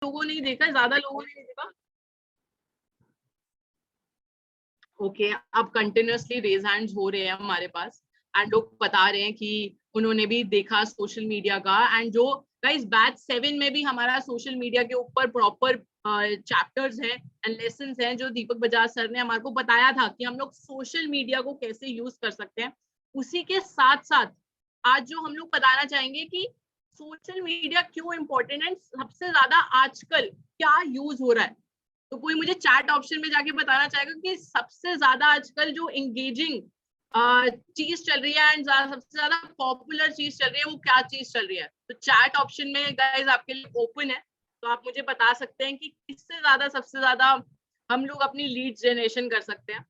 लोगों ने देखा, ज्यादा लोगों ने देखा। ओके, अब कंटिन्यूअसली रेज हैंड्स हो रहे हैं हमारे पास, एंड लोग बता रहे हैं कि उन्होंने भी देखा सोशल मीडिया का। एंड जो गाइस बैच 7 में भी हमारा सोशल मीडिया के ऊपर प्रॉपर चैप्टर्स हैं एंड लेसन्स हैं, जो दीपक बजाज सर ने हमारे को बताया था कि हम लोग सोशल मीडिया को कैसे यूज कर सकते हैं। उसी के साथ साथ आज जो हम लोग बताना चाहेंगे कि सोशल मीडिया क्यों इम्पोर्टेंट है, सबसे ज्यादा आजकल क्या यूज हो रहा है। तो कोई मुझे चैट ऑप्शन में जाके बताना चाहेगा कि सबसे ज्यादा आजकल जो एंगेजिंग चीज चल रही है एंड सबसे ज्यादा पॉपुलर चीज चल रही है, वो क्या चीज चल रही है। तो चैट ऑप्शन में गाइस आपके लिए ओपन है, तो आप मुझे बता सकते हैं कि किससे ज्यादा, सबसे ज्यादा हम लोग अपनी लीड जनरेशन कर सकते हैं।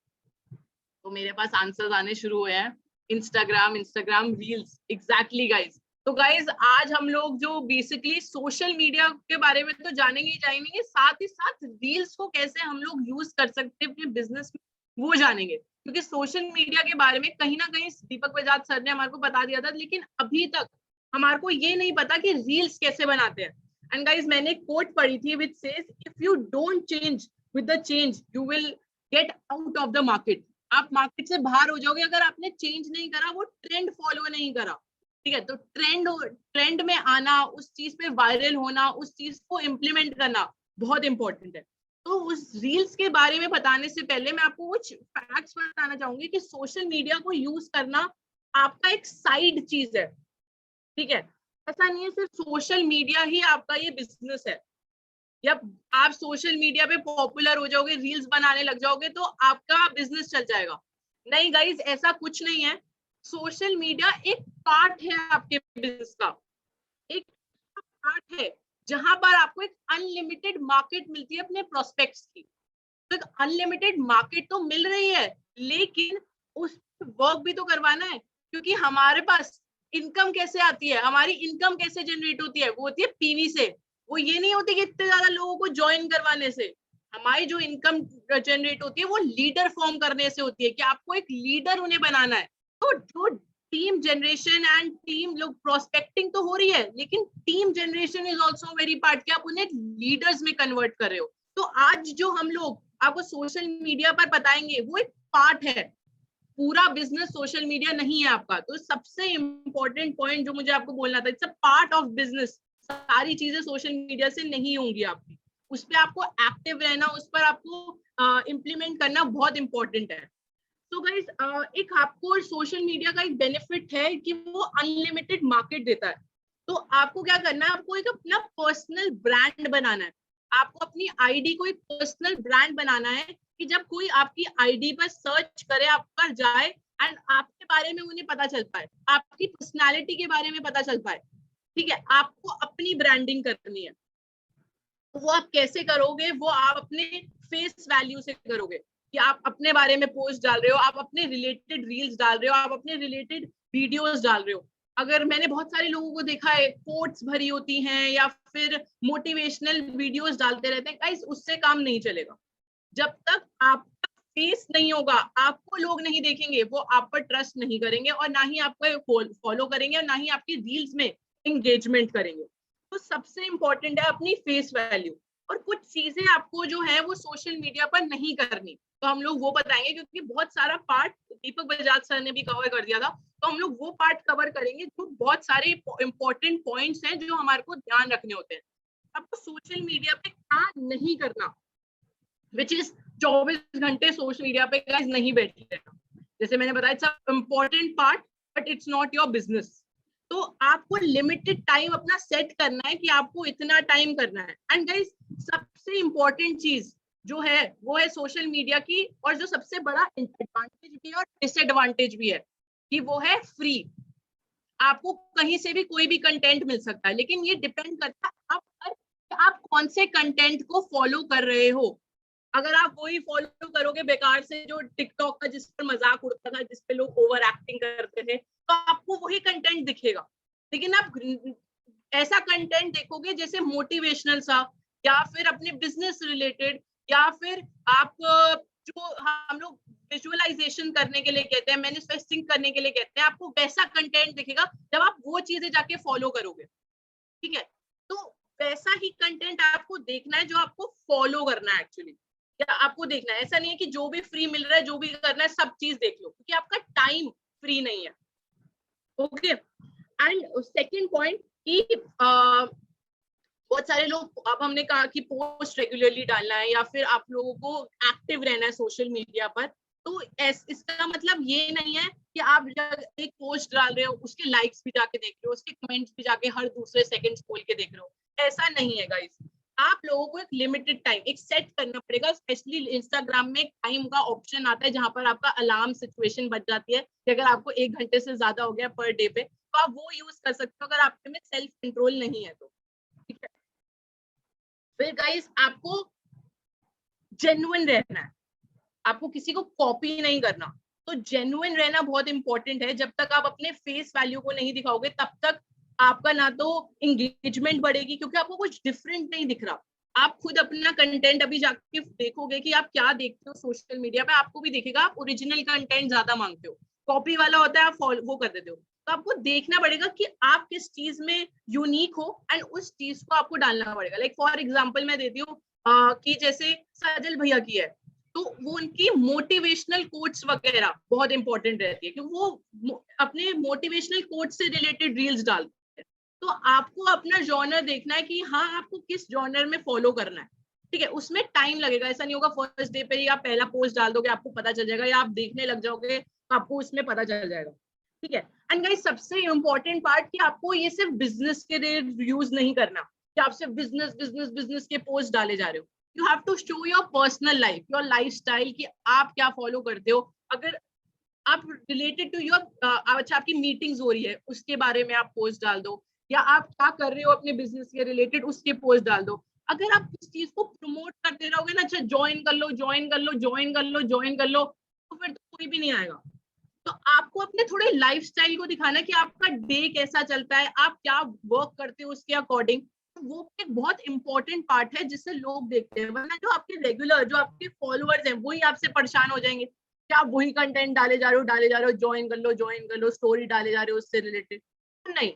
तो मेरे पास आंसर्स आने शुरू हुए हैं। Instagram reels, exactly guys. तो गाइज आज हम लोग जो बेसिकली सोशल मीडिया के बारे में तो जानेंगे ही जानेंगे, साथ ही साथ रील्स को कैसे हम लोग यूज कर सकते हैं अपने बिजनेस में, वो जानेंगे। क्योंकि सोशल मीडिया के बारे में कहीं ना कहीं दीपक बजाज सर ने हमारे को बता दिया था, लेकिन अभी तक हमारे को ये नहीं पता कि रील्स कैसे बनाते हैं। एंड गाइज मैंने कोट पढ़ी थी which says, if you don't change with the change you will get out of the market. आप मार्केट से बाहर हो जाओगे अगर आपने चेंज नहीं करा, वो ट्रेंड फॉलो नहीं करा। ठीक है, तो ट्रेंड में आना, उस चीज पे वायरल होना, उस चीज को इम्प्लीमेंट करना बहुत इंपॉर्टेंट है। तो उस रील्स के बारे में बताने से पहले मैं आपको कुछ फैक्ट्स बताना चाहूंगी कि सोशल मीडिया को यूज करना आपका एक साइड चीज है। ठीक है, ऐसा नहीं है सिर्फ सोशल मीडिया ही आपका ये बिजनेस है, या आप सोशल मीडिया पे पॉपुलर हो जाओगे, रील्स बनाने लग जाओगे तो आपका बिजनेस चल जाएगा। नहीं गाइज, ऐसा कुछ नहीं है। सोशल मीडिया एक पार्ट है आपके बिजनेस का, एक पार्ट है जहां पर आपको एक अनलिमिटेड मार्केट मिलती है अपने प्रोस्पेक्ट्स की। तो एक अनलिमिटेड मार्केट तो मिल रही है, लेकिन उस वर्क भी तो करवाना है। क्योंकि हमारे पास इनकम कैसे आती है, हमारी इनकम कैसे जनरेट होती है, वो होती है पीवी से। वो ये नहीं होती कि इतने ज्यादा लोगों को ज्वाइन करवाने से। हमारी जो इनकम जनरेट होती है वो लीडर फॉर्म करने से होती है, कि आपको एक लीडर उन्हें बनाना है। तो जो टीम जनरेशन एंड टीम लोग प्रोस्पेक्टिंग तो हो रही है, लेकिन team generation is also very part, कि आप उन्हें लीडर्स में कन्वर्ट कर रहे हो। तो आज जो हम लोग आपको सोशल मीडिया पर बताएंगे वो एक पार्ट है, पूरा बिजनेस सोशल मीडिया नहीं है आपका। तो सबसे इंपॉर्टेंट पॉइंट जो मुझे आपको बोलना था, it's a part of business. सारी चीजें सोशल मीडिया से नहीं होंगी आपकी, उस पर आपको एक्टिव रहना, उस पर आपको इम्प्लीमेंट करना बहुत इंपॉर्टेंट है। तो गाइस एक आपको सोशल मीडिया का एक बेनिफिट है कि वो अनलिमिटेड मार्केट देता है। तो आपको क्या करना है, आपको एक अपना पर्सनल ब्रांड बनाना है। आपको अपनी आईडी को एक पर्सनल ब्रांड बनाना है, कि जब कोई आपकी आईडी पर सर्च करे, आप पर जाए एंड आपके बारे में उन्हें पता चल पाए, आपकी पर्सनालिटी के बारे में पता चल पाए। ठीक है, आपको अपनी ब्रांडिंग करनी है। वो आप कैसे करोगे, वो आप अपने फेस वैल्यू से करोगे, कि आप अपने बारे में पोस्ट डाल रहे हो, आप अपने रिलेटेड रील्स डाल रहे हो, आप अपने रिलेटेड वीडियोस डाल रहे हो। अगर मैंने बहुत सारे लोगों को देखा है, कोट्स भरी होती हैं या फिर मोटिवेशनल वीडियोस डालते रहते हैं, गाइस उससे काम नहीं चलेगा। जब तक आपका फेस नहीं होगा, आपको लोग नहीं देखेंगे, वो आप पर ट्रस्ट नहीं करेंगे, और ना ही आपको फॉलो करेंगे, और ना ही आपकी रील्स में एंगेजमेंट करेंगे। तो सबसे इंपॉर्टेंट है अपनी फेस वैल्यू। और कुछ चीजें आपको जो है वो सोशल मीडिया पर नहीं करनी, तो हम लोग वो बताएंगे, क्योंकि बहुत सारा पार्ट दीपक बजाज सर ने भी कवर कर दिया था। तो हम लोग वो पार्ट कवर करेंगे, जो बहुत सारे इंपॉर्टेंट पॉइंट्स हैं जो हमारे को ध्यान रखने होते हैं। आपको सोशल मीडिया पे क्या नहीं करना, विच इज 24 घंटे सोशल मीडिया पे गाइस नहीं बैठे रहना। जैसे मैंने बताया, it's important part but it's not your business. तो आपको लिमिटेड टाइम अपना सेट करना है कि आपको इतना टाइम करना है। एंड गाइस सबसे इंपॉर्टेंट चीज जो है वो है सोशल मीडिया की, और जो सबसे बड़ा एडवांटेज भी है और डिसएडवांटेज भी है, कि वो है फ्री। आपको कहीं से भी कोई भी कंटेंट मिल सकता है, लेकिन ये डिपेंड करता है आप कौन से कंटेंट को फॉलो कर रहे हो। अगर आप वही फॉलो करोगे बेकार से, जो टिकटॉक का जिस पर मजाक उड़ता था, जिस पे लोग ओवर एक्टिंग करते थे, तो आपको वही कंटेंट दिखेगा। लेकिन आप ऐसा कंटेंट देखोगे जैसे मोटिवेशनल सा, या फिर अपने बिजनेस रिलेटेड, या फिर आप जो हम लोग विजुअलाइजेशन करने के लिए कहते हैं, मैनिफेस्टिंग करने के लिए कहते हैं, आपको वैसा कंटेंट दिखेगा जब आप वो चीजें जाके फॉलो करोगे। ठीक है, तो वैसा ही कंटेंट आपको देखना है जो आपको फॉलो करना है एक्चुअली, या आपको देखना है। ऐसा नहीं है कि जो भी फ्री मिल रहा है, जो भी करना है, सब चीज देख लो, क्योंकि आपका टाइम फ्री नहीं है। ओके, एंड सेकेंड पॉइंट कि बहुत सारे लोग, अब हमने कहा कि पोस्ट रेगुलरली डालना है या फिर आप लोगों को एक्टिव रहना है सोशल मीडिया पर। तो इसका मतलब ये नहीं है कि आप जब एक पोस्ट डाल रहे हो उसके लाइक्स भी जाके देख रहे हो, उसके कमेंट्स भी जाके हर दूसरे सेकंड खोल के देख रहे हो। ऐसा नहीं है गाइस। आप लोगों को एक लिमिटेड टाइम एक सेट करना पड़ेगा। स्पेशली इंस्टाग्राम में एक टाइम का ऑप्शन आता है जहां पर आपका अलार्म सिचुएशन बच जाती है कि अगर आपको 1 घंटे से ज्यादा हो गया पर डे पे, तो आप वो यूज कर सकते हो अगर आपके में सेल्फ कंट्रोल नहीं है तो। ठीक है, फिर गाइस आपको जेन्युइन रहना है, आपको किसी को कॉपी नहीं करना। तो जेन्युइन रहना बहुत इंपॉर्टेंट है। जब तक आप अपने फेस वैल्यू को नहीं दिखाओगे तब तक आपका ना तो इंगेजमेंट बढ़ेगी, क्योंकि आपको कुछ डिफरेंट नहीं दिख रहा। आप खुद अपना कंटेंट अभी जाके देखोगे कि आप क्या देखते हो सोशल मीडिया पे, आपको भी दिखेगा आप ओरिजिनल कंटेंट ज्यादा मांगते हो, कॉपी वाला होता है आप वो कर देते हो। तो आपको देखना पड़ेगा कि आप किस चीज में यूनिक हो एंड उस चीज को आपको डालना पड़ेगा। लाइक फॉर एग्जाम्पल मैं देती हूँ कि जैसे सजल भैया की है, तो वो उनकी मोटिवेशनल कोट्स वगैरह बहुत इंपॉर्टेंट रहती है, क्योंकि वो अपने मोटिवेशनल कोट्स से रिलेटेड रील्स डालते हैं। तो आपको अपना जॉनर देखना है कि हाँ आपको किस जॉनर में फॉलो करना है। ठीक है, उसमें टाइम लगेगा। ऐसा नहीं होगा फर्स्ट डे पे ही आप पहला पोस्ट डाल दोगे आपको पता चल जाएगा, या आप देखने लग जाओगे तो आपको उसमें पता चल जाएगा। ठीक है, एंड गाइस सबसे इंपॉर्टेंट पार्ट कि आपको ये सिर्फ बिजनेस के लिए यूज नहीं करना कि आप सिर्फ बिजनेस बिजनेस बिजनेस के पोस्ट डाले जा रहे हो। You have to show your personal life, your lifestyle, कि आप क्या फॉलो करते हो। अगर आप रिलेटेड टू योर अच्छा आपकी मीटिंग्स हो रही है उसके बारे में आप पोस्ट डाल दो, या आप क्या कर रहे हो अपने बिजनेस के रिलेटेड उसके पोस्ट डाल दो। अगर आप इस चीज को प्रमोट करते रहोगे ना, अच्छा ज्वाइन कर लो ज्वाइन कर लो ज्वाइन कर लो ज्वाइन कर लो, तो फिर तो कोई भी नहीं आएगा। तो आपको अपने थोड़े लाइफस्टाइल को दिखाना कि आपका डे कैसा चलता है, आप क्या वर्क करते हो उसके अकॉर्डिंग। वो एक बहुत इंपॉर्टेंट पार्ट है जिससे लोग देखते हैं, वरना जो आपके रेगुलर जो आपके फॉलोअर्स हैं वही आपसे परेशान हो जाएंगे कि आप वही कंटेंट डाले जा रहे हो ज्वाइन कर लो स्टोरी डाले जा रहे हो उससे रिलेटेड। नहीं,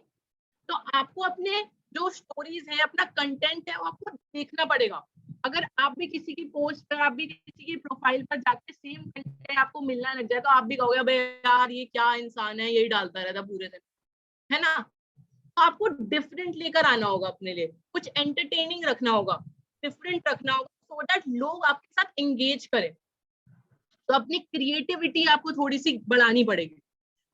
तो आपको अपने जो स्टोरीज है अपना कंटेंट है वो आपको देखना पड़ेगा। अगर आप भी किसी की पोस्ट पर, आप भी किसी की प्रोफाइल पर जाके सेम कंटेंट आपको मिलना लग जाए तो आप भी कहोगे अबे यार ये क्या इंसान है, यही डालता रहता पूरे दिन, है ना। तो आपको डिफरेंट लेकर आना होगा, अपने लिए कुछ एंटरटेनिंग रखना होगा, डिफरेंट रखना होगा, सो दैट लोग आपके साथ एंगेज करें। तो अपनी क्रिएटिविटी आपको थोड़ी सी बढ़ानी पड़ेगी।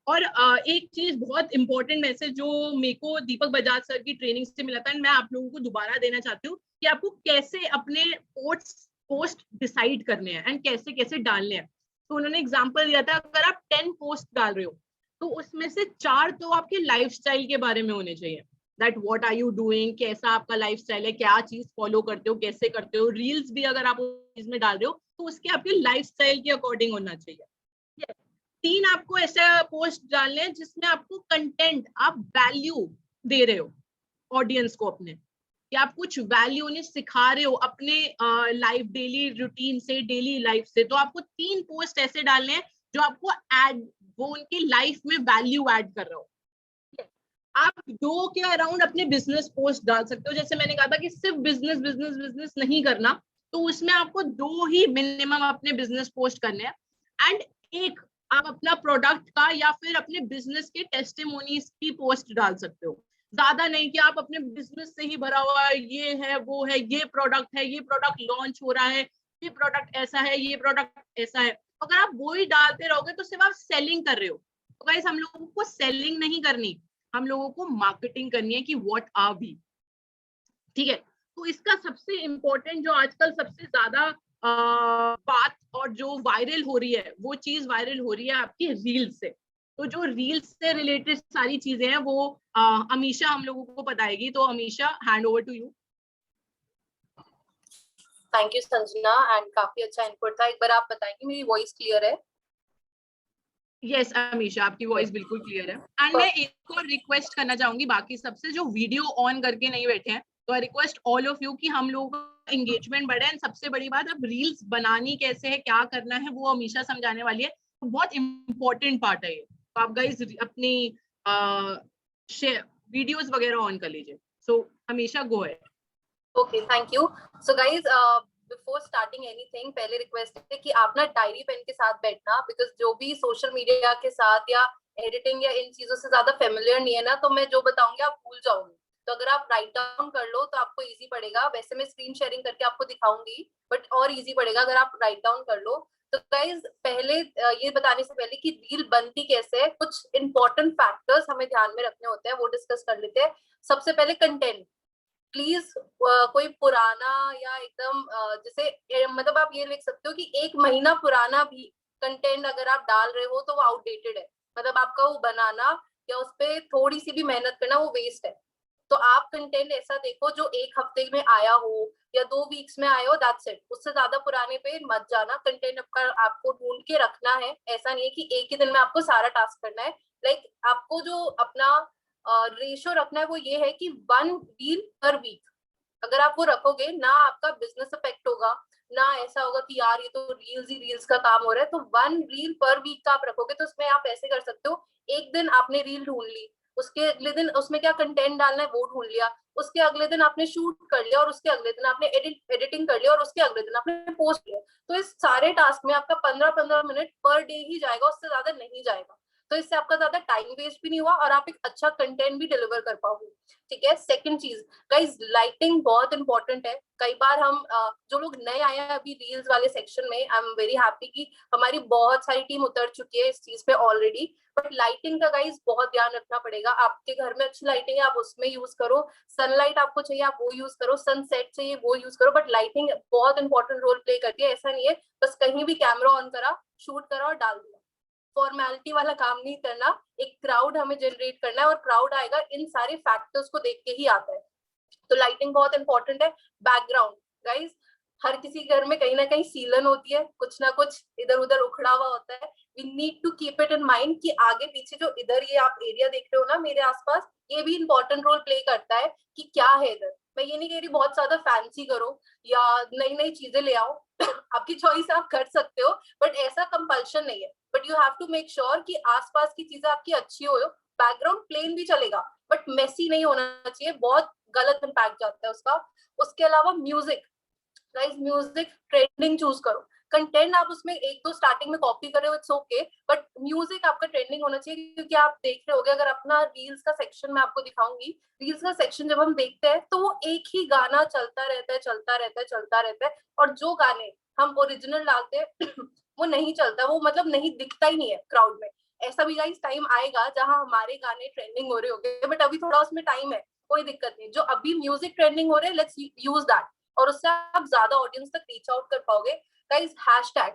और एक चीज बहुत इंपॉर्टेंट मैसेज जो मेरे को दीपक बजाज सर की ट्रेनिंग से मिला था, मैं आप लोगों को दोबारा देना चाहती हूँ कि आपको कैसे अपने पोस्ट डिसाइड करने हैं एंड कैसे कैसे डालने हैं। तो उन्होंने एग्जांपल दिया था, अगर आप 10 पोस्ट डाल रहे हो तो उसमें से 4 तो आपके लाइफस्टाइल के बारे में होने चाहिए। That what are you doing, कैसा आपका लाइफस्टाइल है, क्या चीज फॉलो करते हो, कैसे करते हो। रील्स भी अगर आप उस चीज में डाल रहे हो तो उसके आपके लाइफस्टाइल के अकॉर्डिंग होना चाहिए। 3 आपको ऐसा पोस्ट डालने हैं जिसमें आपको कंटेंट, आप वैल्यू दे रहे हो ऑडियंस को अपने, कि आप कुछ वैल्यू उन्हें सिखा रहे हो अपने लाइफ डेली रूटीन से, डेली लाइफ से। तो आपको 3 पोस्ट ऐसे डालने हैं जो आपको ऐड, वो उनकी लाइफ में वैल्यू ऐड कर रहे हो। आप 2 के अराउंड अपने बिजनेस पोस्ट डाल सकते हो। जैसे मैंने कहा था कि सिर्फ बिजनेस बिजनेस बिजनेस नहीं करना, तो उसमें आपको 2 ही मिनिमम अपने बिजनेस पोस्ट करने हैं। एंड एक आप अपना प्रोडक्ट का या फिर अपने बिजनेस के टेस्टिमोनीज की पोस्ट डाल सकते हो। ज्यादा नहीं कि आप अपने बिजनेस से ही भरा हुआ है, ये है वो है, ये प्रोडक्ट है, ये प्रोडक्ट लॉन्च हो रहा है, ये प्रोडक्ट ऐसा है, ये प्रोडक्ट ऐसा है। अगर आप वो ही डालते रहोगे तो सिर्फ आप सेलिंग कर रहे हो। तो गाइस हम लोगों को सेलिंग नहीं करनी, हम लोगों को मार्केटिंग करनी है कि व्हाट आर वी। ठीक है, तो इसका सबसे इम्पोर्टेंट जो आजकल सबसे ज्यादा बात और जो वायरल हो रही है, वो चीज वायरल हो रही है आपकी रील से। तो जो रील्स से रिलेटेड सारी चीजें हैं वो अमीशा हम लोगों को बताएगी। तो Amisha, hand over to you. Thank you Sanjana, and काफी अच्छा इनपुट था। एक बार आप बताएंगे मेरी वॉइस क्लियर है? यस अमीशा, आपकी वॉइस बिल्कुल क्लियर है। एंड मैं एक और रिक्वेस्ट करना चाहूंगी बाकी सबसे जो वीडियो ऑन करके नहीं बैठे हैं, तो I request all of you कि हम लोगों का एंगेजमेंट बढ़े। एंड सबसे बड़ी बात, अब रील्स बनानी कैसे है, क्या करना है, वो अमीशा समझाने वाली है। तो बहुत इंपॉर्टेंट पार्ट है ये। तो आप गाइस अपनी वीडियोस वगैरह ऑन कर लीजिए। सो अमीशा गो है। Okay, thank you. So guys, before starting anything, पहले रिक्वेस्ट है कि आप ना डायरी पेन के साथ बैठना, बिकॉज जो भी सोशल मीडिया के साथ या एडिटिंग या इन चीजों से ज्यादा फेमिलियर नहीं है ना, तो मैं जो बताऊंगी आप भूल जाओगे। तो अगर आप राइट डाउन कर लो तो आपको इजी पड़ेगा। वैसे मैं स्क्रीन शेयरिंग करके आपको दिखाऊंगी, बट और इजी पड़ेगा अगर आप राइट डाउन कर लो। तो गाइज, पहले ये बताने से पहले कि रील बनती कैसे है, कुछ इंपॉर्टेंट फैक्टर्स हमें ध्यान में रखने होते हैं, वो डिस्कस कर लेते हैं। सबसे पहले कंटेंट। प्लीज कोई पुराना या एकदम जैसे मतलब आप ये लिख सकते हो कि 1 महीना पुराना भी कंटेंट अगर आप डाल रहे हो तो वो आउटडेटेड है। मतलब आपका वो बनाना या उस पर थोड़ी सी भी मेहनत करना वो वेस्ट है। तो आप कंटेंट ऐसा देखो जो 1 हफ्ते में आया हो या 2 वीक्स में आया हो, दैट्स इट। उससे ज्यादा पुराने पे मत जाना। कंटेंट आपका आपको ढूंढ के रखना है। ऐसा नहीं है कि एक ही दिन में आपको सारा टास्क करना है। लाइक आपको जो अपना रेशियो रखना है वो ये है कि 1 रील पर वीक। अगर आप वो रखोगे ना, आपका बिजनेस इफेक्ट होगा ना। ऐसा होगा कि यार ये तो रील्स ही रील्स का काम हो रहा है। तो 1 रील पर वीक का आप रखोगे तो उसमें आप ऐसे कर सकते हो, एक दिन आपने रील ढूंढ ली, उसके अगले दिन उसमें क्या कंटेंट डालना है वो ढूंढ लिया, उसके अगले दिन आपने शूट कर लिया, और उसके अगले दिन आपने एडिटिंग कर लिया, और उसके अगले दिन आपने पोस्ट किया। तो इस सारे टास्क में आपका 15-15 मिनट पर डे ही जाएगा, उससे ज्यादा नहीं जाएगा। तो इससे आपका ज्यादा टाइम वेस्ट भी नहीं हुआ और आप एक अच्छा कंटेंट भी डिलीवर कर पाओगे। ठीक है। सेकंड चीज, गाइस, लाइटिंग बहुत इंपॉर्टेंट है। कई बार हम जो लोग नए आए हैं अभी रील्स वाले सेक्शन में, आई एम वेरी हैप्पी कि हमारी बहुत सारी टीम उतर चुकी है इस चीज पे ऑलरेडी। बट लाइटिंग का गाइस बहुत ध्यान रखना पड़ेगा। आपके घर में अच्छी लाइटिंग है, आप उसमें यूज करो। सनलाइट आपको चाहिए, आप वो यूज करो। सनसेट चाहिए, वो यूज करो। बट लाइटिंग बहुत इंपॉर्टेंट रोल प्ले करती है। ऐसा नहीं है बस कहीं भी कैमरा ऑन करा, शूट करा और डाल दिया। फॉर्मेलिटी वाला काम नहीं करना। एक क्राउड हमें जनरेट करना है, और क्राउड आएगा इन सारे फैक्टर्स को देख के ही आता है। तो लाइटिंग बहुत इंपॉर्टेंट है। बैकग्राउंड, गाइस, हर किसी घर में कहीं ना कहीं सीलन होती है, कुछ ना कुछ इधर उधर उखड़ा हुआ होता है। We need to keep it in mind कि आगे पीछे जो इधर ये आप एरिया देख रहे हो ना मेरे आसपास, ये भी इंपॉर्टेंट रोल प्ले करता है कि क्या है इधर। मैं ये नहीं कह रही बहुत ज्यादा फैंसी करो या नई नई चीजें ले आओ आपकी चॉइस, आप कर सकते हो, बट ऐसा कंपल्शन नहीं है। But you have to make sure कि आसपास की चीजें आपकी अच्छी हो। बैकग्राउंड प्लेन भी चलेगा बट मेसी नहीं होना चाहिए, बहुत गलत इम्पैक्ट जाता है उसका। उसके अलावा music, guys, music trending choose करो। कंटेंट आप उसमें एक दो स्टार्टिंग में कॉपी कर रहे हो, इट्स ओके, बट म्यूजिक आपका ट्रेंडिंग होना चाहिए। क्योंकि आप देख रहे होगे, अगर अपना रील्स का सेक्शन मैं आपको दिखाऊंगी, रील्स का सेक्शन जब हम देखते हैं तो वो एक ही गाना चलता रहता है, चलता रहता है, चलता रहता है। और जो गाने हम ओरिजिनल डालते हैं वो नहीं चलता, वो मतलब नहीं दिखता ही नहीं है क्राउड में। ऐसा भी गाइस टाइम आएगा जहां हमारे गाने ट्रेंडिंग हो रहे होंगे, बट अभी थोड़ा उसमें टाइम है, कोई दिक्कत नहीं। जो अभी म्यूजिक ट्रेंडिंग हो रहे हैं, लेट्स यूज दैट, और उससे आप ज्यादा ऑडियंस तक रीच आउट कर पाओगे। गाइस, हैशटैग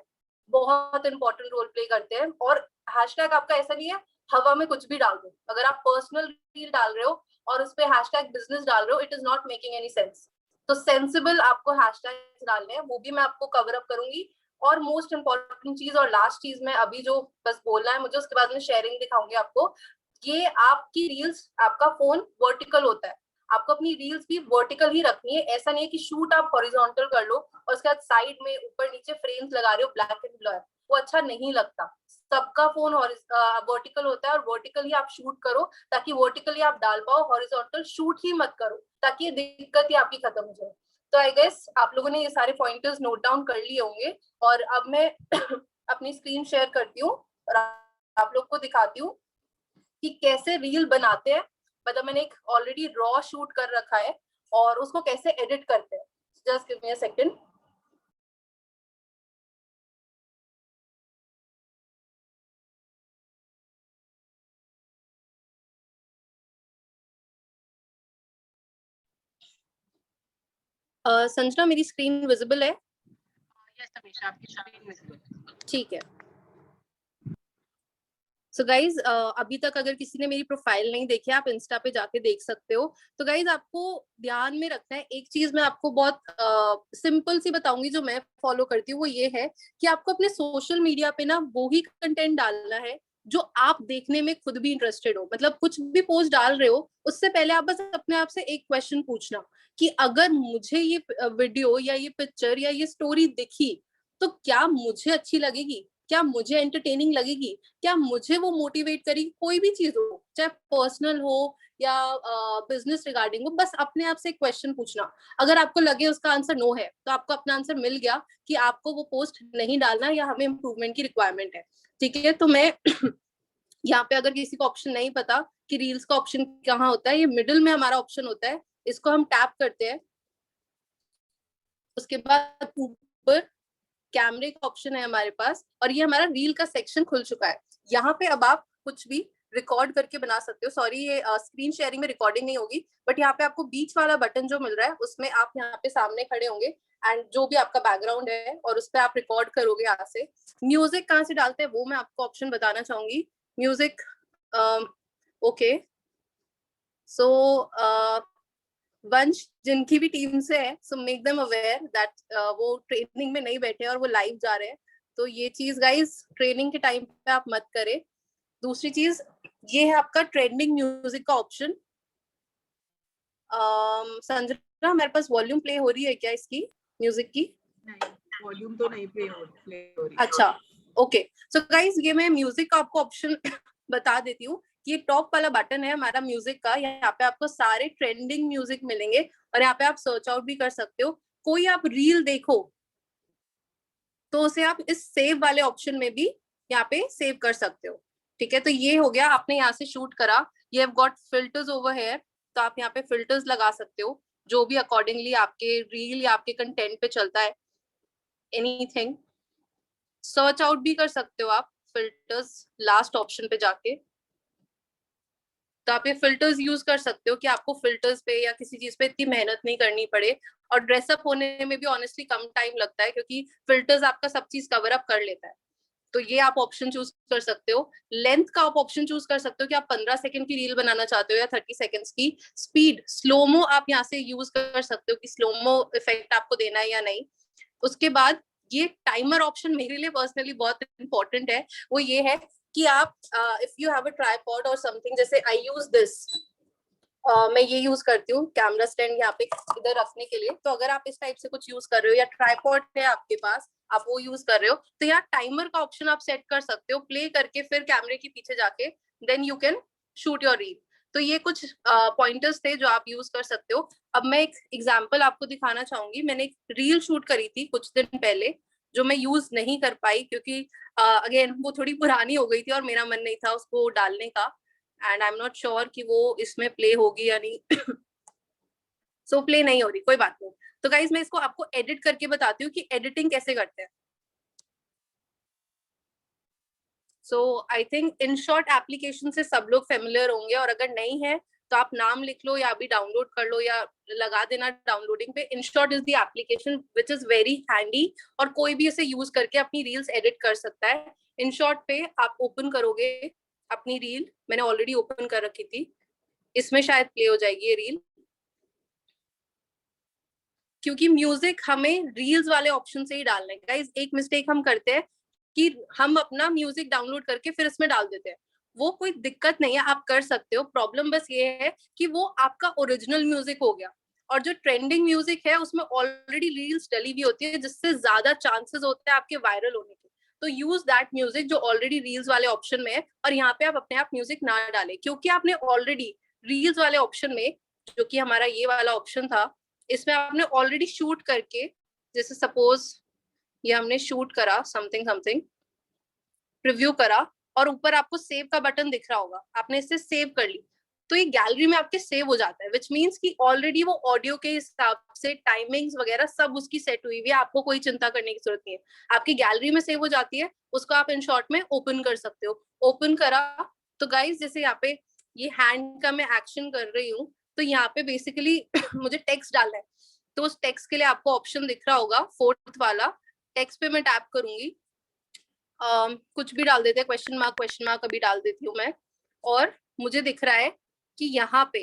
बहुत इंपॉर्टेंट रोल प्ले करते हैं। और हैशटैग आपका ऐसा नहीं है हवा में कुछ भी डाल दो। अगर आप पर्सनल रील डाल रहे हो और उस पे हैशटैग बिजनेस डाल रहे हो, it is not making any sense. तो सेंसिबल आपको हैशटैग डालने हैं, वो भी मैं आपको कवर अप करूंगी। और मोस्ट इंपॉर्टेंट चीज और लास्ट चीज में अभी जो बस बोलना है मुझे, उसके बाद में शेयरिंग दिखाऊंगी आपको। ये आपकी रील्स, आपका फोन वर्टिकल होता है, आपको अपनी रील्स भी वर्टिकल ही रखनी है। ऐसा नहीं है कि शूट आप हॉरिजॉन्टल कर लो और उसके बाद साइड में ऊपर नीचे फ्रेम्स लगा रहे हो ब्लैक एंड ब्लर, वो अच्छा नहीं लगता। सबका फोन वर्टिकल होता है और वर्टिकल ही आप शूट करो, ताकि वर्टिकली आप डाल पाओ, हॉरिजॉन्टल शूट ही मत करो, ताकि ये दिक्कत ही आपकी खत्म हो जाए। तो आई गेस आप लोगों ने ये सारे पॉइंटर्स नोट डाउन कर लिए होंगे। और अब मैं अपनी स्क्रीन शेयर करती हूँ और आप लोग को दिखाती हूँ कि कैसे रील बनाते हैं। मतलब मैंने एक ऑलरेडी रॉ शूट कर रखा है और उसको कैसे एडिट करते हैं। Just give me a second. Sanjana, मेरी स्क्रीन विजिबल है? यस समीक्षा, आपकी स्क्रीन विजिबल है। ठीक है। सो गाइज, अभी तक अगर किसी ने मेरी प्रोफाइल नहीं देखी, आप इंस्टा पे जाके देख सकते हो। तो गाइज, आपको ध्यान में रखना है एक चीज, मैं आपको बहुत सिंपल सी बताऊंगी जो मैं फॉलो करती हूँ, वो ये है कि आपको अपने सोशल मीडिया पे ना वो ही कंटेंट डालना है जो आप देखने में खुद भी इंटरेस्टेड हो। मतलब कुछ भी पोस्ट डाल रहे हो, उससे पहले आप बस अपने आप से एक क्वेश्चन पूछना कि अगर मुझे ये वीडियो या ये पिक्चर या ये स्टोरी दिखी तो क्या मुझे अच्छी लगेगी। क्या मुझे एंटरटेनिंग लगेगी, क्या मुझे वो मोटिवेट करेगी, कोई भी चीज हो, चाहे पर्सनल हो या बिजनेस रिगार्डिंग हो, बस अपने आप से एक क्वेश्चन पूछना। अगर आपको लगे उसका आंसर नो है तो आपको अपना आंसर मिल गया कि आपको वो पोस्ट नहीं डालना या हमें इम्प्रूवमेंट की रिक्वायरमेंट है। ठीक है, तो मैं यहाँ पे अगर किसी को ऑप्शन नहीं पता कि रील्स का ऑप्शन कहाँ होता है, ये मिडिल में हमारा ऑप्शन होता है, इसको हम टैप करते हैं। उसके बाद ऊपर कैमरे का ऑप्शन है हमारे पास और ये हमारा रील का सेक्शन खुल चुका है। यहाँ पे अब आप कुछ भी रिकॉर्ड करके बना सकते हो। सॉरी, ये स्क्रीन शेयरिंग में रिकॉर्डिंग नहीं होगी, बट यहाँ पे आपको बीच वाला बटन जो मिल रहा है उसमें आप यहाँ पे सामने खड़े होंगे एंड जो भी आपका बैकग्राउंड है और उस पर आप रिकॉर्ड करोगे यहाँ से। म्यूजिक कहाँ से डालते हैं वो मैं आपको ऑप्शन बताना चाहूंगी। म्यूजिक ओके, सो वंश जिनकी भी टीम से है, so make them aware that वो ट्रेनिंग में नहीं बैठे और वो लाइव जा रहे हैं। तो ये चीज गाइस ट्रेनिंग के टाइम पे आप मत करें। दूसरी चीज ये है आपका ट्रेंडिंग म्यूजिक का ऑप्शन। संजना, हमारे पास वॉल्यूम प्ले हो रही है क्या इसकी म्यूजिक की? नहीं, वॉल्यूम तो नहीं प्ले हो रही। अच्छा, ओके। सो गाइस ये मैं म्यूजिक का आपको ऑप्शन बता देती हूँ। ये टॉप वाला बटन है हमारा म्यूजिक का, यहाँ पे आपको सारे ट्रेंडिंग म्यूजिक मिलेंगे और यहाँ पे आप सर्च आउट भी कर सकते हो। कोई आप रील देखो तो उसे आप इस सेव वाले ऑप्शन में भी यहाँ पे सेव कर सकते हो। ठीक है, तो ये हो गया, आपने यहाँ से शूट करा, ये have got filters over here, तो आप यहाँ पे फिल्टर्स लगा सकते हो जो भी अकॉर्डिंगली आपके रील या आपके कंटेंट पे चलता है, एनीथिंग। सर्च आउट भी कर सकते हो आप फिल्टर्स लास्ट ऑप्शन पे जाके। तो आप ये फिल्टर्स यूज कर सकते हो कि आपको फिल्टर्स पे या किसी चीज पे इतनी मेहनत नहीं करनी पड़े और ड्रेसअप होने में भी ऑनेस्टली कम टाइम लगता है क्योंकि फिल्टर्स आपका सब चीज कवर अप कर लेता है। तो ये आप ऑप्शन चूज कर सकते हो। लेंथ का आप ऑप्शन चूज कर सकते हो कि आप 15 सेकंड की रील बनाना चाहते हो या 30 सेकंड्स की। स्पीड स्लोमो आप यहाँ से यूज कर सकते हो कि स्लोमो इफेक्ट आपको देना है या नहीं। उसके बाद ये टाइमर ऑप्शन मेरे लिए पर्सनली बहुत इंपॉर्टेंट है। वो ये है कि आप if you have a tripod और समथिंग, जैसे आई यूज दिस, मैं ये यूज करती हूँ कैमरा स्टैंड यहाँ पे इधर रखने के लिए। तो अगर आप इस टाइप से कुछ यूज कर रहे हो या ट्राइपॉड है आपके पास, आप वो यूज कर रहे हो, तो यहाँ टाइमर का ऑप्शन आप सेट कर सकते हो, प्ले करके फिर कैमरे के पीछे जाके then you can shoot your reel. तो ये कुछ पॉइंटर्स थे जो आप यूज कर सकते हो। अब मैं एक एग्जाम्पल आपको दिखाना चाहूंगी। मैंने एक रील शूट करी थी कुछ दिन पहले जो मैं यूज नहीं कर पाई क्योंकि अगेन वो थोड़ी पुरानी हो गई थी और मेरा मन नहीं था उसको डालने का, and I am not sure कि वो इसमें प्ले होगी या नहीं। सो प्ले नहीं हो रही, कोई बात नहीं। तो गाइज मैं इसको आपको एडिट करके बताती हूँ कि एडिटिंग कैसे करते हैं। So I think InShot application से सब लोग फेमिलियर होंगे और अगर नहीं है तो आप नाम लिख लो या अभी डाउनलोड कर लो या लगा देना डाउनलोडिंग पे। In short is the application which is very handy और कोई भी इसे यूज करके अपनी रील्स एडिट कर सकता है। इन शॉर्ट पे आप ओपन करोगे अपनी रील, मैंने ऑलरेडी ओपन कर रखी थी, इसमें शायद प्ले हो जाएगी ये रील, क्योंकि म्यूजिक हमें रील्स वाले ऑप्शन से ही डालना है। गाइस एक मिस्टेक हम करते हैं कि हम अपना म्यूजिक डाउनलोड करके फिर इसमें डाल देते हैं। वो कोई दिक्कत नहीं है, आप कर सकते हो। प्रॉब्लम बस ये है कि वो आपका ओरिजिनल म्यूजिक हो गया और जो ट्रेंडिंग म्यूजिक है उसमें ऑलरेडी रील्स डली हुई होती है जिससे ज्यादा चांसेस होते हैं आपके वायरल होने के। तो यूज दैट म्यूजिक जो ऑलरेडी रील्स वाले ऑप्शन में है और यहाँ पे आप अपने आप म्यूजिक ना डालें क्योंकि आपने ऑलरेडी रील्स वाले ऑप्शन में, जो कि हमारा ये वाला ऑप्शन था, इसमें आपने ऑलरेडी शूट करके, जैसे सपोज ये हमने शूट करा समथिंग समथिंग, प्रीव्यू करा और ऊपर आपको सेव का बटन दिख रहा होगा, आपने इसे सेव कर ली तो ये गैलरी में आपके सेव हो जाता है, विच मीन्स कि ऑलरेडी वो ऑडियो के हिसाब से टाइमिंग्स वगैरह सब उसकी सेट हुई हुई है, आपको कोई चिंता करने की जरूरत नहीं है, आपकी गैलरी में सेव हो जाती है। उसको आप इन शॉर्ट में ओपन कर सकते हो। ओपन करा तो गाइज जैसे यहाँ पे ये हैंड का मैं एक्शन कर रही हूँ तो यहाँ पे बेसिकली मुझे टेक्स्ट डालना है, तो उस टेक्स्ट के लिए आपको ऑप्शन दिख रहा होगा फोर्थ वाला, टेक्स्ट पे मैं टैप करूंगी, कुछ भी डाल देते हैं, क्वेश्चन मार्क अभी डाल देती हूँ मैं, और मुझे दिख रहा है कि यहाँ पे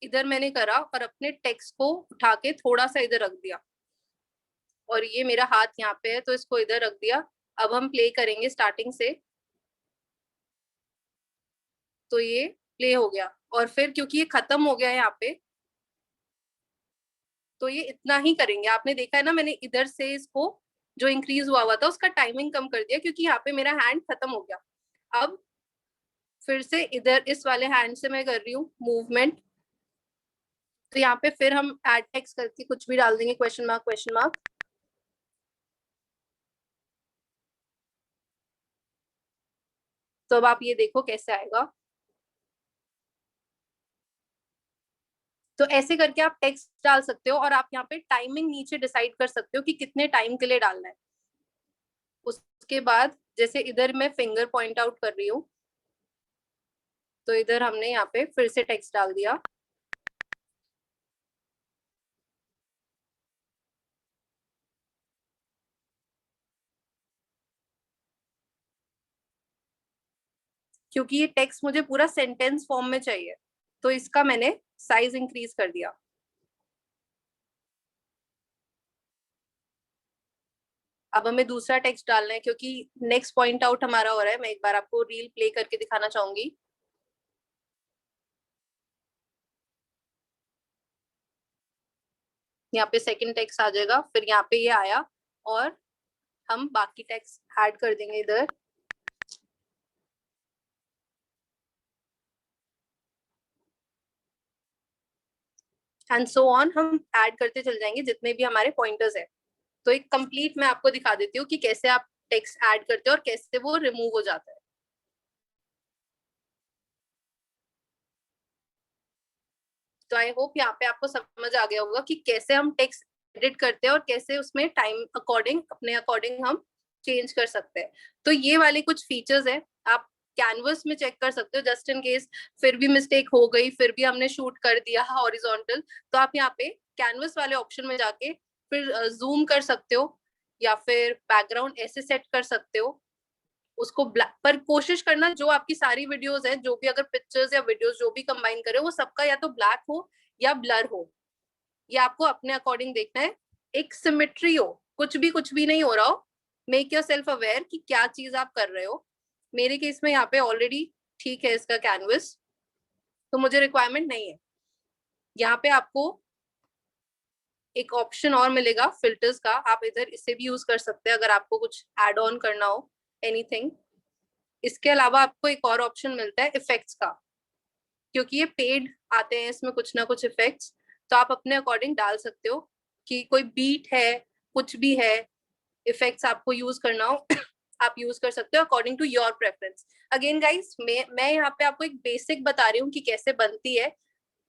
इधर मैंने करा और अपने टेक्स्ट को उठा के थोड़ा सा इधर रख दिया और ये मेरा हाथ यहाँ पे है तो इसको इधर रख दिया। अब हम प्ले करेंगे स्टार्टिंग से, तो ये प्ले हो गया और फिर क्योंकि ये खत्म हो गया है यहाँ पे तो ये इतना ही करेंगे। आपने देखा है ना मैंने इधर से इसको जो इंक्रीज हुआ था उसका टाइमिंग कम कर दिया, क्योंकि यहाँ पे मेरा हैंड खत्म हो गया। अब फिर से इधर इस वाले हैंड से मैं कर रही हूँ मूवमेंट, तो यहाँ पे फिर हम एड टेक्स्ट करके कुछ भी डाल देंगे, क्वेश्चन मार्क क्वेश्चन मार्क। तो अब आप ये देखो कैसे आएगा। तो ऐसे करके आप टेक्स्ट डाल सकते हो, और आप यहाँ पे टाइमिंग नीचे डिसाइड कर सकते हो कि कितने टाइम के लिए डालना है। उसके बाद जैसे इधर मैं फिंगर पॉइंट आउट कर रही हूँ, तो इधर हमने यहाँ पे फिर से टेक्स्ट डाल दिया। क्योंकि ये टेक्स्ट मुझे पूरा सेंटेंस फॉर्म में चाहिए, तो इसका मैंने साइज इंक्रीज कर दिया। अब हमें दूसरा टेक्स्ट डालना है, क्योंकि नेक्स्ट पॉइंट आउट हमारा हो रहा है। मैं एक बार आपको रील प्ले करके दिखाना चाहूंगी। यहाँ पे सेकंड टेक्स्ट आ जाएगा, फिर यहाँ पे ये आया, और हम बाकी टेक्स्ट ऐड कर देंगे इधर। एंड सो ऑन, हम ऐड करते चल जाएंगे जितने भी हमारे पॉइंटर्स है। तो एक कंप्लीट मैं आपको दिखा देती हूँ कि कैसे आप टेक्स्ट ऐड करते हो और कैसे वो रिमूव हो जाता है। तो आई होप यहाँ पे आपको समझ आ गया होगा कि कैसे हम टेक्स्ट एडिट करते हैं और कैसे उसमें टाइम अकॉर्डिंग अपने अकॉर्डिंग हम चेंज कर सकते हैं। तो ये वाले कुछ फीचर्स है, आप कैनवस में चेक कर सकते हो, जस्ट इन केस फिर भी मिस्टेक हो गई, फिर भी हमने शूट कर दिया हॉरिजॉन्टल, तो आप यहाँ पे कैनवस वाले ऑप्शन में जाके फिर जूम कर सकते हो, या फिर बैकग्राउंड ऐसे सेट कर सकते हो उसको ब्लैक पर। कोशिश करना जो आपकी सारी वीडियोस है, जो भी अगर पिक्चर्स या वीडियोस जो भी कंबाइन करे, वो सबका या तो ब्लैक हो या ब्लर हो, ये आपको अपने अकॉर्डिंग देखना है। एक सिमेट्री हो, कुछ भी नहीं हो रहा हो, मेक योर सेल्फ अवेयर कि क्या चीज आप कर रहे हो। मेरे केस में यहाँ पे ऑलरेडी ठीक है इसका कैनवस, तो मुझे रिक्वायरमेंट नहीं है। यहाँ पे आपको एक ऑप्शन और मिलेगा फिल्टर्स का, आप इधर इसे भी यूज कर सकते हैं अगर आपको कुछ एड ऑन करना हो एनीथिंग। इसके अलावा आपको एक और ऑप्शन मिलता है इफेक्ट्स का, क्योंकि ये पेड आते हैं इसमें कुछ ना कुछ इफेक्ट्स, तो आप अपने अकॉर्डिंग डाल सकते हो कि कोई बीट है, कुछ भी है, इफेक्ट्स आपको यूज करना हो आप यूज कर सकते हो according to your preference. Again guys, मैं यहाँ पे आपको एक बेसिक बता रही हूँ कि कैसे बनती है,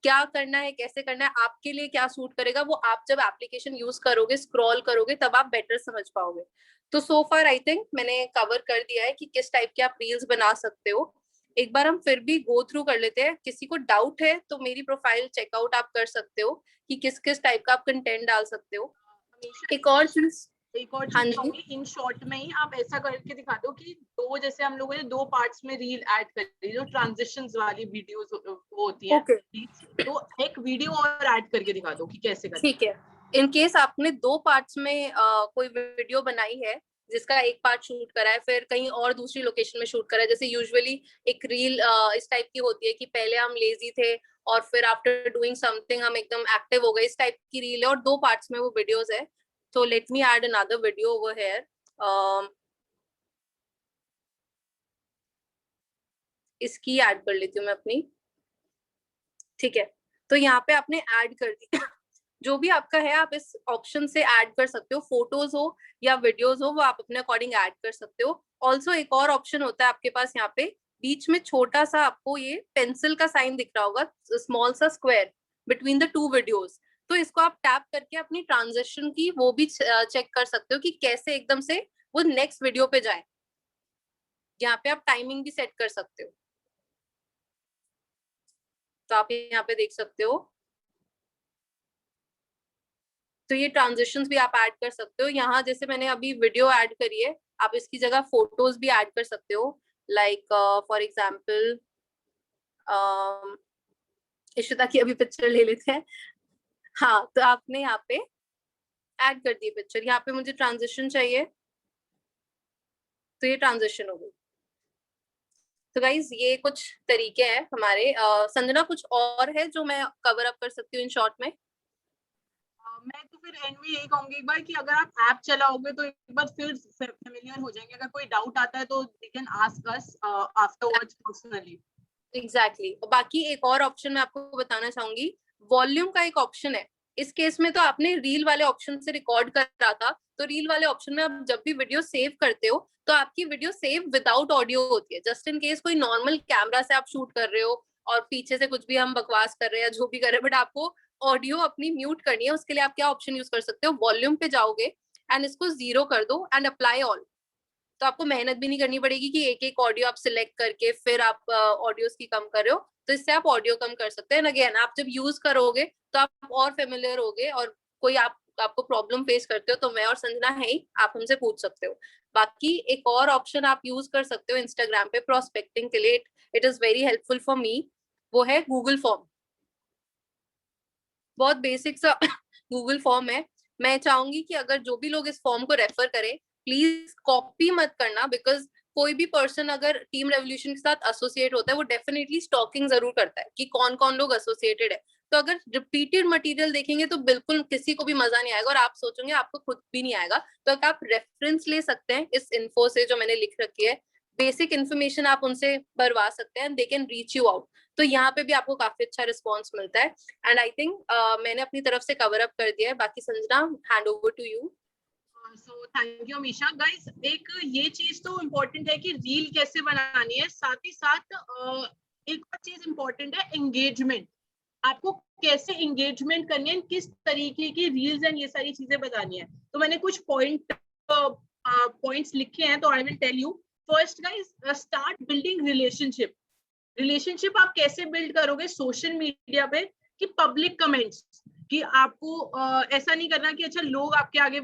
क्या करना है, कैसे करना है, आपके लिए क्या सूट करेगा, वो आप जब एप्लीकेशन यूज करोगे, स्क्रॉल करोगे, तब आप बेटर समझ पाओगे। तो सो फार आई थिंक मैंने कवर कर दिया है कि किस टाइप के आप रील्स बना सकते हो। एक बार हम फिर भी गो थ्रू कर लेते हैं, किसी को डाउट है तो मेरी प्रोफाइल चेकआउट आप कर सकते हो कि किस किस टाइप का आप कंटेंट डाल सकते हो। एक और चीज, एक और हाँ चीज जी, कहूंगी, इन शॉर्ट में ही आप ऐसा करके दिखा दो कि दो, जैसे हम लोगों ने दो पार्ट्स में रील ऐड कर दी, जो ट्रांजिशंस वाली वीडियोस वो होती हैं, ओके, तो एक वीडियो और ऐड करके दिखा दो कि कैसे करना ठीक है। इन केस आपने दो पार्ट्स में कोई वीडियो बनाई है, जिसका एक पार्ट शूट करा है, फिर कहीं और दूसरी लोकेशन में शूट करा है, जैसे यूजुअली एक रील इस टाइप की होती है कि पहले हम लेजी थे और फिर आफ्टर डूइंग समथिंग हम एकदम एक्टिव हो गए, इस टाइप की रील है और दो पार्ट्स में वो वीडियोस है। तो let me add another video over here. इसकी ऐड कर लेती हूँ मैं अपनी, ठीक है। तो यहाँ पे आपने ऐड कर दी जो भी आपका है आप इस ऑप्शन से ऐड कर सकते हो, फोटोज हो या वीडियोज हो, वो आप अपने अकॉर्डिंग ऐड कर सकते हो। ऑल्सो एक और ऑप्शन होता है आपके पास, यहाँ पे बीच में छोटा सा आपको ये पेंसिल का साइन दिख रहा होगा, स्मॉल सा square between the two videos, तो इसको आप टैप करके अपनी ट्रांजेक्शन की वो भी चेक कर सकते हो कि कैसे एकदम से वो नेक्स्ट वीडियो पे जाए। यहाँ पे आप टाइमिंग भी सेट कर सकते हो, तो आप यहाँ पे देख सकते हो। तो ये ट्रांजिशंस भी आप ऐड कर सकते हो। यहाँ जैसे मैंने अभी वीडियो ऐड करी है, आप इसकी जगह फोटोज भी ऐड कर सकते हो, लाइक फॉर एग्जाम्पल इशिता की अभी पिक्चर ले लेते हैं। हाँ, तो आपने यहाँ पे ऐड कर दी पिक्चर, यहाँ पे मुझे ट्रांजिशन चाहिए, तो ये ट्रांजिशन हो गई। तो गाइज ये कुछ तरीके हैं हमारे। संजना कुछ और है जो मैं कवर अप कर सकती हूँ इन शॉर्ट में? मैं तो फिर एंड में यही कहूंगी एक बार कि अगर आप ऐप चलाओगे तो एक बार फिर फेमिलियर हो जाएंगे। अगर कोई डाउट आता है तो they can ask us afterwards personally. Exactly exactly. बाकी एक और ऑप्शन मैं आपको बताना चाहूंगी, वॉल्यूम का एक ऑप्शन है। इस केस में तो आपने रील वाले ऑप्शन से रिकॉर्ड कर रहा था, तो रील वाले ऑप्शन में आप जब भी वीडियो सेव करते हो तो आपकी वीडियो सेव विदाउट ऑडियो होती है। जस्ट इन केस कोई नॉर्मल कैमरा से आप शूट कर रहे हो और पीछे से कुछ भी हम बकवास कर रहे हैं या जो भी कर रहे हैं, बट आपको ऑडियो अपनी म्यूट करनी है, उसके लिए आप क्या ऑप्शन यूज कर सकते हो, वॉल्यूम पे जाओगे एंड इसको 0 कर दो एंड अप्लाई ऑल। तो आपको मेहनत भी नहीं करनी पड़ेगी कि एक एक ऑडियो आप सिलेक्ट करके फिर आप ऑडियोज की कम कर रहे हो। तो इससे आप ऑडियो कम कर सकते हैं। अगेन आप जब यूज करोगे तो आप और फेमिलियर होगे, और कोई आपको प्रॉब्लम फेस करते हो तो मैं और संजना है ही, आप हमसे पूछ सकते हो। बाकी एक और ऑप्शन आप यूज कर सकते हो इंस्टाग्राम पे प्रोस्पेक्टिंग के लिए, it is very helpful for me, वो है गूगल फॉर्म। बहुत बेसिक सा गूगल फॉर्म है। मैं चाहूंगी कि अगर जो भी लोग इस फॉर्म को रेफर करें, प्लीज कॉपी मत करना, बिकॉज कोई भी पर्सन अगर टीम रेवोल्यूशन के साथ एसोसिएट होता है वो डेफिनेटली स्टॉकिंग जरूर करता है कि कौन कौन लोग एसोसिएटेड है। तो अगर रिपीटेड मटेरियल देखेंगे तो बिल्कुल किसी को भी मजा नहीं आएगा और आप सोचोगे आपको खुद भी नहीं आएगा। तो आप रेफरेंस ले सकते हैं इस इन्फो से जो मैंने लिख रखी है, बेसिक इन्फॉर्मेशन आप उनसे भरवा सकते हैं, they can reach you out. तो यहाँ पे भी आपको काफी अच्छा रिस्पॉन्स मिलता है। एंड आई थिंक मैंने अपनी तरफ से कवर अप कर दिया है। बाकी Sanjana, hand over to you. So thank you Amisha. Guys एक ये चीज तो इम्पोर्टेंट है कि रील कैसे बनानी है, साथ ही साथ एक और चीज इम्पोर्टेंट है एंगेजमेंट। आपको कैसे एंगेजमेंट करनी है, किस तरीके की रील्स एंड ये सारी चीजें बतानी है। तो मैंने कुछ पॉइंट्स लिखे हैं, तो I will tell you. First guys, start building relationship. Relationship आप कैसे बिल्ड करोगे सोशल मीडिया पे, कि पब्लिक कमेंट्स, कि आपको ऐसा नहीं करना कि अच्छा लोग आपके आगे,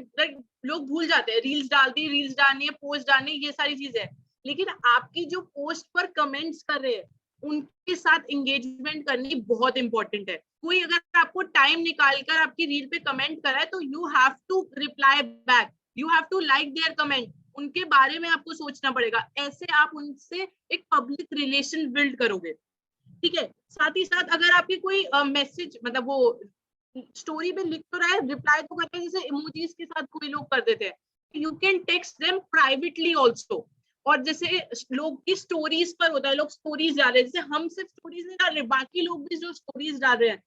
लोग भूल जाते हैं रील्स डालनी है, पोस्ट डालनी है, ये सारी चीजें, लेकिन आपकी जो पोस्ट पर कमेंट्स कर रहे हैं उनके साथ एंगेजमेंट करनी बहुत इंपॉर्टेंट है। कोई अगर आपको टाइम निकाल कर आपकी रील पे कमेंट करा है तो you have to reply back, you have to like their comment. उनके बारे में आपको सोचना पड़ेगा, ऐसे आप उनसे एक पब्लिक रिलेशन बिल्ड करोगे। ठीक है, साथ ही साथ अगर आपकी कोई मैसेज, मतलब वो स्टोरी पे लिख तो रहा है, रिप्लाई तो करते हैं, जैसे इमोजीज के साथ कोई लोग कर देते हैं, you can text them privately also. और जैसे लोग की स्टोरीज पर होता है, लोग स्टोरीज डाल रहे हैं, जैसे हम सिर्फ स्टोरीज नहीं डाल रहे, बाकी लोग भी जो स्टोरीज डाल रहे हैं,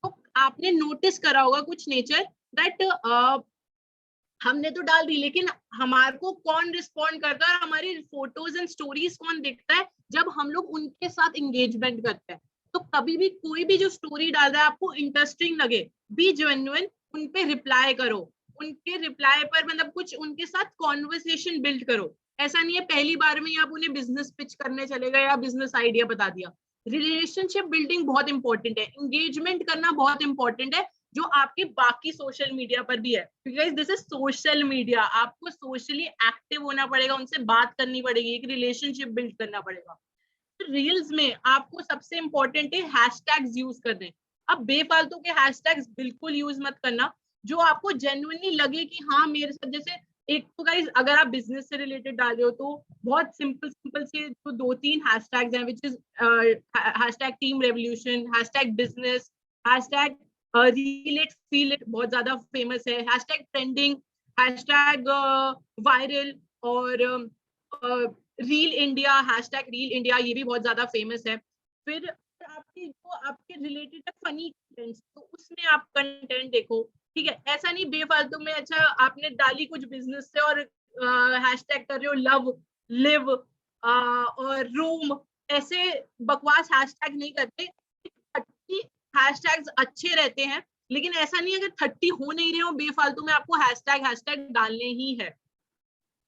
तो आपने नोटिस करा होगा कुछ नेचर दैट हमने तो डाल दी, लेकिन हमारे को कौन रिस्पॉन्ड करता है और हमारी फोटोज एंड स्टोरीज कौन देखता है, जब हम लोग उनके साथ एंगेजमेंट करते हैं। तो कभी भी कोई भी जो स्टोरी डाल रहा है आपको इंटरेस्टिंग लगे, बी जेन्युइन, उन पे रिप्लाई करो, उनके रिप्लाई पर मतलब कुछ उनके साथ कॉन्वर्सेशन बिल्ड करो। ऐसा नहीं है पहली बार में ही आप उन्हें बिजनेस पिच करने चले गए या बिजनेस आइडिया बता दिया। रिलेशनशिप बिल्डिंग बहुत इंपॉर्टेंट है, एंगेजमेंट करना बहुत इंपॉर्टेंट है, जो आपके बाकी सोशल मीडिया पर भी है, क्योंकि दिस इज सोशल मीडिया। आपको सोशली एक्टिव होना पड़ेगा, उनसे बात करनी पड़ेगी, एक रिलेशनशिप बिल्ड करना पड़ेगा। रील्स में आपको सबसे इंपॉर्टेंट है हैशटैग्स यूज करने। अब बेफालतू के हैशटैग्स बिल्कुल यूज मत करना, जो आपको जेन्युइनली लगे कि हाँ मेरे साथ, जैसे एक तो गाइस अगर आप बिजनेस से रिलेटेड डाल रहे हो तो बहुत सिंपल सिंपल से जो 2-3 हैशटैग्स हैं, which is hashtag team revolution, hashtag business, hashtag reel it feel it बहुत ज्यादा फेमस है, हैशटैग ट्रेंडिंग, हैशटैग वायरल, और reel India, hashtag reel India, ये भी बहुत ज्यादा फेमस है। फिर आपकी जो आपके रिलेटेड है फनी कंटेंट, तो उसमें आप कंटेंट देखो। ठीक है, ऐसा नहीं बेफालतू में अच्छा आपने डाली कुछ बिजनेस से और हैशटैग कर रहे हो लव, लिव और रूम, ऐसे बकवास हैशटैग नहीं करते। 30 हैशटैग्स अच्छे रहते हैं, लेकिन ऐसा नहीं अगर 30 हो नहीं रहे हो बेफालतू में आपको हैशटैग डालने ही है।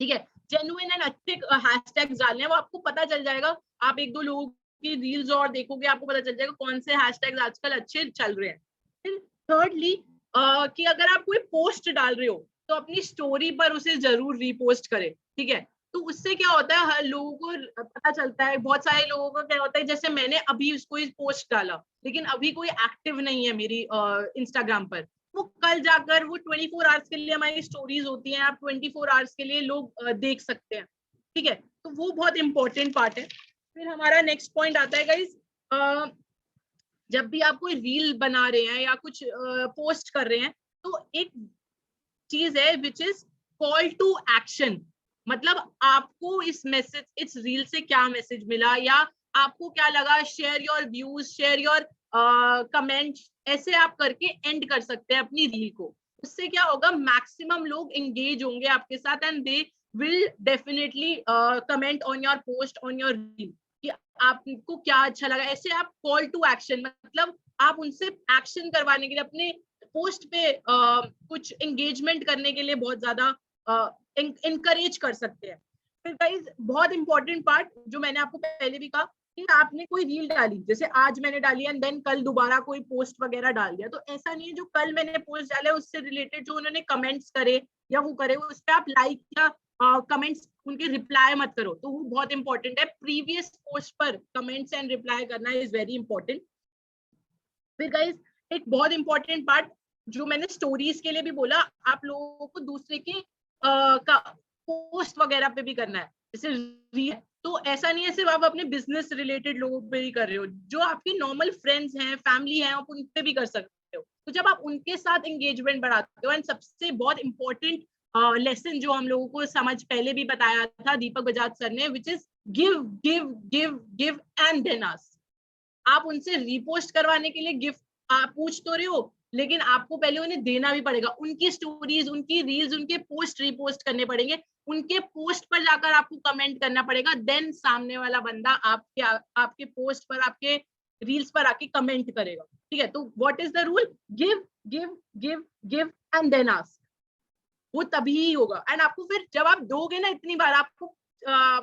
ठीक है, जेन्युइन एंड अच्छे हैशटैग्स डालने हैं, वो आपको पता चल जाएगा। आप 1-2 लोगों की रील्स और देखोगे, आपको पता चल जाएगा कौन से हैशटैग्स आजकल अच्छे चल रहे हैं। फिर थर्डली, कि अगर आप कोई पोस्ट डाल रहे हो तो अपनी स्टोरी पर उसे जरूर रीपोस्ट करें। ठीक है, तो उससे क्या होता है, हर लोगों को पता चलता है। बहुत सारे लोगों को क्या होता है, जैसे मैंने अभी उसको पोस्ट डाला, लेकिन अभी कोई एक्टिव नहीं है मेरी इंस्टाग्राम पर, वो कल जाकर वो 24 आवर्स के लिए हमारी स्टोरीज होती हैं, आप 24 आवर्स के लिए लोग देख सकते हैं। ठीक है, तो वो बहुत इंपॉर्टेंट पार्ट है। फिर हमारा नेक्स्ट पॉइंट आता है गाइस, जब भी आप कोई रील बना रहे हैं या कुछ पोस्ट कर रहे हैं, तो एक चीज है which is call to action, मतलब आपको इस रील से क्या मैसेज मिला, या आपको क्या लगा, share your views, share your comment, ऐसे आप करके एंड कर सकते हैं अपनी रील को। उससे क्या होगा, मैक्सिमम लोग एंगेज होंगे आपके साथ and they will definitely comment on your post, on your reel, कि आपको क्या अच्छा लगा। ऐसे आप कॉल टू एक्शन, मतलब आप उनसे एक्शन करवाने के लिए, अपने पोस्ट पे कुछ एंगेजमेंट करने के लिए बहुत ज्यादा encourage कर सकते हैं। फिर गाइस बहुत इंपॉर्टेंट पार्ट जो मैंने आपको पहले भी कहा, कि आपने कोई रील डाली, जैसे आज मैंने डाली एंड देन कल दोबारा कोई पोस्ट वगैरह डाल दिया, तो ऐसा नहीं है जो कल मैंने पोस्ट डाला है उससे रिलेटेड जो उन्होंने कमेंट्स करे या वो करे, उस पर आप लाइक या कमेंट्स उनके रिप्लाई मत करो, तो वो बहुत इंपॉर्टेंट है। प्रीवियस पोस्ट पर कमेंट्स एंड रिप्लाई करना इज वेरी इंपॉर्टेंट। फिर गाइस एक बहुत इंपॉर्टेंट पार्ट जो मैंने स्टोरीज के लिए भी बोला, आप लोगों को दूसरे के का पोस्ट वगैरह पे भी करना है, जैसे तो ऐसा नहीं है सिर्फ आप अपने बिजनेस रिलेटेड लोगों पे ही कर रहे हो, जो आपके नॉर्मल फ्रेंड्स हैं, फैमिली हैं, आप उन पे भी कर सकते हो। तो जब आप उनके साथ एंगेजमेंट बढ़ाते हो, एंड सबसे बहुत इंपॉर्टेंट लेसन जो हम लोगों को समझ पहले भी बताया था दीपक बजाज सर ने, which is give give give give and then ask. आप उनसे रिपोस्ट करवाने के लिए गिफ्ट आप पूछ तो रहे हो, लेकिन आपको पहले उन्हें देना भी पड़ेगा। उनकी स्टोरीज, उनकी रील्स, उनके पोस्ट रिपोस्ट करने पड़ेंगे, उनके पोस्ट पर जाकर आपको कमेंट करना पड़ेगा, देन सामने वाला बंदा आपके पोस्ट पर, आपके रील्स पर आके कमेंट करेगा। ठीक है, तो what is the rule, give give give give and then ask, वो तभी ही होगा। एंड आपको फिर जब आप दोगे ना इतनी बार, आपको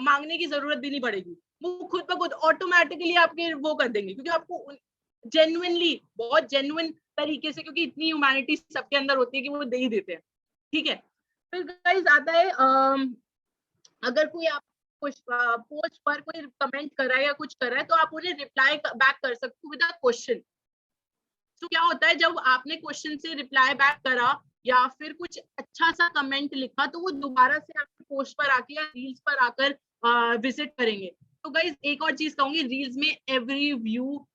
मांगने की जरूरत भी नहीं पड़ेगी, वो खुद ब खुद ऑटोमेटिकली आपके वो कर देंगे, क्योंकि आपको जेन्युइनली, बहुत जेन्युइन तरीके से, क्योंकि इतनी ह्यूमैनिटी सबके अंदर होती है कि वो दे ही देते हैं। ठीक है, फिर गाइस आता है अगर कोई आप पोस्ट पर कोई कमेंट कर रहा है या कुछ कर रहा है, तो आप उन्हें रिप्लाई बैक कर सकते हो विद अ क्वेश्चन। तो क्या होता है, जब आपने क्वेश्चन से रिप्लाई बैक करा या फिर कुछ अच्छा सा कमेंट लिखा, तो वो दोबारा से आपके पोस्ट पर आके या रील्स पर आकर विजिट करेंगे। तो गाइस एक और चीज कहूंगी, रील्स में एवरी व्यू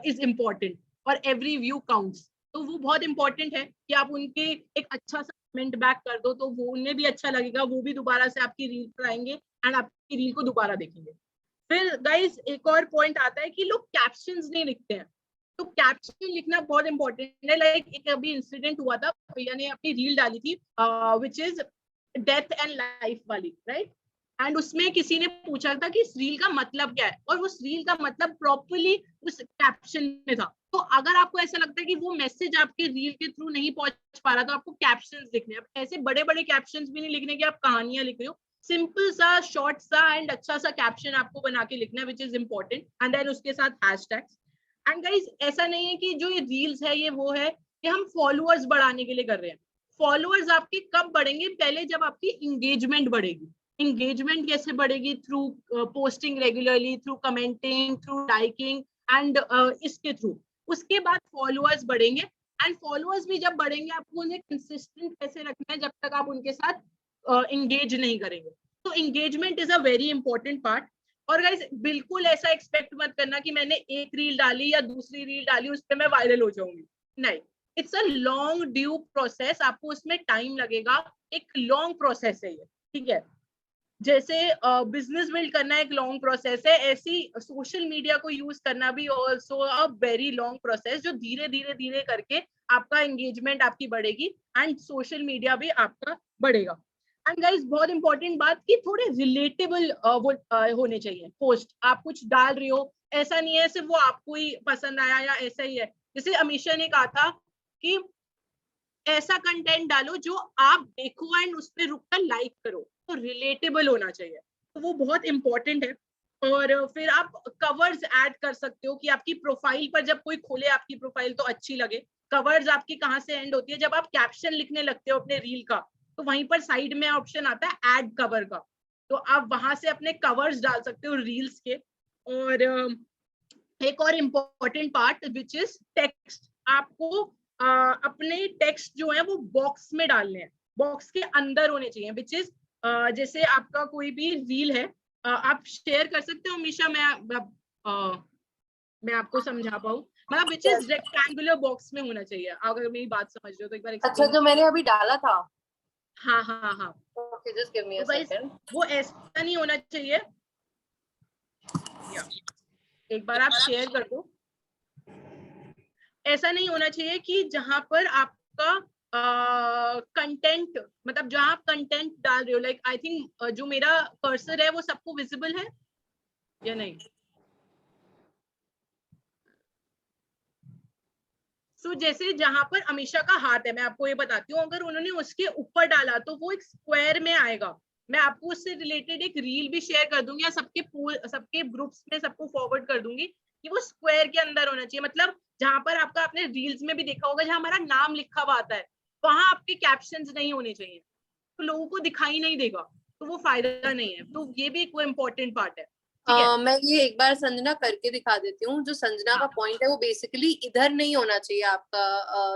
इज इम्पोर्टेंट और एवरी व्यू काउंट्स। तो वो बहुत इंपॉर्टेंट है कि आप उनके एक अच्छा सा कमेंट बैक कर दो, तो वो उन्हें भी अच्छा लगेगा, वो भी दोबारा से आपकी रील पर आएंगे एंड आपकी रील को दोबारा देखेंगे। फिर गाइस एक और पॉइंट आता है कि लोग कैप्शंस नहीं लिखते हैं, तो कैप्शन लिखना बहुत इंपॉर्टेंट है। लाइक एक अभी इंसिडेंट हुआ था, भैया ने अपनी रील डाली थी which is death and life वाली, राइट, एंड उसमें किसी ने पूछा था कि इस रील का मतलब क्या है, और उस रील का मतलब प्रॉपर्ली उस कैप्शन में था। तो अगर आपको ऐसा लगता है कि वो मैसेज आपके रील के थ्रू नहीं पहुंच पा रहा, तो आपको कैप्शंस लिखने हैं। ऐसे बड़े बड़े कैप्शंस भी नहीं लिखने कि आप कहानियां लिख रहे हो, सिंपल सा, शॉर्ट सा एंड अच्छा सा कैप्शन आपको बना के लिखना है, which is important, and then उसके साथ हैशटैग्स। एंड गाइस ऐसा नहीं है कि जो ये रील्स है ये वो है कि हम फॉलोअर्स बढ़ाने के लिए कर रहे हैं। फॉलोअर्स आपके कब बढ़ेंगे, पहले जब आपकी इंगेजमेंट बढ़ेगी। इंगेजमेंट कैसे बढ़ेगी, through posting regularly, through commenting, through liking and इसके थ्रू। उसके बाद फॉलोअर्स बढ़ेंगे, एंड फॉलोअर्स भी जब बढ़ेंगे, आपको उन्हें कंसिस्टेंट कैसे रखना है जब तक आप उनके साथ इंगेज नहीं करेंगे। तो engagement is a very important part. और गाइस बिल्कुल ऐसा एक्सपेक्ट मत करना कि मैंने एक रील डाली या दूसरी रील डाली उस पर मैं वायरल हो जाऊंगी, नहीं। It's a long due process, आपको उसमें टाइम लगेगा, एक लॉन्ग प्रोसेस है ये। ठीक है, जैसे बिजनेस बिल्ड करना एक लॉन्ग प्रोसेस है, ऐसी सोशल मीडिया को यूज करना भी also a very long process, जो धीरे धीरे धीरे करके आपका एंगेजमेंट आपकी बढ़ेगी एंड सोशल मीडिया भी आपका बढ़ेगा। एंड गाइस बहुत इंपॉर्टेंट बात कि थोड़े रिलेटेबल होने चाहिए पोस्ट। आप कुछ डाल रहे हो, ऐसा नहीं है सिर्फ वो आपको ही पसंद आया या ऐसा ही है। जैसे अमीशा ने कहा था कि ऐसा कंटेंट डालो जो आप देखो एंड उस पर रुककर लाइक करो, तो रिलेटेबल होना चाहिए, तो वो बहुत इंपॉर्टेंट है। और फिर आप कवर्स ऐड कर सकते हो कि आपकी प्रोफाइल पर जब कोई खोले आपकी प्रोफाइल तो अच्छी लगे। कवर्स आपकी कहाँ से एंड होती है, जब आप कैप्शन लिखने लगते हो अपने रील का, तो वहीं पर साइड में ऑप्शन आता है ऐड कवर का, तो आप वहां से अपने कवर्स डाल सकते हो रील्स के। और एक और important part which is text, आपको अपने टेक्स्ट जो है वो बॉक्स में डालने हैं, बॉक्स के अंदर होने चाहिए, विच इज जैसे आपका कोई भी रील है, आप शेयर कर सकते हो मीशा, मैं आपको समझा पाऊँ। मतलब विच इज रेक्टेंगुलर बॉक्स में होना चाहिए, अगर मेरी बात समझ रहे हो तो एक बार अच्छा, जो मैंने अभी डाला था। हाँ हाँ हाँ, ओके, जस्ट गिव मी अ तो गाइस सेकंड। वो ऐसा नहीं होना चाहिए, या एक बार आप शेयर कर दो। ऐसा नहीं होना चाहिए कि जहां पर आपका कंटेंट मतलब जहां आप कंटेंट डाल रहे हो, लाइक आई थिंक जो मेरा कर्सर है वो सबको विजिबल है या नहीं? सो जैसे जहां पर अमीषा का हाथ है, मैं आपको ये बताती हूँ, अगर उन्होंने उसके ऊपर डाला तो वो एक स्क्वायर में आएगा। मैं आपको उससे रिलेटेड एक रील भी शेयर कर दूंगी या सबके ग्रुप्स में सबको फॉरवर्ड कर दूंगी कि वो स्क्वायर के अंदर होना चाहिए। मतलब जहां पर आपका, आपने रील्स में भी देखा होगा, जहां हमारा नाम लिखा हुआ आता है वहां आपके कैप्शंस नहीं होने चाहिए, तो लोगों को दिखाई नहीं देगा, तो वो फायदा नहीं है। तो ये भी एक वो इम्पोर्टेंट पार्ट है, ठीक है? मैं ये एक बार संजना करके दिखा देती हूँ। जो संजना का पॉइंट है वो बेसिकली इधर नहीं होना चाहिए आपका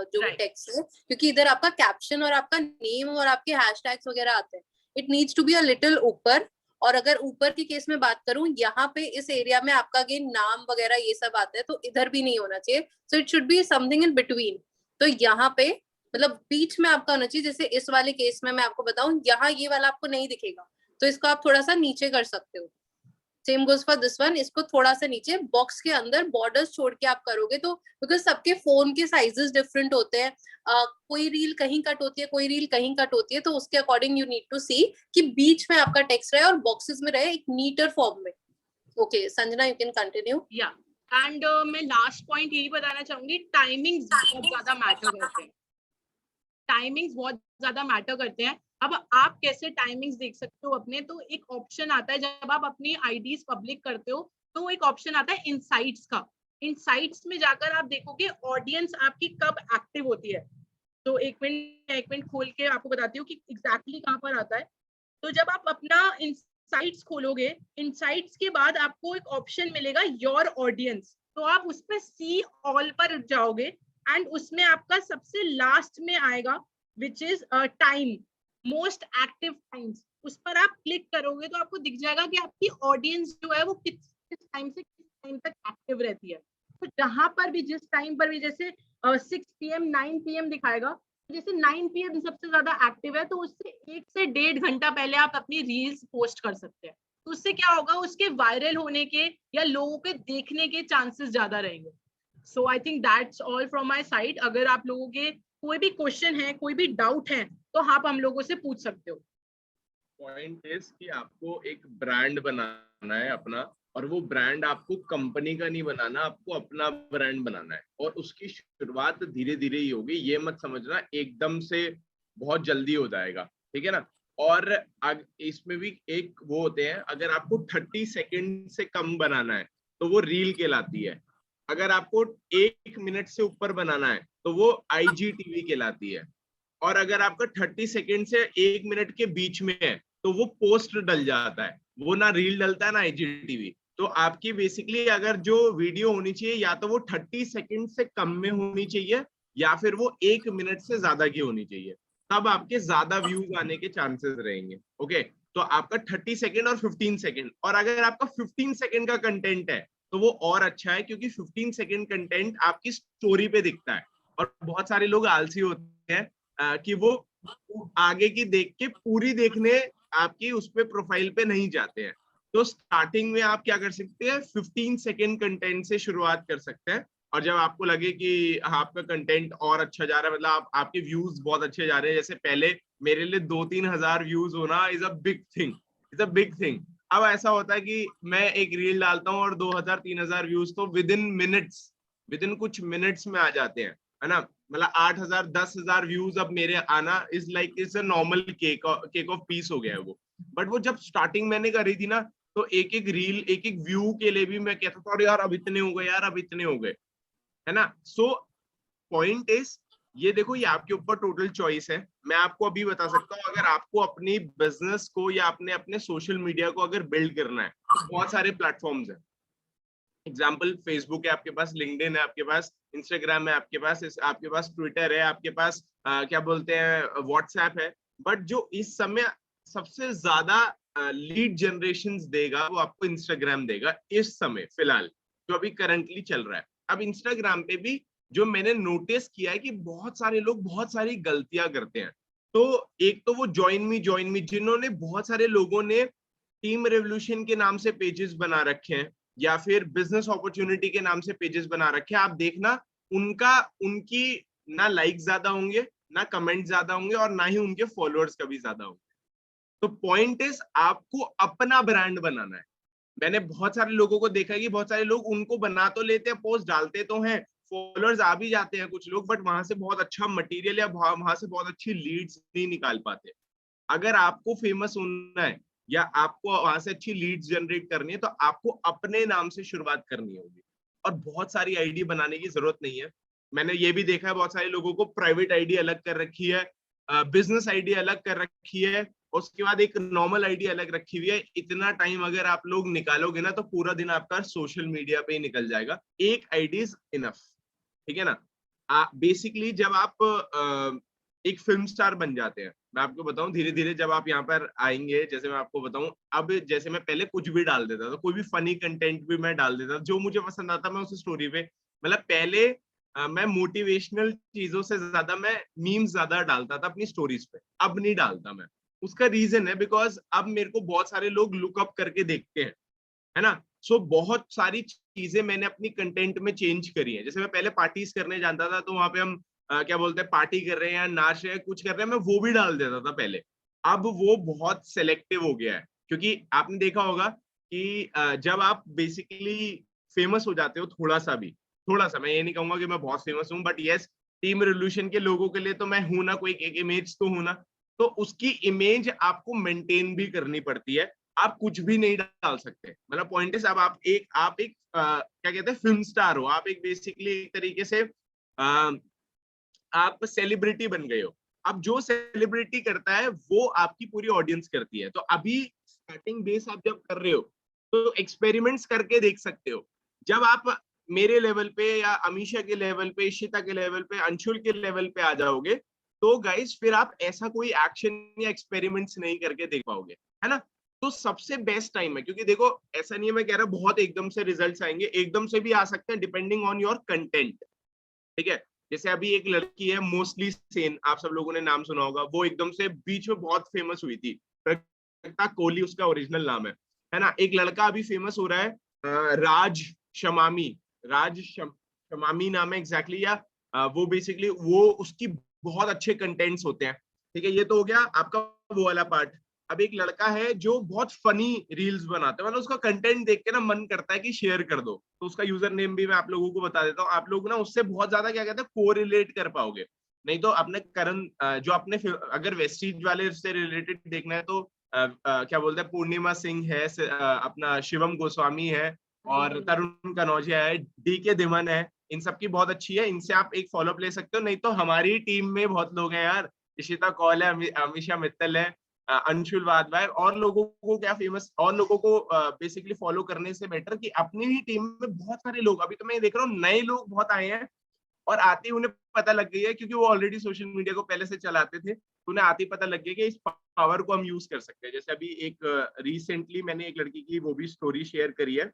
जो भी टेक्स्ट है, क्योंकि इधर आपका कैप्शन और आपका नेम और आपके हैशटैग्स वगैरह आते हैं। It needs to be a little ऊपर। और अगर ऊपर की केस में बात करूं, यहाँ पे इस एरिया में आपका अगेन नाम वगैरह ये सब आता है, तो इधर भी नहीं होना चाहिए। So it should be something in between. तो यहाँ पे मतलब बीच में आपका होना चाहिए। जैसे इस वाले केस में मैं आपको बताऊं, यहाँ ये वाला आपको नहीं दिखेगा, तो इसको आप थोड़ा सा नीचे कर सकते हो। Same goes for this one. इसको थोड़ा सा नीचे बॉक्स के अंदर बॉर्डर्स छोड़ के आप करोगे तो, बिकॉज सबके फोन के साइजेस डिफरेंट होते हैं। कोई रील कहीं कट होती है, कोई रील कहीं कट होती है, तो उसके अकॉर्डिंग यू नीड टू सी कि बीच में आपका टेक्स्ट रहे और बॉक्सेस में रहे एक नीटर फॉर्म में। Okay Sanjana, you can continue. या एंड मैं लास्ट पॉइंट यही बताना चाहूंगी, टाइमिंग्स बहुत ज्यादा मैटर करते हैं। टाइमिंग्स बहुत ज्यादा मैटर करते हैं। अब आप कैसे टाइमिंग्स देख सकते हो अपने, तो एक ऑप्शन आता है जब आप अपनी आईडीज पब्लिक करते हो, तो एक ऑप्शन आता है इनसाइट्स का। इनसाइट्स में जाकर आप देखोगे ऑडियंस आपकी कब एक्टिव होती है। तो एक मिनट खोल के आपको बताती हूँ कि एग्जैक्टली कहाँ पर आता है। तो जब आप अपना इनसाइट्स खोलोगे, इनसाइट्स के बाद आपको एक ऑप्शन मिलेगा योर ऑडियंस, तो आप उस पर सी ऑल पर जाओगे एंड उसमें आपका सबसे लास्ट में आएगा which is time, most active times. उस पर आप क्लिक करोगे तो आपको दिख जाएगा कि आपकी ऑडियंस जो है वो किस टाइम से किस टाइम तक एक्टिव रहती है। तो जहां पर भी, जिस टाइम पर भी, जैसे 6 PM 9 PM दिखाएगा, जैसे 9 PM सबसे ज्यादा एक्टिव है, तो उससे 1 से 1.5 घंटा पहले आप अपनी रील्स पोस्ट कर सकते हैं। तो उससे क्या होगा, उसके वायरल होने के या लोगों के देखने के चांसेस ज्यादा रहेंगे। So I think that's all from my side. अगर आप लोगों के कोई भी क्वेश्चन है, कोई भी डाउट है, तो आप हम लोगों से पूछ सकते हो। पॉइंट इज कि आपको एक ब्रांड बनाना है अपना, और वो ब्रांड आपको कंपनी का नहीं बनाना, आपको अपना ब्रांड बनाना है, और उसकी शुरुआत धीरे धीरे ही होगी। ये मत समझना एकदम से बहुत जल्दी हो जाएगा, ठीक है ना। और इसमें भी एक वो होते हैं, अगर आपको 30 सेकंड से कम बनाना है तो वो रील कहलाती है। अगर आपको 1 मिनट से ऊपर बनाना है तो वो IGTV कहलाती है। और अगर आपका 30 सेकंड से 1 मिनट के बीच में है तो वो पोस्ट डल जाता है, वो ना रील डलता है ना IGTV। तो आपकी बेसिकली अगर जो वीडियो होनी चाहिए, या तो वो 30 सेकंड से कम में होनी चाहिए, या फिर वो 1 मिनट से ज्यादा की होनी चाहिए, तब आपके ज्यादा व्यूज आने के चांसेस रहेंगे। ओके, तो आपका 30 सेकंड और 15 सेकंड, और अगर आपका 15 सेकंड का कंटेंट है तो वो और अच्छा है, क्योंकि 15 सेकंड कंटेंट आपकी स्टोरी पे दिखता है। और बहुत सारे लोग आलसी होते हैं कि वो आगे की देख के पूरी देखने आपकी उस पे प्रोफाइल पे नहीं जाते हैं। तो स्टार्टिंग में आप क्या कर सकते हैं, 15 सेकंड कंटेंट से शुरुआत कर सकते हैं। और जब आपको लगे कि आपका कंटेंट और अच्छा जा रहा है, मतलब आपके व्यूज बहुत अच्छे जा रहे हैं, जैसे पहले मेरे लिए 2-3 हजार व्यूज होना is a big thing, is a big thing. अब ऐसा होता है कि मैं एक रील डालता हूँ और 2000-3000 व्यूज तो विद इन कुछ मिनट्स में आ जाते हैं, है ना। मतलब 8000 10,000 व्यूज अब मेरे आना is like it's a normal cake of peace हो गया है वो। बट वो जब स्टार्टिंग मैंने करी थी ना, तो एक एक रील, एक एक व्यू के लिए भी मैं कहता था अरे यार अब इतने हो गए, यार अब इतने हो गए, है ना। सो पॉइंट इज, ये देखो ये आपके ऊपर टोटल चॉइस है। मैं आपको अभी बता सकता हूँ, अगर आपको अपनी बिजनेस को या अपने सोशल मीडिया को अगर बिल्ड करना है, तो बहुत सारे प्लेटफॉर्म्स हैं। एग्जाम्पल फेसबुक है आपके पास, लिंक्डइन है आपके पास, इंस्टाग्राम है आपके पास ट्विटर है आपके पास, क्या बोलते हैं, व्हाट्सएप है। बट जो इस समय सबसे ज्यादा लीड जनरेशन देगा वो आपको इंस्टाग्राम देगा इस समय फिलहाल, जो अभी करंटली चल रहा है। अब इंस्टाग्राम पे भी जो मैंने नोटिस किया है कि बहुत सारे लोग बहुत सारी गलतियां करते हैं। तो एक तो वो ज्वाइन मी जिन्होंने बहुत सारे लोगों ने टीम रेवोल्यूशन के नाम से पेजेस बना रखे हैं या फिर बिजनेस अपॉर्चुनिटी के नाम से पेजेस बना रखे हैं, आप देखना उनकी ना लाइक ज्यादा होंगे, ना कमेंट ज्यादा होंगे और ना ही उनके फॉलोअर्स कभी ज्यादा होंगे। तो पॉइंट इज आपको अपना ब्रांड बनाना है। मैंने बहुत सारे लोगों को देखा है कि बहुत सारे लोग उनको बना तो लेते हैं, पोस्ट डालते तो हैं, फॉलोअर्स आ भी जाते हैं कुछ लोग, बट वहां से बहुत अच्छा मटेरियल या वहां से बहुत अच्छी लीड्स नहीं निकाल पाते। अगर आपको फेमस होना है या आपको वहां से अच्छी लीड्स जनरेट करनी है तो आपको अपने नाम से शुरुआत करनी होगी और बहुत सारी आईडी बनाने की जरूरत नहीं है। मैंने ये भी देखा है बहुत सारे लोगों को प्राइवेट आईडी अलग कर रखी है, बिजनेस आईडी अलग कर रखी है, उसके बाद एक नॉर्मल आईडी अलग रखी हुई है। इतना टाइम अगर आप लोग निकालोगे ना तो पूरा दिन आपका सोशल मीडिया पे ही निकल जाएगा। एक आईडी इज इनफ, ठीक है ना। बेसिकली जब आप एक फिल्म स्टार बन जाते हैं, मैं आपको बताऊं धीरे धीरे जब आप यहाँ पर आएंगे, जैसे मैं आपको बताऊं, अब जैसे मैं पहले कुछ भी डाल देता था, कोई भी फनी कंटेंट भी मैं डाल देता था, जो मुझे पसंद आता मैं उस स्टोरी पे, मतलब पहले मैं मोटिवेशनल चीजों से ज्यादा मैं मीम्स ज्यादा डालता था अपनी स्टोरीज पे, अब नहीं डालता मैं। उसका रीजन है बिकॉज अब मेरे को बहुत सारे लोग लुकअप करके देखते हैं, है ना। सो बहुत सारी चीजें मैंने अपनी कंटेंट में चेंज करी है। जैसे मैं पहले पार्टीज करने जानता था तो वहां पे हम क्या बोलते हैं, पार्टी कर रहे हैं या नाच रहे हैं, कुछ कर रहे हैं, मैं वो भी डाल देता था पहले। अब वो बहुत सेलेक्टिव हो गया है, क्योंकि आपने देखा होगा कि जब आप बेसिकली फेमस हो जाते हो थोड़ा सा, मैं ये नहीं कहूंगा कि मैं बहुत फेमस हूँ, बट यस, टीम रेवोल्यूशन के लोगों के लिए तो मैं हूं ना, कोई एक इमेज तो हूं ना, तो उसकी इमेज आपको मेंटेन भी करनी पड़ती है। आप कुछ भी नहीं डाल सकते। मतलब पॉइंट इज, अब आप एक क्या कहते हैं, फिल्म स्टार हो, आप एक बेसिकली एक तरीके से आप सेलिब्रिटी बन गए हो। अब जो सेलिब्रिटी करता है वो आपकी पूरी ऑडियंस करती है। तो अभी स्टार्टिंग बेस आप जब कर रहे हो तो एक्सपेरिमेंट्स करके देख सकते हो। जब आप मेरे लेवल पे या अमीशा के लेवल पे, इशिता के लेवल पे, अंशुल के लेवल पे आ जाओगे तो गाइस फिर आप ऐसा कोई एक्शन या एक्सपेरिमेंट्स नहीं करके देख पाओगे, है ना। तो सबसे बेस्ट टाइम है, क्योंकि देखो ऐसा नहीं है मैं कह रहा बहुत एकदम से रिजल्ट्स आएंगे, एकदम से भी आ सकते हैं डिपेंडिंग ऑन योर कंटेंट, ठीक है। जैसे अभी एक लड़की है मोस्टली सेन, आप सब लोगों ने नाम सुना होगा, वो एकदम से बीच में बहुत फेमस हुई थी, प्रज्ञा कोहली उसका ओरिजिनल नाम है ना। एक लड़का अभी फेमस हो रहा है राज शमामी, शमामी नाम है एग्जैक्टली, या वो बेसिकली वो उसकी बहुत अच्छे कंटेंट्स होते हैं, ठीक है। ये तो हो गया आपका वो वाला पार्ट। अब एक लड़का है जो बहुत फनी रील्स बनाता है, मतलब उसका कंटेंट देख के ना मन करता है कि शेयर कर दो, तो उसका यूजर नेम भी मैं आप लोगों को बता देता हूँ। आप लोग ना उससे बहुत ज्यादा क्या कहते हैं कोरिलेट कर पाओगे। नहीं तो अपने करण जो अपने अगर वेस्टीज वाले से रिलेटेड देखना है तो क्या बोलते हैं, पूर्णिमा सिंह है, अपना शिवम गोस्वामी है और तरुण कनौजिया है, DK दिमन है, इन सब की बहुत अच्छी है, इनसे आप एक फॉलोअप ले सकते हो। नहीं तो हमारी टीम में बहुत लोग हैं यार, इशिता कौल है, अमीशा मित्तल है, अंशुल वाधवान, और लोगों को क्या फेमस, और लोगों को बेसिकली फॉलो करने से बेटर कि अपनी ही टीम में बहुत सारे लोग, अभी तो मैं देख रहा हूँ नए लोग बहुत आए हैं और आते ही उन्हें पता लग गई है, क्योंकि वो ऑलरेडी सोशल मीडिया को पहले से चलाते थे, तो उन्हें आते ही पता लग गया कि इस पावर को हम यूज कर सकते हैं। जैसे अभी एक रिसेंटली मैंने एक लड़की की वो भी स्टोरी शेयर करी है,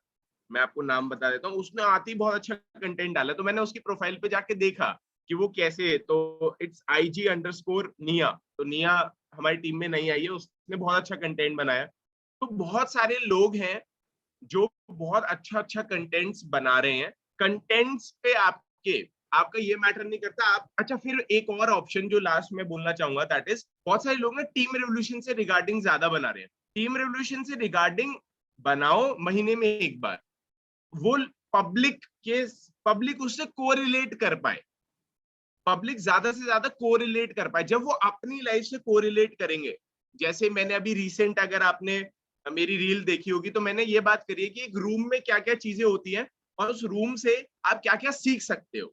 मैं आपको नाम बता देता हूँ, उसने आती बहुत अच्छा कंटेंट डाला, तो मैंने उसकी प्रोफाइल पे जाके देखा कि वो कैसे, तो इट्स IG_निया, तो निया हमारी टीम में नहीं आई है, उसने बहुत अच्छा कंटेंट बनाया। तो बहुत सारे लोग हैं जो बहुत अच्छा कंटेंट्स बना रहे हैं। कंटेंट्स पे आपका ये मैटर नहीं करता आप। अच्छा, फिर एक और ऑप्शन जो लास्ट में बोलना चाहूंगा, दैट इज बहुत सारे लोग ना टीम रेवोल्यूशन से रिगार्डिंग ज्यादा बना रहे हैं। टीम रेवोल्यूशन से रिगार्डिंग बनाओ महीने में एक बार, वो पब्लिक उससे कोरिलेट कर पाए, पब्लिक ज्यादा से ज्यादा कोरिलेट कर पाए। जब वो अपनी लाइफ से कोरिलेट करेंगे, जैसे मैंने अभी रिसेंट, अगर आपने मेरी रील देखी होगी तो मैंने ये बात करी है कि एक रूम में क्या क्या चीजें होती हैं और उस रूम से आप क्या क्या सीख सकते हो।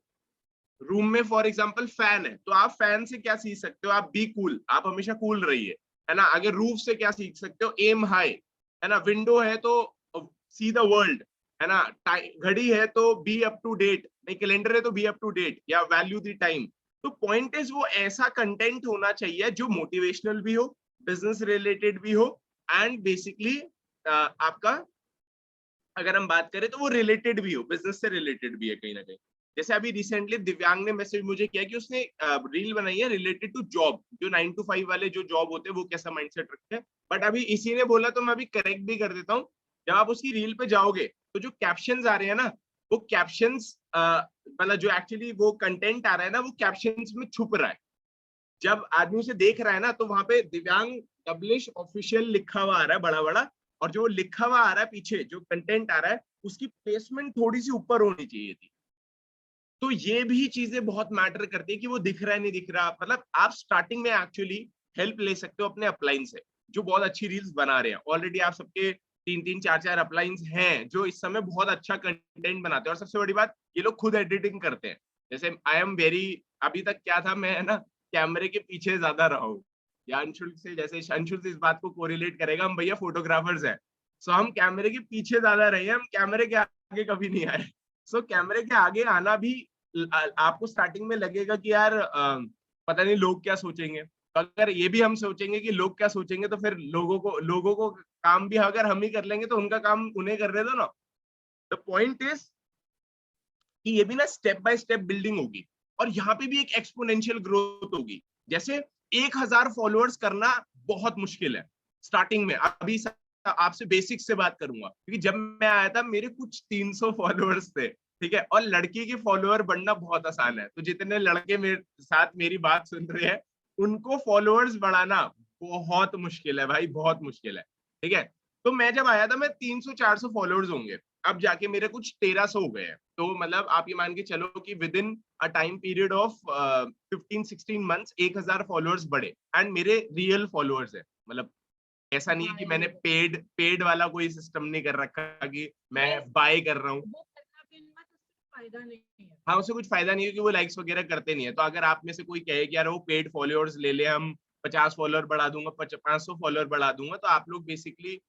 रूम में फॉर एग्जांपल फैन है, तो आप फैन से क्या सीख सकते हो, आप बी कूल, आप हमेशा कूल रहिए, है ना। अगर रूफ से क्या सीख सकते हो, एम हाई, है ना। विंडो है तो सी द वर्ल्ड, है ना। घड़ी है तो बी अप टू डेट, नहीं कैलेंडर है तो बी अप टू डेट या वैल्यू द टाइम। तो पॉइंट इज वो ऐसा कंटेंट होना चाहिए जो मोटिवेशनल भी हो, बिजनेस रिलेटेड भी हो, एंड बेसिकली आपका अगर हम बात करें तो वो रिलेटेड भी हो, बिजनेस से रिलेटेड भी है कहीं ना कहीं। जैसे अभी रिसेंटली दिव्यांग ने मैसेज मुझे किया कि उसने रील बनाई है रिलेटेड टू जॉब, जो 9 to 5 वाले जो जॉब होते हैं वो कैसा माइंडसेट रखते हैं। बट अभी इसी ने बोला तो मैं अभी करेक्ट भी कर देता हूँ, जब आप उसकी रील पे जाओगे तो जो कैप्शंस आ रहे हैं ना, वो कैप्शंस मतलब जो एक्चुअली वो कंटेंट आ रहा है ना, वो कैप्शंस में छुप रहा है। जब आदमी उसे देख रहा है ना, तो वहां पे दिव्यांग डब्लिश ऑफिशियल लिखा हुआ आ रहा है बड़ा बड़ा, और जो लिखा हुआ आ रहा है पीछे जो कंटेंट आ रहा है उसकी प्लेसमेंट थोड़ी सी ऊपर होनी चाहिए थी। तो ये भी चीजें बहुत मैटर करती है कि वो दिख रहा है नहीं दिख रहा। मतलब आप स्टार्टिंग में एक्चुअली हेल्प ले सकते हो अपने अपलाइन से, जो बहुत अच्छी रील्स बना रहे हैं। ऑलरेडी आप सबके 3-3 4-4 अपलाइंस हैं जो इस समय बहुत अच्छा कंटेंट बनाते हैं, और सबसे बड़ी बात, ये लोग खुद एडिटिंग करते हैं। जैसे आई एम वेरी, अभी तक क्या था, मैं है ना कैमरे के पीछे ज्यादा रहा हूँ, या अंशुल से, जैसे अंशुल से इस बात को कोरिलेट करेगा, हम भैया फोटोग्राफर्स हैं, सो हम कैमरे के पीछे ज्यादा रहे हैं, हम कैमरे के आगे कभी नहीं आए। सो कैमरे के आगे आना भी आपको स्टार्टिंग में लगेगा कि यार पता नहीं लोग क्या सोचेंगे। तो अगर ये भी हम सोचेंगे कि लोग क्या सोचेंगे, तो फिर लोगों को काम भी अगर हम ही कर लेंगे तो उनका काम उन्हें करने दो ना। द पॉइंट इज कि ये भी ना स्टेप बाय स्टेप बिल्डिंग होगी, और यहाँ पे भी एक एक्सपोनेंशियल ग्रोथ होगी। जैसे 1000 फॉलोअर्स करना बहुत मुश्किल है स्टार्टिंग में। अभी आपसे बेसिक से बात करूंगा, क्योंकि जब मैं आया था मेरे कुछ 300 फॉलोअर्स थे, ठीक है, और लड़की के फॉलोअर बढ़ना बहुत आसान है। तो जितने लड़के मेरे साथ मेरी बात सुन रहे हैं, उनको फॉलोअर्स बढ़ाना बहुत मुश्किल है भाई, बहुत मुश्किल है, ठीक है। तो मैं जब आया था मैं 300-400 फॉलोअर्स होंगे, अब जाके मेरे कुछ 1300 हो गए हैं। तो मतलब आप ये मान के चलो कि with in a time period of 15-16 months 1000 followers बढ़े, एंड मेरे रियल फॉलोअर्स है। मतलब ऐसा नहीं है कि मैंने पेड वाला कोई सिस्टम नहीं कर रखा कि मैं बाय कर रहा हूँ। फायदा नहीं है। हाँ, उससे कुछ फायदा नहीं है कि वो लाइक्स वगैरह करते नहीं है। तो अगर आप में से कोई कहे कि यार वो पेड फॉलोअर्स ले ले, हम 50 फॉलोअर बढ़ा दूंगा, 500 फॉलोअर बढ़ा दूंगा, तो आप लोग बेसिकली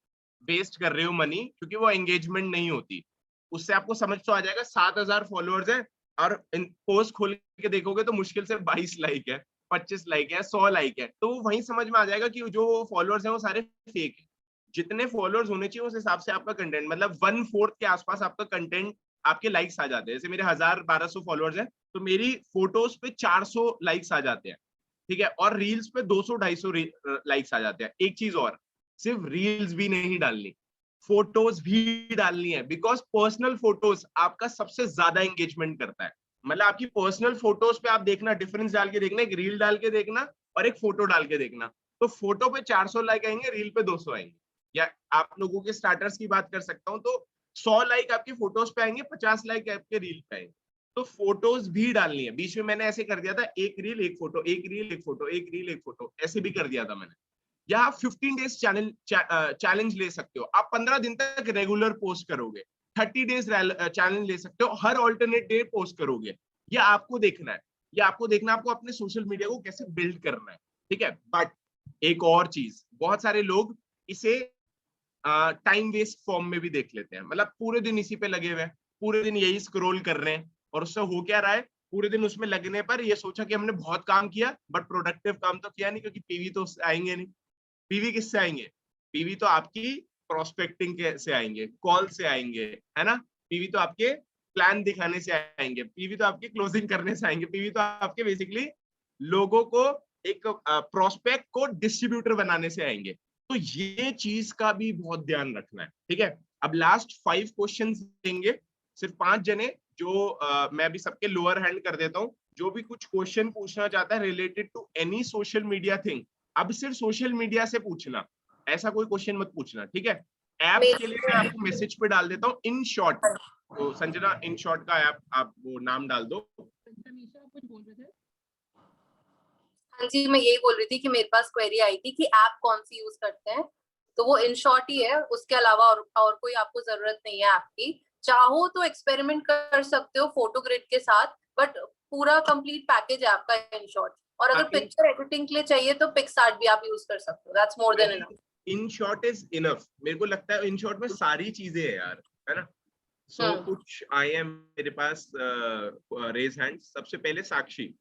वेस्ट कर रहे हो मनी, क्योंकि वो एंगेजमेंट नहीं होती। उससे आपको समझ तो आ जाएगा 7000 फॉलोअर्स है, और पोस्ट खोल के देखोगे तो मुश्किल से 22 लाइक है, 25 लाइक है, 100 लाइक है। तो वहीं समझ में आ जाएगा कि जो फॉलोअर्स है वो सारे फेक है। जितने फॉलोअर्स होने चाहिए उस हिसाब से आपका कंटेंट, मतलब 1/4 के आसपास आपका कंटेंट, आपके लाइक्स आ जाते हैं। जैसे मेरे 1000-1200 फॉलोअर्स हैं, तो मेरी फोटोज पे 400 लाइक्स आ जाते हैं, ठीक है, और रील्स पे 200-250 लाइक्स आ जाते हैं। एक चीज और, सिर्फ रील्स भी नहीं डालनी, फोटोज भी डालनी है, बिकॉज पर्सनल फोटोज आपका सबसे ज्यादा एंगेजमेंट करता है। मतलब आपकी पर्सनल फोटोज पे आप देखना, डिफरेंस डाल के देखना, एक रील डाल के देखना और एक फोटो डाल के देखना। तो फोटो पे 400 लाइक आएंगे, रील पे 200 आएंगे। या आप लोगों के स्टार्टर्स की बात कर सकता हूँ, तो 100 लाइक आपके फोटोज पे आएंगे, 50 लाइक आपके रील पे आएंगे। तो फोटोज भी डालनी है। बीच में मैंने ऐसे कर दिया था, एक रील एक फोटो, एक रील एक फोटो, एक रील एक फोटो, ऐसे भी कर दिया था मैंने। या आप 15 डेज चैलेंज ले सकते हो, आप 15 दिन तक रेगुलर पोस्ट करोगे। 30 डेज चैलेंज ले सकते हो, हर ऑल्टरनेट डे पोस्ट करोगे। ये आपको देखना है, ये आपको देखना है, आपको अपने सोशल मीडिया को कैसे बिल्ड करना है, ठीक है। बट एक और चीज, बहुत सारे लोग इसे टाइम वेस्ट फॉर्म में भी देख लेते हैं। मतलब पूरे दिन इसी पे लगे हुए हैं, पूरे दिन यही स्क्रॉल कर रहे हैं, और उससे हो क्या रहा है, पूरे दिन उसमें लगने पर ये सोचा कि हमने बहुत काम किया, बट प्रोडक्टिव काम तो किया नहीं, क्योंकि पीवी तो आएंगे नहीं। पीवी किससे आएंगे? पीवी तो आपकी प्रोस्पेक्टिंग से आएंगे, कॉल से आएंगे, है ना। पीवी तो आपके प्लान दिखाने से आएंगे, पीवी तो आपकी क्लोजिंग करने से आएंगे, पीवी तो आपके बेसिकली लोगों को, एक प्रोस्पेक्ट को डिस्ट्रीब्यूटर बनाने से आएंगे। तो ये चीज का भी बहुत ध्यान रखना है, ठीक है। अब लास्ट 5 क्वेश्चन देंगे, सिर्फ 5 जने, जो मैं अभी सबके लोअर हैंड कर देता हूँ। जो भी कुछ क्वेश्चन पूछना चाहता है related to any social media thing, अब सिर्फ सोशल मीडिया से पूछना, ऐसा कोई क्वेश्चन मत पूछना, ठीक है। ऐप के लिए मैं आपको मैसेज पे डाल देता हूँ इन शॉर्ट। तो संजना, इन शॉर्ट का ऐप आप वो नाम डाल दो। कुछ बोल रहे थे? हाँ जी, मैं यही बोल रही थी कि मेरे पास क्वेरी आई थी कि ऐप कौन सी यूज करते हैं, तो वो इन शॉर्ट ही है। उसके अलावा और कोई आपको जरूरत नहीं है ऐप की। चाहो तो एक्सपेरिमेंट कर सकते हो फोटोग्रिड के साथ, बट पूरा कंप्लीट पैकेज है आपका इन शॉर्ट। और अगर पिक्चर एडिटिंग के लिए चाहिए तो पिक्सआर्ट भी आप यूज कर सकते हो, that's more than enough. In short is enough, मेरे को लगता है इन शॉर्ट में सारी चीजें है यार, है ना। सो कुछ आए हैं मेरे पास रेज हैंड। सबसे पहले साक्षी।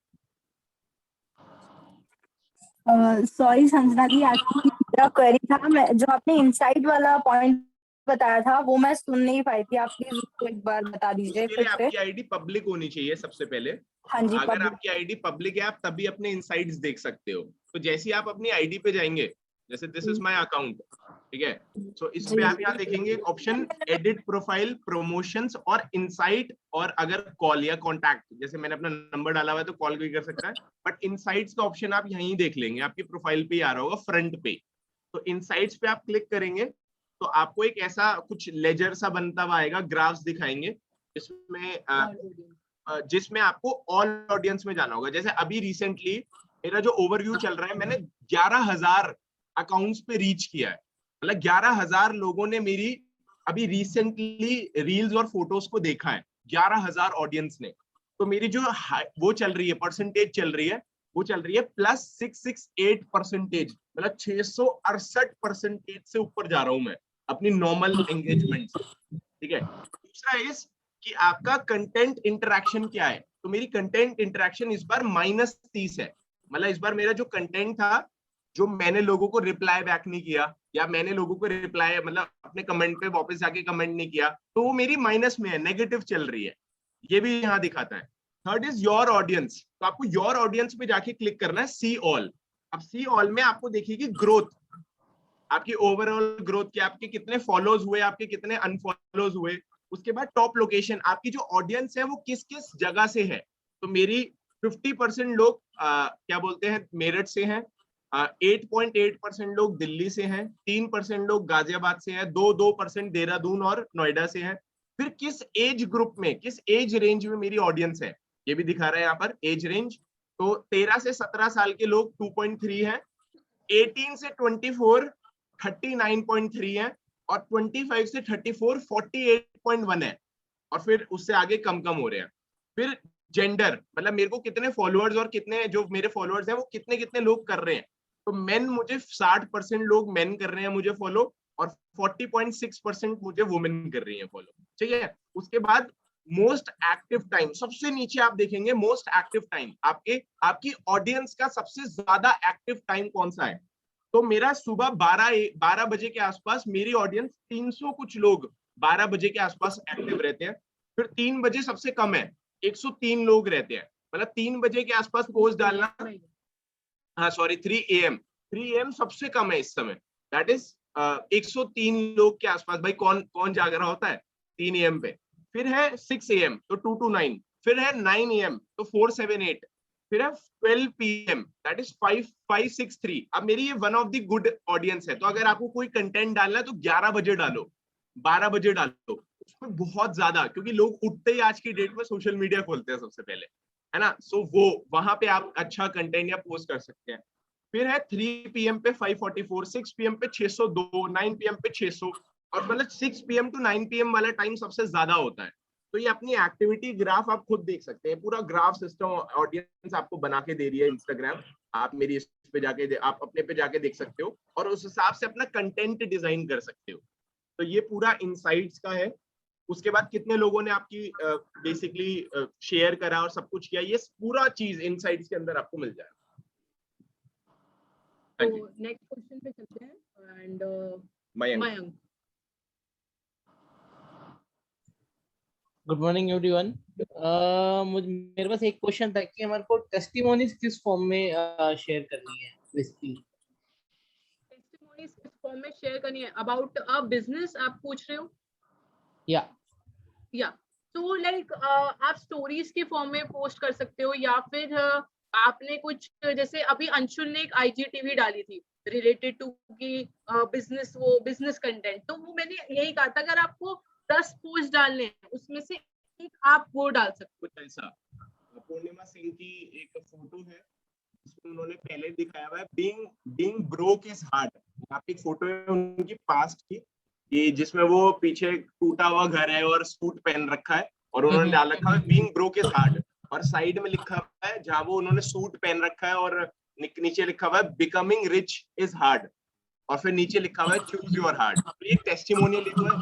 सॉरी संजना जी, एक्चुअली मेरा क्वेरी था, जो आपने इनसाइट वाला पॉइंट बताया था वो मैं सुन नहीं पाई थी, आप प्लीज उसको एक बार बता दीजिए उसके फिर लिए से। आपकी आईडी पब्लिक होनी चाहिए सबसे पहले। हाँ जी, अगर public। आपकी आईडी पब्लिक है आप तभी अपने इनसाइट्स देख सकते हो। तो जैसे ही आप अपनी आईडी पे जाएंगे, जैसे दिस इज माय अकाउंट, ठीक है, तो इस पे आप यहाँ देखेंगे ऑप्शन एडिट प्रोफाइल, प्रमोशंस और इनसाइट, और अगर कॉल या कॉन्टैक्ट, जैसे मैंने अपना नंबर डाला हुआ है तो कॉल भी कर सकता है, बट इनसाइट्स का ऑप्शन आप यहीं देख लेंगे, आपकी प्रोफाइल पे ही आ रहा होगा फ्रंट पे। तो इनसाइट्स पे आप क्लिक करेंगे तो आपको एक ऐसा कुछ लेजर सा बनता हुआ आएगा, ग्राफ्स दिखाएंगे जिसमें आपको ऑल ऑडियंस में जाना होगा। जैसे अभी रिसेंटली मेरा जो ओवरव्यू चल रहा है, मैंने 11,000 अकाउंट्स पे रीच किया है, मतलब 11,000 लोगों ने मेरी अभी रिसेंटली रील्स और फोटोज को देखा है, 11,000 ऑडियंस ने। तो मेरी जो वो चल रही है, परसेंटेज चल रही है, वो चल रही है +668%, मतलब 668% से ऊपर जा रहा हूं मैं अपनी नॉर्मल एंगेजमेंट से, ठीक है। दूसरा इस कि आपका कंटेंट इंटरेक्शन क्या है, तो मेरी कंटेंट इंटरेक्शन इस बार -30 है, मतलब इस बार मेरा जो कंटेंट था, जो मैंने लोगों को रिप्लाई बैक नहीं किया, या मैंने लोगों को रिप्लाई मतलब अपने कमेंट पे वापस जाके कमेंट नहीं किया, तो वो मेरी माइनस में है, नेगेटिव चल रही है, ये भी यहाँ दिखाता है। थर्ड इज योर ऑडियंस, तो आपको योर ऑडियंस पे जाके क्लिक करना है, सी ऑल। अब सी ऑल में आपको देखिएगी ग्रोथ, आपकी ओवरऑल ग्रोथ की, आपके कितने फॉलोज हुए, आपके कितने अनफॉलोज हुए। उसके बाद टॉप लोकेशन, आपकी जो ऑडियंस है वो किस किस जगह से है। तो मेरी 50% लोग क्या बोलते हैं मेरठ से हैं, 8.8% लोग दिल्ली से हैं, 3% लोग गाजियाबाद से हैं, 2% देहरादून और नोएडा से हैं। फिर किस एज ग्रुप में, किस एज रेंज में मेरी ऑडियंस है, ये भी दिखा रहा है यहाँ पर एज रेंज। तो 13 से 17 साल के लोग 2.3 है, 18 से 24 39.3 है, और 25 से 34 48.1 है, और फिर उससे आगे कम कम हो रहे हैं। फिर जेंडर, मतलब मेरे को कितने फॉलोअर्स और कितने जो मेरे फॉलोअर्स हैं वो कितने कितने लोग कर रहे हैं। तो मेन मुझे 60% लोग मेन कर रहे हैं मुझे फॉलो, और 40.6% मुझे वुमेन कर रही है फॉलो, ठीक है। उसके बाद मोस्ट एक्टिव टाइम, सबसे नीचे आप देखेंगे मोस्ट एक्टिव टाइम, आपकी ऑडियंस का सबसे ज्यादा एक्टिव टाइम कौन सा है। तो मेरा सुबह 12 बजे के आसपास मेरी ऑडियंस 300 कुछ लोग 12 बजे के आसपास एक्टिव रहते हैं। फिर 3 बजे सबसे कम है, 103 लोग रहते हैं, मतलब 3 बजे के आसपास पोस्ट डालना, हाँ सॉरी 3 AM सबसे कम है इस समय, दैट इज 103 लोग के आसपास। भाई कौन कौन जाग रहा होता है 3 AM पे। फिर है 6 AM तो 2 to 9, फिर है 9 AM तो 4 7 8, फिर है 12 PM दैट इज 5 6 3। अब मेरी ये one of the good audience है, तो अगर आपको कोई कंटेंट डालना है तो 11 बजे डालो, 12 बजे डालो, उसमें बहुत ज्यादा, क्योंकि लोग उठते ही आज की डेट में सोशल मीडिया खोलते हैं सबसे पहले, है ना। सो वो वहां पे आप अच्छा कंटेंट या पोस्ट कर सकते हैं। फिर है 3 PM पे 544, 6 PM पे 602, 9 PM पे 600, और मतलब 6 PM to 9 PM वाला टाइम सबसे ज्यादा होता है। तो ये अपनी एक्टिविटी ग्राफ आप खुद देख सकते हैं, पूरा ग्राफ सिस्टम ऑडियंस आपको बना के दे रही है इंस्टाग्राम। आप मेरी इस पे जाके आप अपने पे जाके देख सकते हो, और उस हिसाब से अपना कंटेंट डिजाइन कर सकते हो। तो ये पूरा इनसाइट्स का है। उसके बाद कितने लोगों ने आपकी बेसिकली शेयर करा और सब कुछ किया, ये पूरा चीज इनसाइट्स के अंदर आपको मिल जाएगा। तो नेक्स्ट क्वेश्चन पे चलते हैं, and Mayank. Good morning everyone. मेरे पास एक क्वेश्चन था कि हमारे को टेस्टिमोनीज किस फॉर्म में शेयर करनी है बेसिकली। टेस्टिमोनीज किस फॉर्म में शेयर करनी है, अबाउट अ बिजनेस आप पूछ रहे हो? या तो लाइक आप स्टोरीज के फॉर्म में पोस्ट कर सकते हो, या फिर आपने कुछ, जैसे अभी अंशुल ने एक IGTV डाली थी रिलेटेड टू की बिजनेस, वो बिजनेस कंटेंट, तो वो मैंने यही कहा था अगर आपको 10 पोस्ट डालने हैं उसमें से एक आप वो डाल सकते हो। कुछ ऐसा पूर्णिमा सिंह की एक फोटो है जिसमें उन्होंने पहले दिखाया हुआ है बीइंग ब्रोक इज हार्ड। यहाँ पे एक फोटो है उनकी पास्ट की, ये जिसमें वो पीछे टूटा हुआ घर है और सूट पहन रखा है, और उन्होंने डाल रखा है बीइंग ब्रोक इज हार्ड, और साइड में लिखा हुआ है जहाँ वो उन्होंने सूट पहन रखा है और नीचे लिखा हुआ है बिकमिंग रिच इज हार्ड, और फिर नीचे लिखा हुआ है चूज योर हार्ड। तो ये टेस्टिमोनियल हुआ,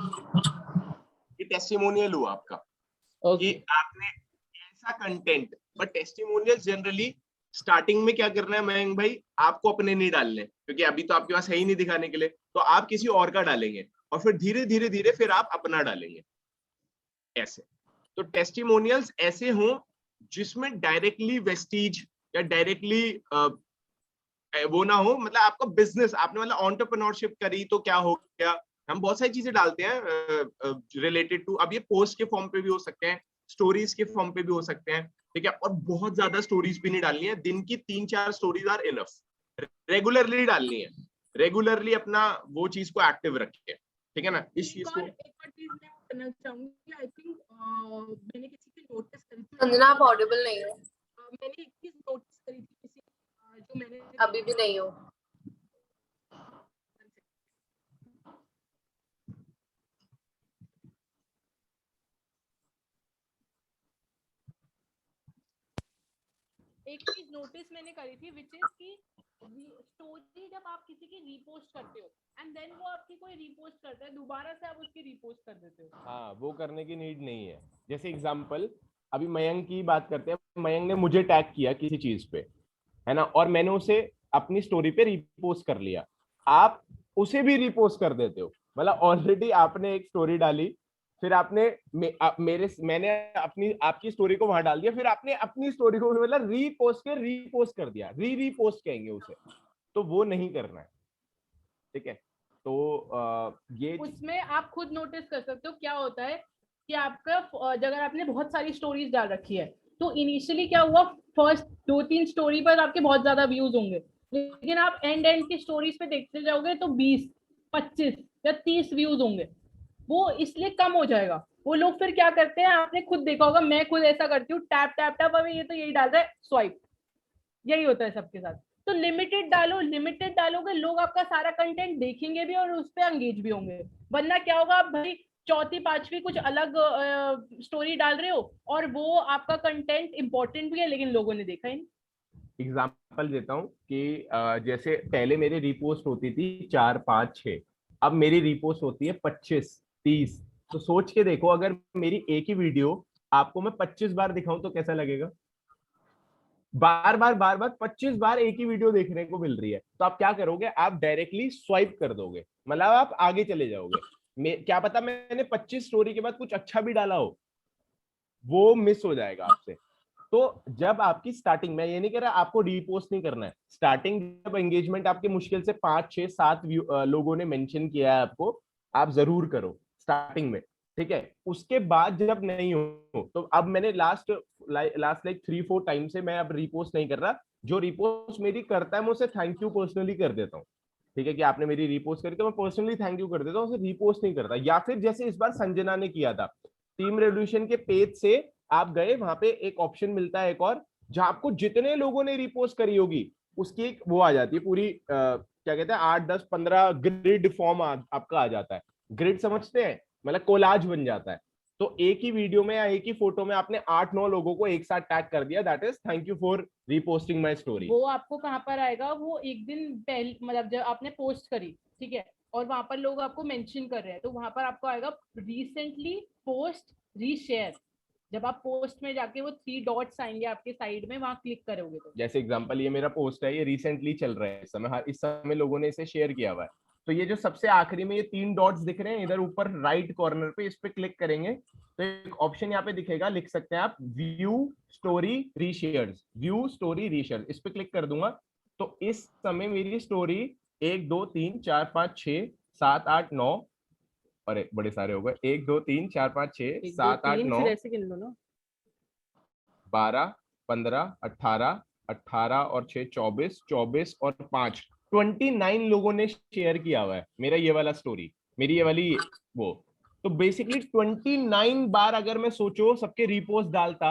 ये टेस्टिमोनियल हुआ आपका कि आपने ऐसा content, but testimonial generally starting में क्या करना है मयंक भाई, आपको अपने नहीं डालने, क्योंकि अभी तो आपके पास है ही नहीं दिखाने के लिए, तो आप किसी और का डालेंगे और फिर धीरे धीरे धीरे फिर आप अपना डालेंगे ऐसे। तो टेस्टिमोनियल्स ऐसे हों जिसमें डायरेक्टली वेस्टीज या डायरेक्टली वो ना हो, मतलब आपका बिजनेस, आपने मतलब एंटरप्रेन्योरशिप करी तो क्या हो गया, हम बहुत सारी चीजें डालते हैं रिलेटेड टू, अब ये पोस्ट के फॉर्म पे भी हो सकते हैं, स्टोरीज के फॉर्म पे भी हो सकते हैं, ठीक है। और बहुत ज्यादा स्टोरीज भी नहीं डालनी है, दिन की 3-4 स्टोरीज आर इनफ। रेगुलरली डालनी है, रेगुलरली अपना वो चीज को एक्टिव रखिए, ठीक है ना। इस चीज को एक और चीज मैं करना चाहूंगी, आई थिंक मैंने किसी की नोटिस करी थी, संजना आप ऑडिबल नहीं हो, मैंने एक चीज नोटिस करी थी किसी जो मैंने अभी भी नहीं हो। एक चीज नोटिस मैंने करी थी विच इज कि स्टोरी जब आप किसी की रीपोस्ट करते हो एंड देन वो आपकी कोई रीपोस्ट करता है, दोबारा से आप उसकी रीपोस्ट कर देते हो। हाँ, वो करने की नीड नहीं है। जैसे एग्जांपल अभी मयंक की बात करते हैं, मयंक ने मुझे टैग किया किसी चीज पे, है ना, और मैंने उसे अपनी स्टोरी पे रीपोस्ट कर लिया, आप उसे भी रीपोस्ट कर देते हो। मतलब ऑलरेडी आपने एक स्टोरी डाली, फिर आपने मैंने अपनी आपकी स्टोरी को वहां डाल दिया, फिर आपने अपनी स्टोरी को मतलब रीपोस्ट कर दिया, रीपोस्ट कहेंगे उसे, तो वो नहीं करना है, ठीक है। तो ये उसमें आप खुद नोटिस कर सकते हो क्या होता है कि आपका अगर आपने बहुत सारी स्टोरीज डाल रखी है तो इनिशियली क्या हुआ, फर्स्ट 2-3 स्टोरी पर आपके बहुत ज्यादा व्यूज होंगे, लेकिन आप एंड की स्टोरीज पे देखते जाओगे तो 20, 25 या 30 व्यूज होंगे। वो इसलिए कम हो जाएगा। वो लोग फिर क्या करते हैं, आपने खुद देखा होगा, मैं खुद ऐसा करती हूँ, टैप टैप टैप, अभी ये तो यही डाल रहा है, स्वाइप, यही होता है सबके साथ। तो लिमिटेड डालो, लिमिटेड डालोगे लोग आपका सारा कंटेंट देखेंगे भी और उस पर एंगेज भी होंगे। वरना क्या होगा, आप भाई चौथी पांचवी कुछ अलग स्टोरी डाल रहे हो और वो आपका कंटेंट इंपॉर्टेंट भी है लेकिन लोगों ने देखा ही नहीं। एग्जाम्पल देता हूँ कि जैसे पहले मेरी रीपोस्ट होती थी 4, 5, 6, अब मेरी रीपोस्ट होती है 25, 30। तो सोच के देखो, अगर मेरी एक ही वीडियो आपको मैं 25 बार दिखाऊं तो कैसा लगेगा। बार बार 25 बार एक ही वीडियो देखने को मिल रही है, तो आप क्या करोगे, आप डायरेक्टली स्वाइप कर दोगे, मतलब आप आगे चले जाओगे। क्या पता मैंने 25 स्टोरी के बाद कुछ अच्छा भी डाला हो, वो मिस हो जाएगा आपसे। तो जब आपकी स्टार्टिंग, मैं ये नहीं कह रहा आपको रीपोस्ट नहीं करना है, स्टार्टिंग जब एंगेजमेंट आपके मुश्किल से 5, 6, 7 लोगों ने मेंशन किया है आपको, आप जरूर करो स्टार्टिंग में, ठीक है। उसके बाद जब नहीं हो तो अब मैंने लास्ट लाइक 3-4 टाइम से मैं अब रीपोस्ट नहीं कर रहा। जो रीपोस्ट मेरी करता है मैं उसे थैंक यू पर्सनली कर देता हूँ, ठीक है, कि आपने मेरी रीपोस्ट करी तो मैं पर्सनली थैंक यू कर देता हूँ, उसे रीपोस्ट नहीं करता। या फिर जैसे इस बार संजना ने किया था, टीम रेवोल्यूशन के पेज से आप गए, वहां पे एक ऑप्शन मिलता है एक और, जहां आपको जितने लोगों ने रिपोस्ट करी होगी उसकी एक वो आ जाती है पूरी, क्या कहते हैं, 8, 10, 15 ग्रिड फॉर्म आपका आ जाता है। ग्रिड समझते हैं, मतलब कोलाज बन जाता है। तो एक ही वीडियो में या एक ही फोटो में आपने 8-9 लोगों को एक साथ टैग कर दिया, that is thank you for reposting my story. वो आपको कहाँ पर आएगा, वो एक दिन पहले, मतलब जब आपने पोस्ट करी, ठीक है, और वहां पर लोग आपको मेंशन कर रहे हैं, तो वहां पर आपको आएगा रिसेंटली पोस्ट रीशेयर। जब आप पोस्ट में जाके वो 3 डॉट्स आएंगे आपके साइड में, वहां क्लिक करोगे तो जैसे एग्जांपल ये मेरा पोस्ट है, ये रिसेंटली चल रहा है इस समय लोगों ने इसे शेयर किया हुआ है। तो ये जो सबसे आखिरी में ये 3 डॉट्स दिख रहे हैं इधर ऊपर राइट कॉर्नर पे, इस पे क्लिक करेंगे तो एक ऑप्शन यहाँ पे दिखेगा, लिख सकते हैं आप view story reshares, view story reshare, इस पे क्लिक कर दूंगा। तो इस समय मेरी स्टोरी 1, 2, 3, 4, 5, 6, 7, 8, 9, अरे बड़े सारे हो गए, 1, 2, 3, 4, 5, 6, 7, 8, 9, फिर ऐसे गिन लो ना, 12, 15, 18, 18 और 6, 24, 24 और 5, 29 लोगों ने शेयर किया हुआ है मेरा ये वाला स्टोरी, मेरी ये वाली वो। तो बेसिकली 29 बार अगर मैं सोचो सबके रीपोस्ट डालता,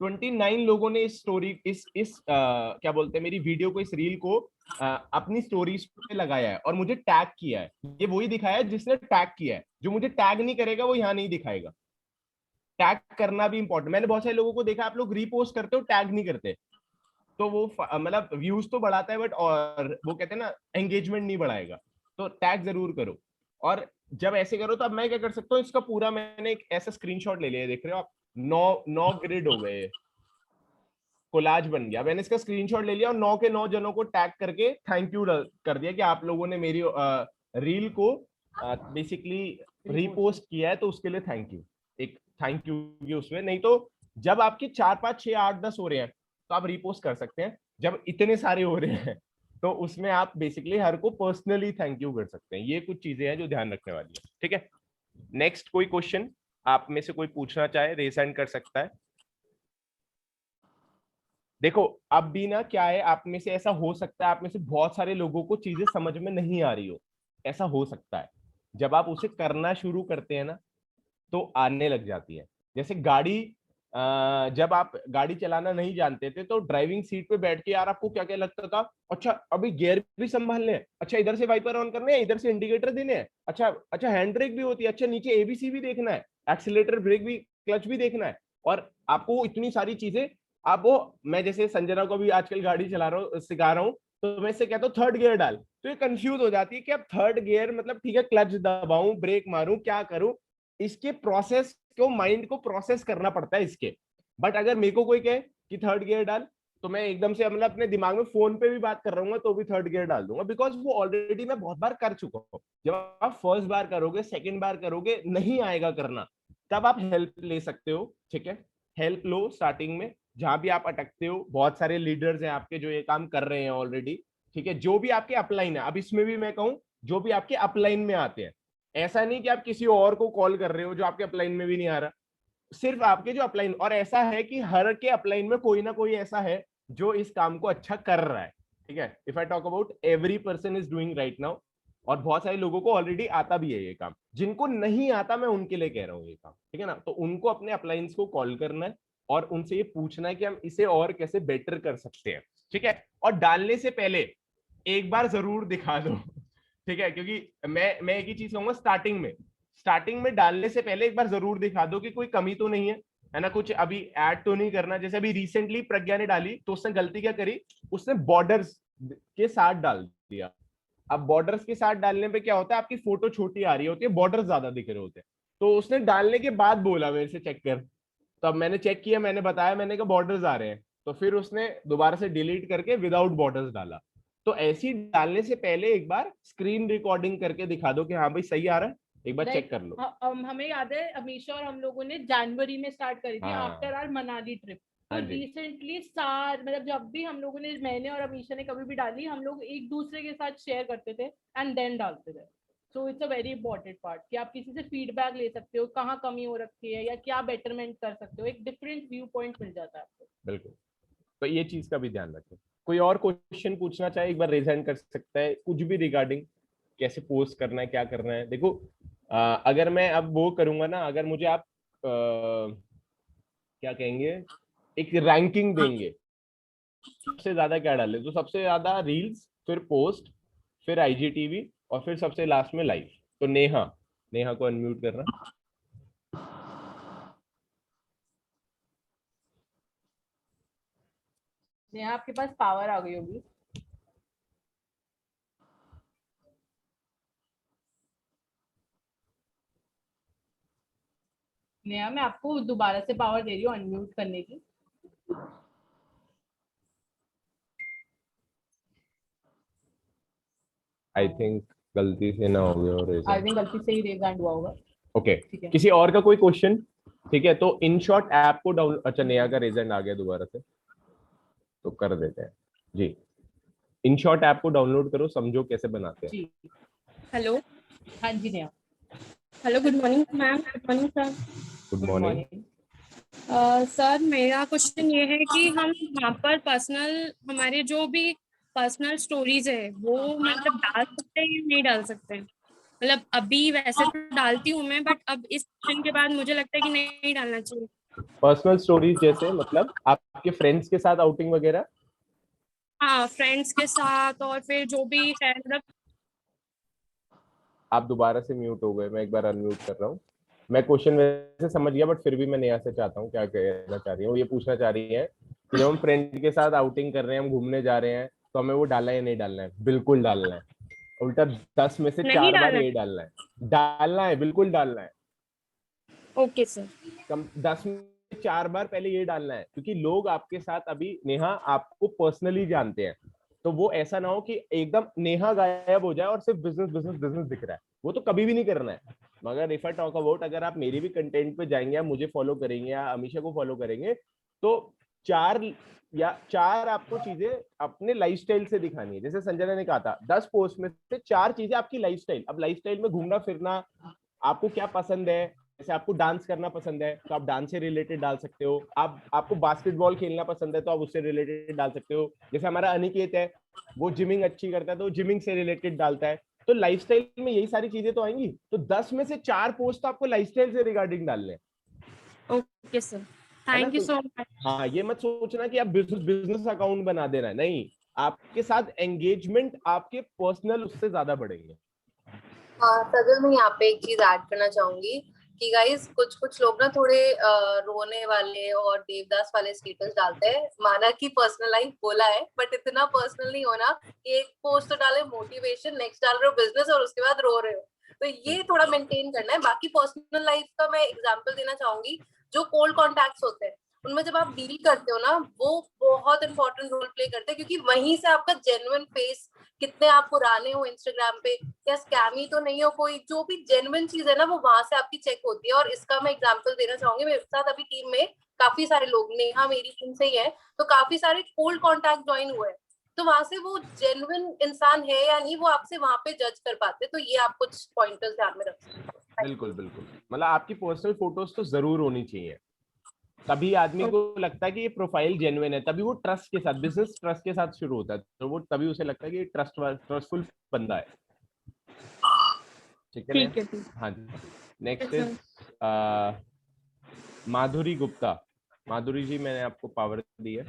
29 लोगों ने इस स्टोरी इस क्या बोलते हैं, मेरी वीडियो को, इस रील को अपनी स्टोरीज पे लगाया है और मुझे टैग किया है। ये वही दिखाया है जिसने टैग किया है, जो मुझे टैग नहीं करेगा वो यहाँ नहीं दिखाएगा। टैग करना भी इंपॉर्टेंट, मैंने बहुत सारे लोगों को देखा, आप लोग रीपोस्ट करते हो टैग नहीं करते, तो वो मतलब व्यूज तो बढ़ाता है बट, और वो कहते हैं ना एंगेजमेंट नहीं बढ़ाएगा। तो टैग जरूर करो। और जब ऐसे करो तो अब मैं क्या कर सकता हूँ, इसका पूरा मैंने एक ऐसा स्क्रीनशॉट ले लिया, देख रहे हो आप, 9 ग्रिड हो गए, कोलाज बन गया। मैंने इसका स्क्रीनशॉट ले लिया और 9 के 9 जनों को टैग करके थैंक यू कर दिया कि आप लोगों ने मेरी रील को बेसिकली रीपोस्ट किया है, तो उसके लिए थैंक यू। एक थैंक यू की उसमें, नहीं तो जब आपके 4 5 6 8 10 हो रहे हैं तो आप रीपोस्ट कर सकते हैं। जब इतने सारे हो रहे हैं तो उसमें आप बेसिकली हर को पर्सनली थैंक यू कर सकते हैं। ये कुछ चीजें हैं जो ध्यान रखने वाली है, ठीक है। नेक्स्ट कोई क्वेश्चन आप में से कोई पूछना चाहे, रेज हैंड कर सकता है। देखो अब भी ना क्या है, आप में से ऐसा हो सकता है, आप में से बहुत सारे लोगों को चीजें समझ में नहीं आ रही हो, ऐसा हो सकता है। जब आप उसे करना शुरू करते हैं ना तो आने लग जाती है। जैसे गाड़ी, जब आप गाड़ी चलाना नहीं जानते थे तो ड्राइविंग सीट पे बैठ के यार आपको क्या क्या लगता था, अच्छा अभी गियर भी संभालने हैं, अच्छा इधर से वाइपर ऑन करने हैं, इधर से इंडिकेटर देने हैं, अच्छा अच्छा हैंड ब्रेक भी होती है, अच्छा नीचे एबीसी भी देखना है, एक्सीलेटर ब्रेक भी क्लच भी देखना है। और आपको इतनी सारी चीजें, आप वो, मैं जैसे संजना को भी आजकल गाड़ी चला रहा हूँ, सिखा रहा हूँ, तो मैं इससे कहता हूँ थर्ड गियर डाल, तो ये कंफ्यूज हो जाती है कि अब थर्ड गियर मतलब ठीक है क्लच दबाऊं, ब्रेक मारूं, क्या करूं। इसके प्रोसेस को, माइंड को प्रोसेस करना पड़ता है इसके। बट अगर मेरे को कोई कहे कि थर्ड गियर डाल, तो मैं एकदम से मतलब अपने दिमाग में फोन पे भी बात कर रहा हूँ तो भी थर्ड गियर डाल दूंगा, बिकॉज वो ऑलरेडी मैं बहुत बार कर चुका हूँ। जब आप फर्स्ट बार करोगे, सेकेंड बार करोगे, नहीं आएगा करना, तब आप हेल्प ले सकते हो, ठीक है। हेल्प लो स्टार्टिंग में, जहां भी आप अटकते हो। बहुत सारे लीडर्स हैं आपके जो ये काम कर रहे हैं ऑलरेडी, ठीक है। जो भी आपके अपलाइन है, अब इसमें भी मैं कहूँ जो भी आपके अपलाइन में आते हैं, ऐसा नहीं कि आप किसी और को कॉल कर रहे हो जो आपके अपलाइन में भी नहीं आ रहा, सिर्फ आपके जो अपलाइन। और ऐसा है कि हर के अपलाइन में कोई ना कोई ऐसा है जो इस काम को अच्छा कर रहा है, ठीक है। If I talk about every person is doing right now, और बहुत सारे लोगों को ऑलरेडी आता भी है ये काम। जिनको नहीं आता मैं उनके लिए कह रहा हूँ ये काम, ठीक है ना। तो उनको अपने अपलाइंस को कॉल करना है और उनसे ये पूछना है कि हम इसे और कैसे बेटर कर सकते हैं, ठीक है। और डालने से पहले एक बार जरूर दिखा दो, ठीक है, क्योंकि मैं एक ही चीज कहूंगा, स्टार्टिंग में डालने से पहले एक बार जरूर दिखा दो कि कोई कमी तो नहीं है ना, कुछ अभी ऐड तो नहीं करना। जैसे अभी रिसेंटली प्रज्ञा ने डाली, तो उसने गलती क्या करी, उसने बॉर्डर्स के साथ डाल दिया। अब बॉर्डर्स के साथ डालने पे क्या होता है, आपकी फोटो छोटी आ रही होती है, बॉर्डर ज्यादा दिख रहे होते हैं। तो उसने डालने के बाद बोला मेरे से चेक कर, तब मैंने चेक किया, मैंने बताया, मैंने कहा बॉर्डर्स आ रहे हैं, तो फिर उसने दोबारा से डिलीट करके विदाउट बॉर्डर्स डाला। तो ऐसी डालने से पहले एक बार स्क्रीन रिकॉर्डिंग करके दिखा दो कि हाँ भाई सही आ रहा है, एक बार चेक कर लो। हमें याद है अमीशा और हम लोगों ने जनवरी में स्टार्ट करी थी हाँ। After our Manali trip. तो हाँ जी। रिसेंटली मतलब जब भी हम लोगों ने, मैंने और अमीशा ने कभी भी डाली, हम लोग एक दूसरे के साथ शेयर करते थे एंड देन डालते थे। So it's a very important part कि आप किसी से फीडबैक ले सकते हो, कहाँ कमी हो रखी है या क्या बेटरमेंट कर सकते हो, एक डिफरेंट व्यू पॉइंट मिल जाता है आपको। बिल्कुल, तो ये चीज का भी ध्यान रखें। कोई और क्वेश्चन पूछना चाहे एक बार रेज हैंड कर सकता है, कुछ भी रिगार्डिंग कैसे पोस्ट करना है, क्या करना है। देखो अगर मैं अब वो करूंगा ना, अगर मुझे आप क्या कहेंगे, एक रैंकिंग देंगे सबसे ज्यादा क्या डाले, तो सबसे ज्यादा रील्स, फिर पोस्ट, फिर आईजीटीवी, और फिर सबसे लास्ट में लाइव। तो नेहा को अनम्यूट करना। नेहा आपके पास पावर आ गई होगी। नेहा मैं आपको दोबारा से पावर दे रही हूँ अनम्यूट करने की। आई थिंक गलती से ना हो गया, और आई थिंक गलती से ही रेज हैंड हुआ होगा। ओके, ठीक है। किसी और का कोई क्वेश्चन? ठीक है, तो इन शॉर्ट ऐप को डाउन, अच्छा नेहा का रेज हैंड आ गया दोबारा से, तो कर देते हैं जी। इन शॉर्ट ऐप को डाउनलोड करो, समझो कैसे बनाते हैं। जी हेलो। हाँ जी Neha. Hello, good morning ma'am, good morning sir. Good morning. Sir मेरा क्वेश्चन ये है कि हम वहाँ पर पर्सनल, हमारे जो भी पर्सनल स्टोरीज है वो मतलब डाल सकते हैं या नहीं डाल सकते हैं? मतलब अभी वैसे तो डालती हूँ मैं, बट अब इस क्वेश्चन के बाद मुझे लगता है कि नहीं डालना चाहिए। पर्सनल स्टोरीज जैसे मतलब आपके फ्रेंड्स के साथ आउटिंग वगैरह? हाँ, फ्रेंड्स के साथ, और फिर जो भी है मतलब। आप दोबारा से म्यूट हो गए, मैं एक बार अनम्यूट कर रहा हूँ। मैं क्वेश्चन वैसे समझ गया, बट फिर भी मैं नेहा से चाहता हूँ, क्या कहना चाह रही हूँ। ये पूछना चाह रही है कि जब हम फ्रेंड के साथ आउटिंग कर रहे हैं, हम घूमने जा रहे हैं, तो हमें वो डालना है या नहीं डालना है? बिल्कुल डालना है, उल्टा 10 में से नहीं 4 बार डालना यही है। डालना है। डालना है, बिल्कुल डालना है। Okay sir. कम 10 में 4 बार पहले ये डालना है, क्योंकि लोग आपके साथ अभी नेहा आपको पर्सनली जानते हैं, तो वो ऐसा ना हो कि एकदम नेहा गायब हो जाए और सिर्फ बिजनेस बिजनेस बिजनेस दिख रहा है, वो तो कभी भी नहीं करना है। मगर इफ आई टॉक अबाउट, अगर आप मेरी भी कंटेंट पे जाएंगे या मुझे फॉलो करेंगे या अमीशा को फॉलो करेंगे, तो 4 आपको चीजें अपने लाइफस्टाइल से दिखानी है। जैसे संजना ने कहा था 10 पोस्ट में से 4 चीजें आपकी लाइफस्टाइल। अब लाइफस्टाइल में घूमना फिरना, आपको क्या पसंद है, जैसे आपको डांस करना पसंद है तो आप डांस से रिलेटेड डाल सकते हो, आपको बास्केटबॉल खेलना पसंद है तो आप उससे रिलेटेड डाल सकते हो। जैसे हमारा अनिकेत है, वो जिमिंग अच्छी करता है तो जिमिंग से रिलेटेड डालता है, तो लाइफस्टाइल में यही सारी चीजें तो आएंगी। तो 10 में से 4 पोस्ट तो आपको लाइफस्टाइल से रिगार्डिंग डालने हैं। Okay sir, thank you so much. हाँ, ये मत सोचना कि आप बिजनेस अकाउंट बना देना है, नहीं, आपके साथ एंगेजमेंट आपके पर्सनल उससे ज्यादा बढ़ेंगे। हाँ सजल, मैं यहाँ पे एक चीज ऐड करना चाहूंगी कि गाइस कुछ लोग ना थोड़े रोने वाले और देवदास वाले स्टेटस डालते हैं, माना कि पर्सनल लाइफ बोला है, बट इतना पर्सनल नहीं होना कि एक पोस्ट तो डाले मोटिवेशन, नेक्स्ट डाल रहे हो बिजनेस और उसके बाद रो रहे हो, तो ये थोड़ा मेंटेन करना है। बाकी पर्सनल लाइफ का मैं एग्जांपल देना चाहूंगी, जो कोल्ड कॉन्टैक्ट्स होते हैं उनमें जब आप डील करते हो ना, वो बहुत इंपॉर्टेंट रोल प्ले करते हैं, क्योंकि वहीं से आपका जेन्युइन फेस, कितने आप पुराने हो इंस्टाग्राम पे, क्या स्कैमी तो नहीं हो कोई, जो भी जेन्युइन चीज है ना वो वहां से आपकी चेक होती है। और इसका मैं एग्जांपल देना चाहूंगी, मेरे साथ अभी टीम में काफी सारे लोग, नेहा मेरी टीम से ही है, तो काफी सारे कोल्ड कॉन्टैक्ट ज्वाइन हुए हैं, तो वहां से वो जेन्युइन इंसान है या नहीं वो आपसे वहां पे जज कर पाते, तो ये आप कुछ पॉइंटर्स ध्यान में रख सकते हो। बिल्कुल बिल्कुल, मतलब आपकी पर्सनल फोटोज तो जरूर होनी चाहिए, तभी आदमी को लगता है कि ये प्रोफाइल जेन्युइन है, तभी वो ट्रस्ट के साथ, बिजनेस ट्रस्ट के साथ शुरू होता है, तो वो तभी उसे लगता है कि ये ट्रस्टफुल बंदा है। ठीक है, हाँ जी। नेक्स्ट इज माधुरी गुप्ता। माधुरी जी, मैंने आपको पावर दी है,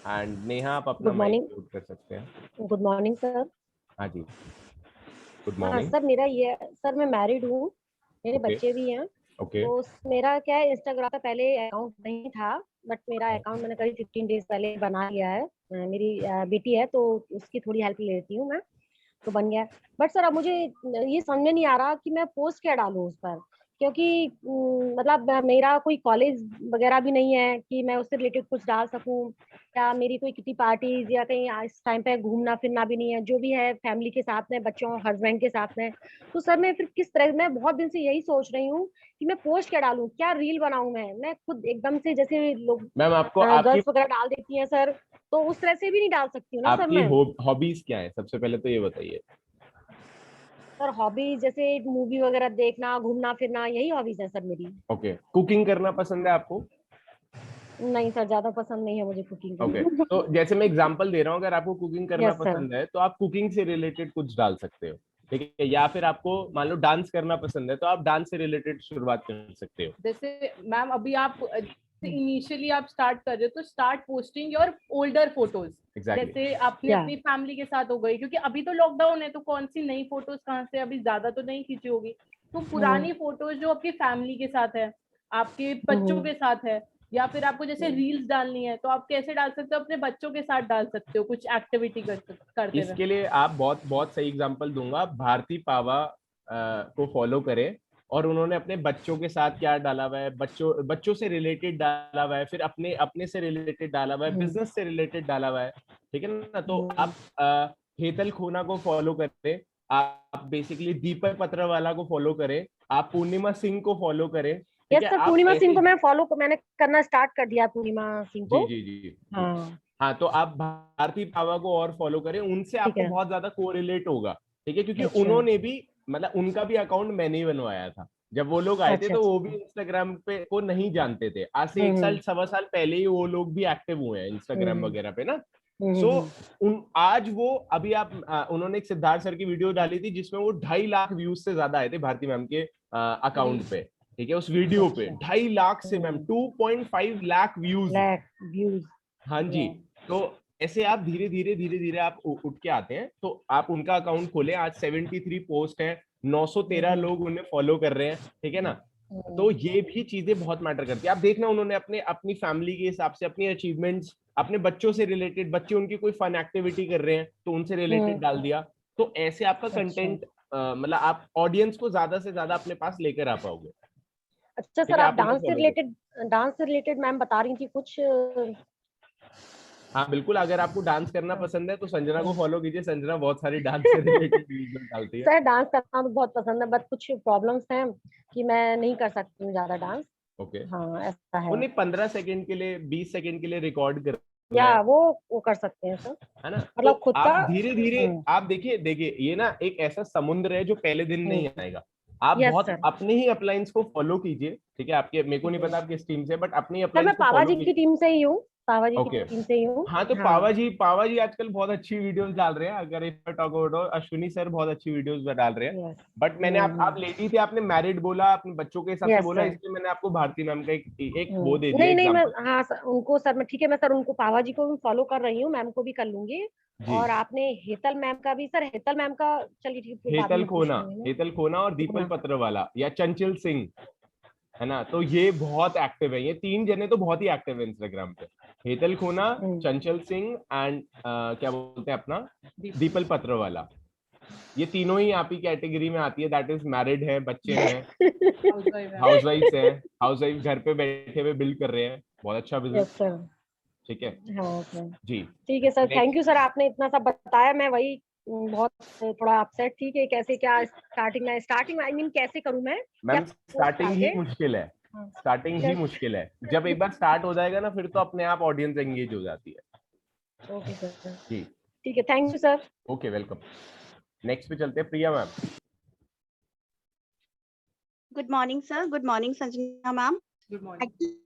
एंड नेहा आप अपना माइक म्यूट कर सकते हैं। Good morning sir. हाँ जी, गुड हाँ मॉर्निंग। सर, मेरा ये सर, मैं मैरिड हूँ, मेरे बच्चे भी हैं। तो मेरा क्या है, इंस्टाग्राम पे पहले अकाउंट नहीं था, बट मेरा अकाउंट मैंने करीब 15 डेज पहले बना लिया है। मेरी बेटी है तो उसकी थोड़ी हेल्प लेती हूँ मैं, तो बन गया। बट सर अब मुझे ये समझ में नहीं आ रहा कि मैं पोस्ट क्या डालूं उस पर, क्योंकि मतलब मेरा कोई कॉलेज वगैरह भी नहीं है कि मैं उससे रिलेटेड कुछ डाल सकूं, या मेरी कोई किटी पार्टीज या कहीं इस टाइम पे घूमना फिरना भी नहीं है, जो भी है फैमिली के साथ में, बच्चों हस्बैंड के साथ में। तो सर मैं फिर किस तरह, मैं बहुत दिन से यही सोच रही हूँ कि मैं पोस्ट क्या डालूं, क्या रील बनाऊं। मैं खुद एकदम से, जैसे लोग मैम आपको गर्ल्स वगैरह डाल देती हैं सर, तो उस तरह से भी नहीं डाल सकती हूँ ना सर मैं। आपकी हॉबीज क्या है, सबसे पहले तो ये बताइए। सर हॉबीज जैसे मूवी वगैरह देखना, घूमना फिरना, यही हॉबीज है सर मेरी। ओके, कुकिंग करना पसंद है आपको? नहीं सर, ज्यादा पसंद नहीं है मुझे कुकिंग करना। ओके, तो जैसे मैं एग्जांपल दे रहा हूँ, अगर आपको कुकिंग करना Yes, sir. पसंद है तो आप कुकिंग से रिलेटेड कुछ डाल सकते हो, ठीक है? या फिर आपको मान लो डांस करना पसंद है तो आप डांस से रिलेटेड शुरुआत कर सकते हो। जैसे मैम अभी आप इनिशियली आप स्टार्ट कर रहे हो तो start posting your older photos. जैसे आपने अपनी फैमिली के साथ हो गई, क्योंकि अभी तो लॉकडाउन है तो कौन सी नई फोटोज कहाँ से, अभी ज्यादा तो नहीं खींची होगी, तो पुरानी फोटोज जो आपकी फैमिली के साथ है, आपके बच्चों के साथ है, या फिर आपको जैसे रील्स डालनी है तो आप कैसे डाल सकते हो, अपने बच्चों के साथ डाल सकते हो, कुछ एक्टिविटी करते हुए। इसके लिए आप बहुत सही एग्जांपल दूंगा, भारती पावा को फॉलो करें, और उन्होंने अपने बच्चों के साथ क्या डाला हुआ है, बच्चों से रिलेटेड डाला हुआ है, फिर अपने से रिलेटेड डाला हुआ है, बिजनेस से रिलेटेड डाला हुआ है, ठीक है ना? तो आप हेतल खोना को फॉलो करें, आप बेसिकली दीपक पत्रवाला को फॉलो करें, आप पूर्णिमा सिंह को फॉलो करें। यस सर, पूर्णिमा सिंह को मैं मैंने करना स्टार्ट कर दिया, पूर्णिमा सिंह को। जी। हाँ, तो आप भारती पावा को और फॉलो करें, उनसे आपको बहुत ज्यादा कोरिलेट होगा, ठीक है? क्योंकि उन्होंने भी, मतलब उनका भी अकाउंट मैंने ही बनवाया था, जब वो लोग आए थे तो वो भी इंस्टाग्राम पे को नहीं जानते थे, आज से 1 साल 1.25 साल पहले ही वो लोग भी एक्टिव हुए हैं इंस्टाग्राम वगैरह पे ना। आज वो अभी उन्होंने एक सिद्धार्थ सर की वीडियो डाली थी जिसमें वो 2.5 लाख व्यूज से ज्यादा आए थे भारती मैम के अकाउंट पे, ठीक है? उस वीडियो पे 2.5 लाख से मैम 2.5 लाख व्यूज। हाँ जी, तो ऐसे आप धीरे धीरे आप उठ के आते हैं, तो आप उनका अकाउंट खोलें, आज 73 पोस्ट है, 913 लोग उन्हें फॉलो कर रहे हैं, ठीक है ना? तो ये भी चीजें बहुत मैटर करती है। आप देखना, उन्होंने अपनी फैमिली के हिसाब से अपनी अचीवमेंट्स, अपने बच्चों से रिलेटेड, बच्चे उनकी कोई फन एक्टिविटी कर रहे हैं तो उनसे रिलेटेड डाल दिया, तो ऐसे आपका कंटेंट, मतलब आप ऑडियंस को ज्यादा से ज्यादा अपने पास लेकर आ पाओगे। अच्छा सर, आप डांस से रिलेटेड मैम बता रही थी कुछ। हाँ बिल्कुल, अगर आपको डांस करना पसंद है तो संजना को फॉलो कीजिए। संजना बहुत सारी डांस से रिलेटेड वीडियो डालती है। सर डांस करना तो बहुत पसंद है, बट कुछ प्रॉब्लम्स हैं कि मैं नहीं कर सकती हूँ ज्यादा डांस। ओके। हाँ ऐसा है। उन्हें 15 सेकंड के लिए 20 सेकंड के लिए रिकॉर्ड कर या वो कर सकते हैं सर, है ना। मतलब तो खुद आप का। धीरे धीरे आप देखिए ये ना एक ऐसा समुद्र है जो पहले दिन नहीं आएगा। आप यस बहुत सर। अपने ही अपलाइंस को फॉलो कीजिए, ठीक है। आपके मेरे को नहीं पता आप किस टीम से, बट अपनी सर मैं अपलाइंस को पावा फॉलो जी की कीजिए। टीम से ही हूँ, पावा जी की ओके। टीम से ही हूँ। हाँ तो पावा जी आजकल बहुत अच्छी वीडियोस डाल रहे हैं। अगर if talk about Ashwini sir बहुत अच्छी वीडियोस डाल रहे हैं। बट मैंने आप लेडी थे, आपने मैरिड बोला, अपने बच्चों के हिसाब से बोला, इसलिए मैंने आपको भारती मैम का एक वो दे दिया नहीं मैं एग्जांपल। हाँ सर, उनको सर मैं ठीक है, मैं सर उनको पावा जी को भी फॉलो कर रही हूँ, मैम को भी कर लूंगी। और आपने हेतल मैम का भी, सर हेतल मैम का चलिए ठीक है, बाद में पूछ लूंगी। हेतल खोना और दीपल पत्रवाला या चंचल सिंह, है ना। तो ये बहुत एक्टिव है, ये 3 जने तो बहुत ही एक्टिव है इंस्टाग्राम पे। हेतल खोना, चंचल सिंह एंड क्या बोलते हैं अपना दीपल पत्रवाला। ये तीनों ही आप ही कैटेगरी में आती है, दैट इज मैरिड है, बच्चे हैं, हाउसवाइफ है, हाउसवाइफ घर पे बैठे हुए बिल्ड कर रहे हैं, बहुत अच्छा बिजनेस। ठीक है हाँ सर जी, ठीक है सर, थैंक यू सर, आपने इतना सब बताया। मैं वही बहुत थोड़ा अपसेट थी कि कैसे क्या स्टार्टिंग आई मीन कैसे करूं मैं। मैम स्टार्टिंग ही मुश्किल है, स्टार्टिंग ही मुश्किल है। जब एक बार स्टार्ट हो जाएगा ना फिर तो अपने आप ऑडियंस एंगेज हो जाती है। ओके सर जी ठीक है, thank you sir. Okay welcome. Next पे चलते हैं Priya ma'am. Good morning sir, good morning Sanjana ma'am. Good morning. Actually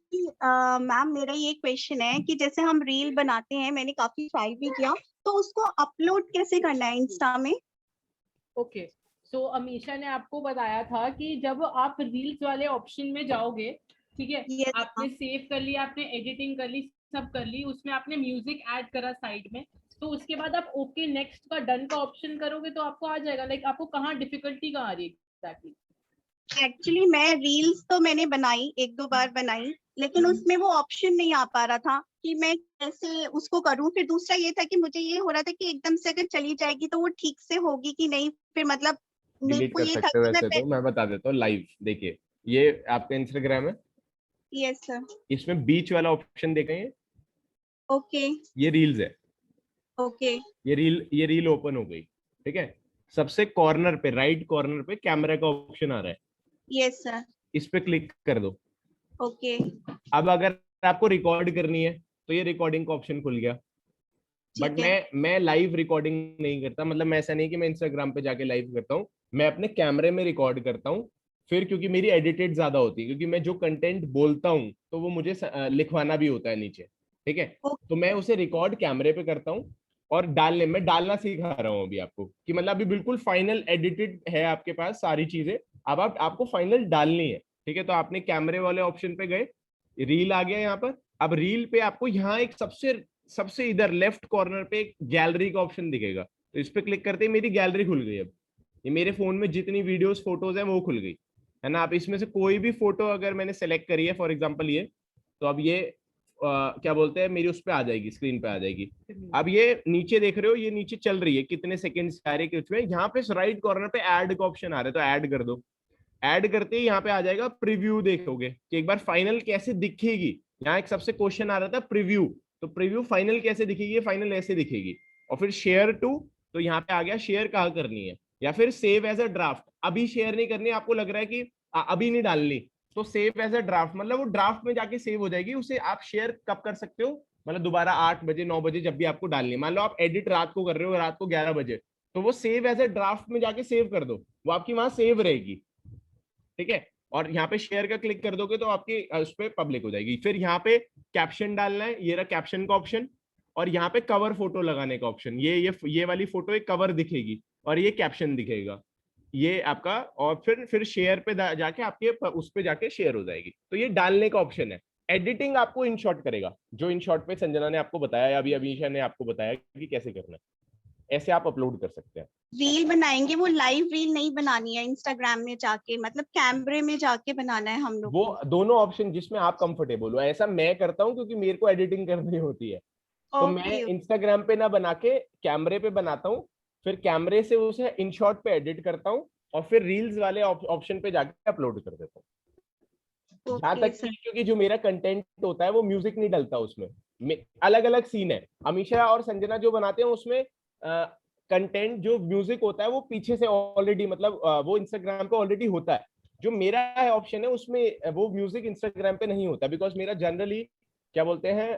ma'am मेरा ये क्वेश्चन है कि जैसे हम रील बनाते हैं, मैंने काफी ट्राई भी किया, तो उसको अपलोड कैसे करना है इंस्टा में? ओके सो अमीशा ने आपको बताया था कि जब आप रील्स वाले ऑप्शन में जाओगे, ठीक है, yes, आपने सेव कर लिया, आपने एडिटिंग कर ली, सब कर ली, उसमें आपने म्यूजिक ऐड करा साइड में, तो उसके बाद आप ओके नेक्स्ट का डन का ऑप्शन करोगे तो आपको आ जाएगा। लाइक आपको कहाँ डिफिकल्टी कहाँ आ रही है एग्जैक्टली? एक्चुअली मैं रील्स तो मैंने बनाई, 1-2 बार बनाई, लेकिन उसमें वो ऑप्शन नहीं आ पा रहा था कि मैं कैसे उसको करूं। फिर दूसरा ये था कि मुझे ये हो रहा था कि एकदम से अगर चली जाएगी तो वो ठीक से होगी कि नहीं, फिर मतलब मेरे को ये था कि वैसे तो मैं बता देता हूँ लाइव। देखिए ये आपका इंस्टाग्राम है, यस सर, इसमें बीच वाला ऑप्शन देखेंगे, ओके ये रील्स है, ओके, ये रील ओपन हो गई, ठीक है। सबसे कॉर्नर पे, राइट कॉर्नर पे कैमरा का ऑप्शन आ रहा है, यस सर, इस पे क्लिक कर दो। ओके, अब अगर आपको रिकॉर्ड करनी है तो ये रिकॉर्डिंग का ऑप्शन खुल गया। बट मैं लाइव रिकॉर्डिंग नहीं करता, मतलब मैं ऐसा नहीं कि मैं इंस्टाग्राम पे जाके लाइव करता हूँ, मैं अपने कैमरे में रिकॉर्ड करता हूँ। फिर क्योंकि मेरी एडिटेड ज्यादा होती है, क्योंकि मैं जो कंटेंट बोलता हूँ तो वो मुझे लिखवाना भी होता है नीचे, ठीक है। तो मैं उसे रिकॉर्ड कैमरे पे करता हूँ और मैं डालना सिखा रहा हूँ अभी आपको, कि मतलब अभी बिल्कुल फाइनल एडिटेड है आपके पास सारी चीजें, अब आपको फाइनल डालनी है, ठीक है। तो आपने कैमरे वाले ऑप्शन पे गए, रील आ गया यहाँ पर। अब रील पे आपको यहाँ एक सबसे इधर लेफ्ट कॉर्नर पे एक गैलरी का ऑप्शन दिखेगा, तो इस पे क्लिक करते ही मेरी गैलरी खुल गई। अब ये मेरे फोन में जितनी वीडियोस फोटोज है वो खुल गई, है ना। आप इसमें से कोई भी फोटो अगर मैंने सेलेक्ट करी है, फॉर एग्जांपल ये, तो अब ये क्या बोलते हैं, मेरी उस पे आ जाएगी, स्क्रीन पे आ जाएगी। अब ये नीचे देख रहे हो, ये नीचे चल रही है, कितने सेकंड्स आ रहे हैं उसमें, यहाँ पे राइट कॉर्नर पे ऐड का ऑप्शन आ रहा है, तो ऐड कर दो। ऐड करते ही यहाँ पे आ जाएगा प्रीव्यू, देखोगे कि एक बार फाइनल कैसे दिखेगी। यहाँ एक सबसे क्वेश्चन आ रहा था प्रीव्यू, तो प्रीव्यू फाइनल कैसे दिखेगी, फाइनल ऐसे दिखेगी। और फिर शेयर टू, तो यहाँ पे आ गया शेयर कहाँ करनी है, या फिर सेव एज अ ड्राफ्ट। अभी शेयर नहीं करनी, आपको लग रहा है कि अभी नहीं डालनी, तो सेव एज अ ड्राफ्ट, मतलब वो ड्राफ्ट में जाके सेव हो जाएगी, उसे आप शेयर कब कर सकते हो, मतलब दोबारा 8 बजे 9 बजे जब भी आपको डालनी है। मान लो आप एडिट रात को कर रहे हो, रात को 11 बजे, तो वो सेव एज अ ड्राफ्ट में जाके सेव कर दो, वो आपकी वहां सेव रहेगी, ठीक है। और यहाँ पे शेयर का क्लिक कर दोगे तो आपकी उस पर पब्लिक हो जाएगी। फिर यहाँ पे कैप्शन डालना है, ये रहा कैप्शन का ऑप्शन, और यहाँ पे कवर फोटो लगाने का ऑप्शन, ये वाली फोटो एक कवर दिखेगी और ये कैप्शन दिखेगा, ये आपका। और फिर शेयर पे जाके आपके उस पे जाके शेयर हो जाएगी। तो ये डालने का ऑप्शन है। एडिटिंग आपको इन शॉर्ट करेगा, जो इन शॉर्ट पे संजना ने आपको बताया, अभी अमीशा ने आपको बताया कि कैसे करना है, ऐसे आप अपलोड कर सकते हैं। रील बनाएंगे, वो लाइव रील नहीं बनानी है इंस्टाग्राम में जाके, मतलब कैमरे में जाके बनाना है हम लोग। वो दोनों ऑप्शन जिसमें आप कंफर्टेबल हो। ऐसा मैं करता हूँ क्योंकि मेरे को एडिटिंग करनी होती है, तो मैं इंस्टाग्राम पे ना बना के कैमरे पे बनाता हूँ, फिर कैमरे से उसे इन शॉर्ट पे एडिट करता हूँ और फिर रील्स वाले ऑप्शन पे जाके अपलोड कर देता हूँ। जहाँ तक कि क्योंकि जो मेरा कंटेंट होता है वो म्यूजिक नहीं डलता उसमें, अलग अलग सीन है। अमीशा और संजना जो बनाते हैं उसमें कंटेंट जो म्यूजिक होता है वो पीछे से ऑलरेडी मतलब वो इंस्टाग्राम पे ऑलरेडी होता है। जो मेरा है ऑप्शन है उसमें वो म्यूजिक इंस्टाग्राम पे नहीं होता, बिकॉज मेरा जनरली क्या बोलते हैं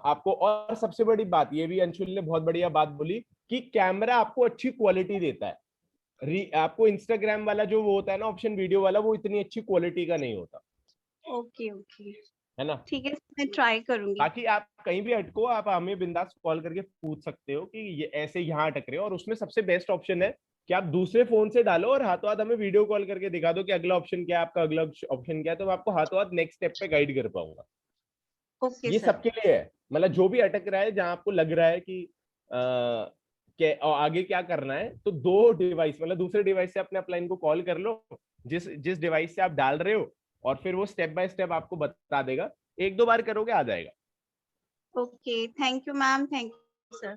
आपको। और सबसे बड़ी बात ये भी अंशुल ने बहुत बढ़िया बात बोली कि कैमरा आपको अच्छी क्वालिटी देता है। आपको इंस्टाग्राम वाला जो वो होता है ना ऑप्शन वीडियो वाला, वो इतनी अच्छी क्वालिटी का नहीं होता। ओके ओके, है ना? ठीक है, मैं ट्राई करूंगी। बाकी आप कहीं भी अटको, आप हमें बिंदास कॉल करके पूछ सकते हो कि ये ऐसे यहाँ अटक रहे हो। और उसमें सबसे बेस्ट ऑप्शन है कि आप दूसरे फोन से डालो और हाथों हाथ हमें वीडियो कॉल करके दिखा दो कि अगला ऑप्शन क्या है, आपका अगला ऑप्शन क्या है, तो मैं आपको हाथों हाथ नेक्स्ट स्टेप पे गाइड कर पाऊंगा। ये सबके लिए है, मतलब जो भी अटक रहा है, जहां आपको लग रहा है कि आगे क्या करना है, तो 2 डिवाइस मतलब दूसरे डिवाइस से अपने अपलाइन को कॉल कर लो, जिस डिवाइस से आप डाल रहे हो, और फिर वो स्टेप बाय स्टेप आपको बता देगा। 1-2 बार करोगे आ जाएगा। Okay, thank you ma'am, thank you sir.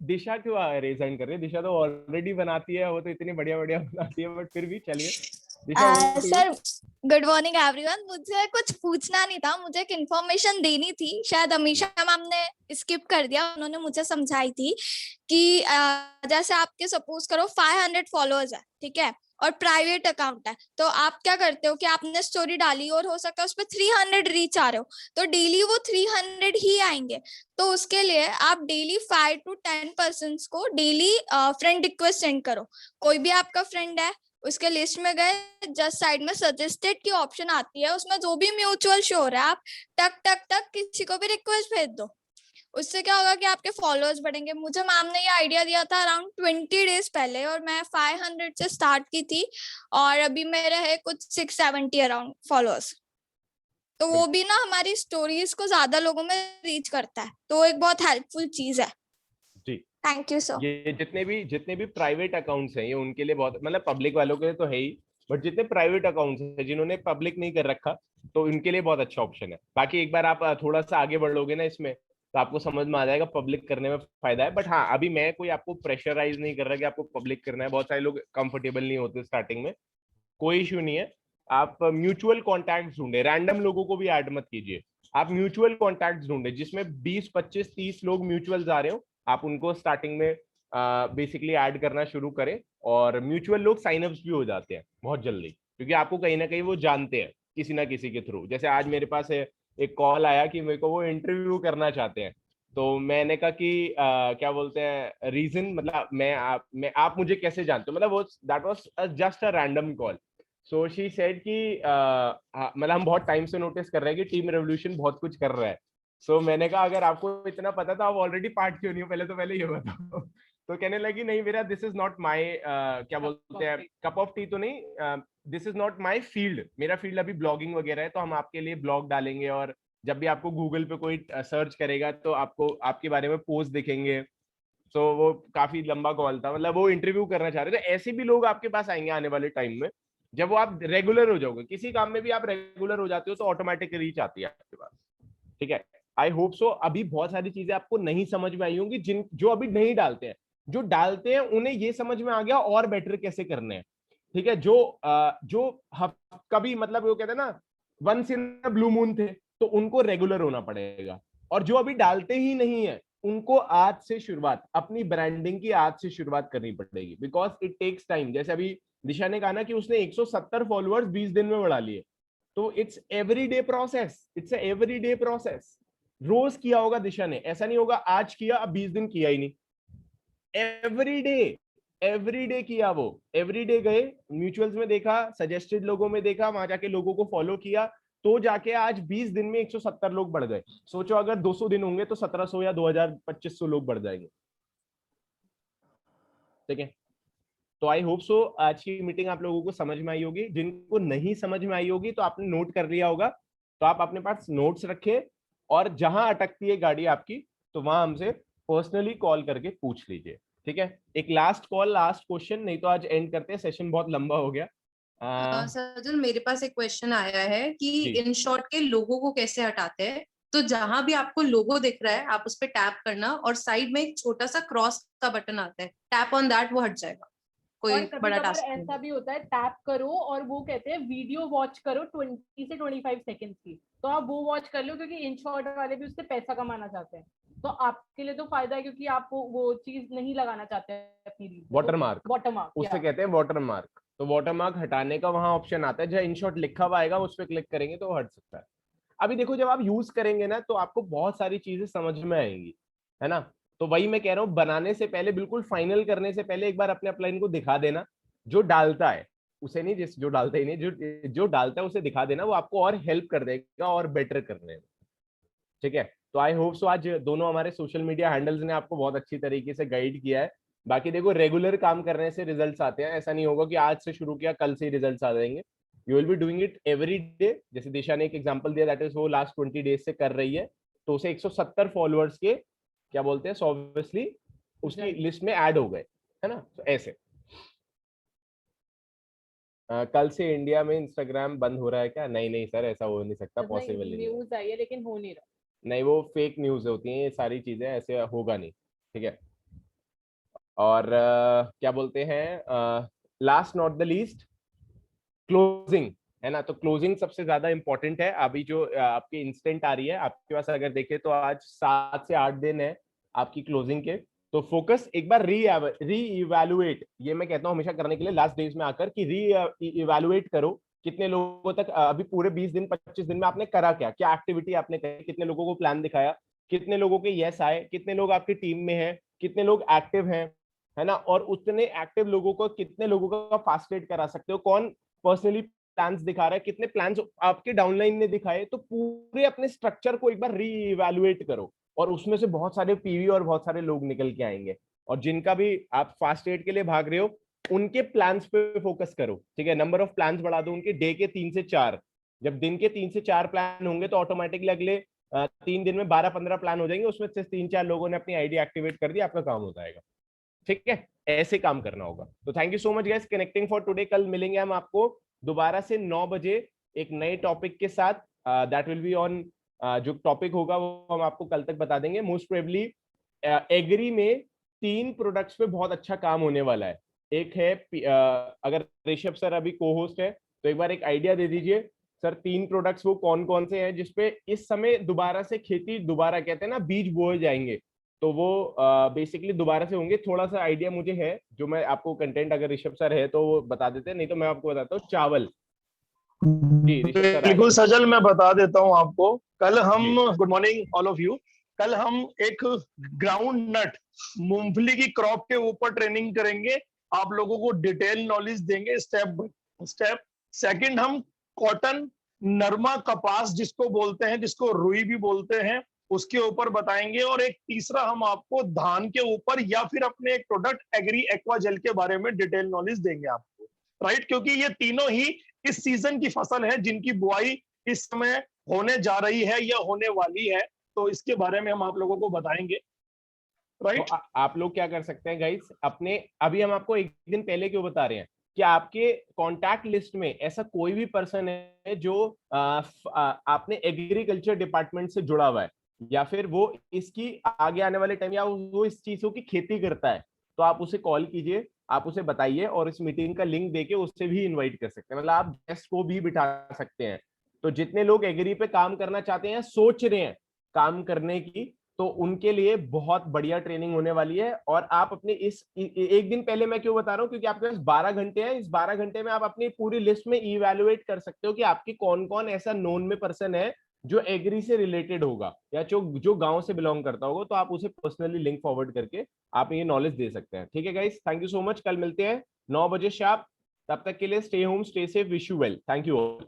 Disha क्यों रेज हैंड कर रही है? दिशा तो ऑलरेडी बनाती है, वो तो इतनी बढ़िया बढ़िया बनाती है, बट फिर भी चलिए सर गुड मॉर्निंग एवरीवन। मुझे कुछ पूछना नहीं था, मुझे एक इन्फॉर्मेशन देनी थी। शायद अमीशा मैम ने स्किप कर दिया, उन्होंने मुझे समझाई थी कि जैसे आपके सपोज करो 500 फॉलोअर्स है, ठीक है, और प्राइवेट अकाउंट है, तो आप क्या करते हो कि आपने स्टोरी डाली और हो सकता है उस पर 300 रीच आ रहे हो, तो डेली वो 300 ही आएंगे। तो उसके लिए आप डेली 5 to 10 पर्सन को डेली फ्रेंड रिक्वेस्ट सेंड करो। कोई भी आपका फ्रेंड है, उसके लिस्ट में गए, जस्ट साइड में सजेस्टेड की ऑप्शन आती है, उसमें जो भी म्यूचुअल शो हो रहा है, आप टक टक टक किसी को भी रिक्वेस्ट भेज दो। उससे क्या होगा कि आपके फॉलोअर्स बढ़ेंगे। मुझे मैम ने ये आइडिया दिया था अराउंड 20 डेज पहले, और मैं 500 से स्टार्ट की थी, और अभी मेरे है कुछ 670 अराउंड फॉलोअर्स। तो वो भी ना हमारी स्टोरीज को ज्यादा लोगों में रीच करता है, तो एक बहुत हेल्पफुल चीज है। Thank you sir. ये जितने भी प्राइवेट अकाउंट्स हैं, ये उनके लिए बहुत, मतलब पब्लिक वालों के लिए तो है ही, बट जितने प्राइवेट अकाउंट्स हैं जिन्होंने पब्लिक नहीं कर रखा, तो इनके लिए बहुत अच्छा ऑप्शन है। बाकी एक बार आप थोड़ा सा आगे बढ़ोगे ना इसमें, तो आपको समझ में आ जाएगा पब्लिक करने में फायदा है। बट हाँ, अभी मैं कोई आपको प्रेशराइज नहीं कर रहा कि आपको पब्लिक करना है। बहुत सारे लोग कंफर्टेबल नहीं होते स्टार्टिंग में, कोई इश्यू नहीं है। आप म्यूचुअल कॉन्टैक्ट ढूंढे, रैंडम लोगों को भी ऐड मत कीजिए। आप म्यूचुअल कॉन्टैक्ट ढूंढे जिसमें 20, 25, 30 लोग म्यूचुअल आ रहे हो, आप उनको स्टार्टिंग में बेसिकली ऐड करना शुरू करें। और म्यूचुअल लोग साइनअप्स भी हो जाते हैं बहुत जल्दी, क्योंकि आपको कहीं ना कहीं वो जानते हैं किसी ना किसी के थ्रू। जैसे आज मेरे पास एक कॉल आया कि मेरे को वो इंटरव्यू करना चाहते हैं, तो मैंने कहा कि क्या बोलते हैं रीजन, मतलब आप मुझे कैसे जानते हो, मतलब वो that was just a random call. So she said कि मतलब हम बहुत टाइम से नोटिस कर रहे हैं कि टीम रेवोल्यूशन बहुत कुछ कर रहा है। सो मैंने कहा अगर आपको इतना पता था, आप ऑलरेडी पार्ट क्यों नहीं हो, पहले ये बताओ। तो कहने लगी नहीं, मेरा दिस इज नॉट माय क्या बोलते हैं, कप ऑफ टी तो नहीं, this is not my field. मेरा फील्ड अभी ब्लॉगिंग वगैरह है, तो हम आपके लिए ब्लॉग डालेंगे, और जब भी आपको गूगल पे कोई सर्च करेगा तो आपको आपके बारे में पोस्ट दिखेंगे। सो वो काफी लंबा कॉल था, मतलब वो इंटरव्यू करना चाह रहे थे। ऐसे भी लोग आपके पास आएंगे आने वाले टाइम में, जब वो आप रेगुलर हो जाओगे। किसी काम में भी आप रेगुलर हो जाते हो तो ऑटोमेटिक रीच आती है आपके पास, ठीक है। आई होप सो अभी बहुत सारी चीजें आपको नहीं समझ में आई होंगी, जो अभी नहीं डालते हैं। जो डालते हैं उन्हें ये समझ में आ गया और बेटर कैसे करने हैं, ठीक है। जो कभी मतलब वो कहते हैं ना once in a blue moon थे, तो उनको रेगुलर होना पड़ेगा। और जो अभी डालते ही नहीं है, उनको आज से शुरुआत, अपनी ब्रांडिंग की आज से शुरुआत करनी पड़ेगी, बिकॉज इट टेक्स टाइम। जैसे अभी दिशा ने कहा ना कि उसने 170 फॉलोअर्स 20 दिन में बढ़ा लिए, तो it's everyday process, it's everyday process. रोज किया होगा दिशा ने, ऐसा नहीं होगा आज किया अब 20 दिन किया ही नहीं। एवरीडे किया, वो एवरीडे गए म्यूचुअल्स में देखा, सजेस्टेड लोगों में देखा, वहां जाके लोगों को फॉलो किया, तो जाके आज 20 दिन में 170 लोग बढ़ गए। सोचो अगर 200 दिन होंगे तो 1700 या 2000-2500 लोग बढ़ जाएंगे, ठीक है। तो आई होप सो आज की मीटिंग आप लोगों को समझ में आई होगी। जिनको नहीं समझ में आई होगी तो आपने नोट कर लिया होगा, तो आप अपने पास नोट्स रखें, और जहां अटकती है गाड़ी आपकी, तो वहां हमसे पर्सनली कॉल करके पूछ लीजिए, ठीक है। एक लास्ट कॉल, लास्ट क्वेश्चन, नहीं तो आज एंड करते हैं, सेशन बहुत लंबा हो गया। सर मेरे पास एक क्वेश्चन आया है कि इन शॉर्ट के लोगों को कैसे हटाते हैं। तो जहां भी आपको लोगो दिख रहा है, आप उस पर टैप करना, और साइड में एक छोटा सा क्रॉस का बटन आता है, टैप ऑन दैट, वो हट जाएगा। कोई बड़ा टास्क ऐसा भी होता है, टैप करो और वो कहते हैं वीडियो वॉच करो 20 से 25 सेकंड्स की, तो आप वो वॉच कर लो क्योंकि इन शॉर्ट वाले भी उससे पैसा कमाना चाहते हैं, तो आपके लिए तो फायदा है क्योंकि आप वो चीज नहीं लगाना चाहते अपनी रील। वाटरमार्क उससे कहते हैं वाटरमार्क। तो वाटरमार्क हटाने का वहां ऑप्शन आता है, जहाँ इन शॉर्ट लिखा हुआ आएगा उस पर क्लिक करेंगे तो हट सकता है। अभी देखो जब आप यूज करेंगे ना तो आपको बहुत सारी चीजें समझ में आएंगी, है ना। तो वही मैं कह रहा हूँ, बनाने से पहले, बिल्कुल फाइनल करने से पहले एक बार अपने अपलाइन को दिखा देना, जो डालता है उसे नहीं, जो डालता ही नहीं, जो डालता है उसे दिखा देना, वो आपको और हेल्प कर देगा और बेटर करने में, ठीक है। तो आई होप सो आज दोनों हमारे सोशल मीडिया हैंडल्स ने आपको बहुत अच्छी तरीके से गाइड किया है। बाकी देखो रेगुलर काम करने से रिजल्ट्स आते हैं, ऐसा नहीं होगा कि आज से शुरू किया कल से ही रिजल्ट्स आ जाएंगे। You will be doing it every day. जैसे दिशा ने एक एग्जांपल दिया, दैट इज वो लास्ट 20 डेज से कर रही है, तो उसे 170 फॉलोअर्स के क्या बोलते हैं ऑब्वियसली उसकी लिस्ट में ऐड हो गए, है ना। तो ऐसे कल से इंडिया में इंस्टाग्राम बंद हो रहा है क्या? नहीं सर, ऐसा हो नहीं सकता, पॉसिबल नहीं। न्यूज़ आई है लेकिन हो नहीं रहा। नहीं, वो फेक न्यूज होती हैं ये सारी चीजें, ऐसे होगा नहीं, ठीक है। और क्या बोलते हैं, last not the least, closing, है ना। तो क्लोजिंग सबसे ज्यादा इंपॉर्टेंट है। अभी जो आपकी इंस्टेंट आ रही है आपके पास, अगर देखें तो आज 7 से 8 दिन है आपकी क्लोजिंग के, तो फोकस एक बार री इवैल्यूएट, ये मैं कहता हूँ हमेशा करने के लिए लास्ट डेज में आकर, कि री इवैल्यूएट करो कितने लोगों तक अभी पूरे 20 दिन 25 दिन में आपने करा, क्या एक्टिविटी आपने करी, कितने लोगों को प्लान दिखाया, कितने लोगों के यस आए, कितने लोग आपकी टीम में हैं, कितने लोग एक्टिव हैं, है ना। और उतने एक्टिव लोगों को कितने लोगों का फास्ट एड करा सकते हो, कौन पर्सनली प्लान्स दिखा रहा है, कितने प्लान्स आपके डाउनलाइन ने दिखाए। तो पूरे अपने स्ट्रक्चर को एक बार री इवैल्यूएट करो, और उसमें से बहुत सारे पीवी और बहुत सारे लोग निकल के आएंगे। और जिनका भी आप फास्ट एड के लिए भाग रहे हो उनके प्लान्स पे फोकस करो, ठीक है। नंबर ऑफ प्लान्स बढ़ा दो उनके, डे के 3 से 4। जब दिन के 3 से 4 प्लान होंगे तो ऑटोमेटिकली अगले 3 दिन में 12-15 प्लान हो जाएंगे, उसमें से 3-4 लोगों ने अपनी आईडी एक्टिवेट कर दी, आपका काम हो जाएगा, ठीक है। ऐसे काम करना होगा। तो thank you so much guys connecting for today. कल मिलेंगे हम आपको दोबारा से 9 बजे एक नए टॉपिक के साथ। दैट विल बी ऑन, जो टॉपिक होगा वो हम आपको कल तक बता देंगे। मोस्ट प्रोबेबली एग्री में 3 प्रोडक्ट्स पे बहुत अच्छा काम होने वाला है। एक है, अगर ऋषभ सर अभी को होस्ट है तो एक बार एक आइडिया दे दीजिए सर, 3 प्रोडक्ट्स वो कौन कौन से हैं जिसपे इस समय दोबारा से खेती, दोबारा कहते हैं ना बीज बोए जाएंगे, तो वो बेसिकली दोबारा से होंगे। थोड़ा सा आइडिया मुझे है, जो मैं आपको कंटेंट, अगर ऋषभ सर है तो वो बता देते हैं, नहीं तो मैं आपको बताता हूँ। चावल, बिल्कुल सजल, मैं बता देता हूँ आपको। कल हम, good morning all of you, कल हम एक ग्राउंड नट मूंगफली की क्रॉप के ऊपर ट्रेनिंग करेंगे, आप लोगों को डिटेल नॉलेज देंगे स्टेप बाय स्टेप। सेकंड, हम कॉटन, नरमा कपास जिसको बोलते हैं, जिसको रुई भी बोलते हैं, उसके ऊपर बताएंगे। और एक तीसरा, हम आपको धान के ऊपर या फिर अपने एक प्रोडक्ट एग्री एक्वा जेल के बारे में डिटेल नॉलेज देंगे आपको, राइट। क्योंकि ये तीनों ही इस सीजन की फसल है जिनकी बुआई इस समय होने जा रही है या होने वाली है, तो इसके बारे में हम आप लोगों को बताएंगे, राइट। तो आप लोग क्या कर सकते हैं गाइस, अपने, अभी हम आपको एक दिन पहले क्यों बता रहे हैं कि आपके कॉन्टैक्ट लिस्ट में ऐसा कोई भी पर्सन है जो आपने एग्रीकल्चर डिपार्टमेंट से जुड़ा हुआ है, या फिर वो इसकी आगे आने वाले टाइम या वो इस चीजों की खेती करता है, तो आप उसे कॉल कीजिए, आप उसे बताइए, और इस मीटिंग का लिंक देके उससे भी इनवाइट कर सकते हैं। मतलब आप गेस्ट को भी बिठा सकते हैं। तो जितने लोग एग्री पे काम करना चाहते हैं, सोच रहे हैं काम करने की, तो उनके लिए बहुत बढ़िया ट्रेनिंग होने वाली है। और आप अपने इस एक दिन पहले मैं क्यों बता रहा हूँ, क्योंकि आपके पास 12 घंटे हैं। इस 12 घंटे में आप अपनी पूरी लिस्ट में इवैल्यूएट कर सकते हो कि आपकी कौन कौन ऐसा नोन में पर्सन है जो एग्री से रिलेटेड होगा या जो गांव से बिलोंग करता होगा, तो आप उसे पर्सनली लिंक फॉरवर्ड करके आप ये नॉलेज दे सकते हैं, ठीक है guys. Thank you so much, कल मिलते हैं 9 बजे शार्प। तब तक के लिए stay home, stay safe, wish you well, thank you all.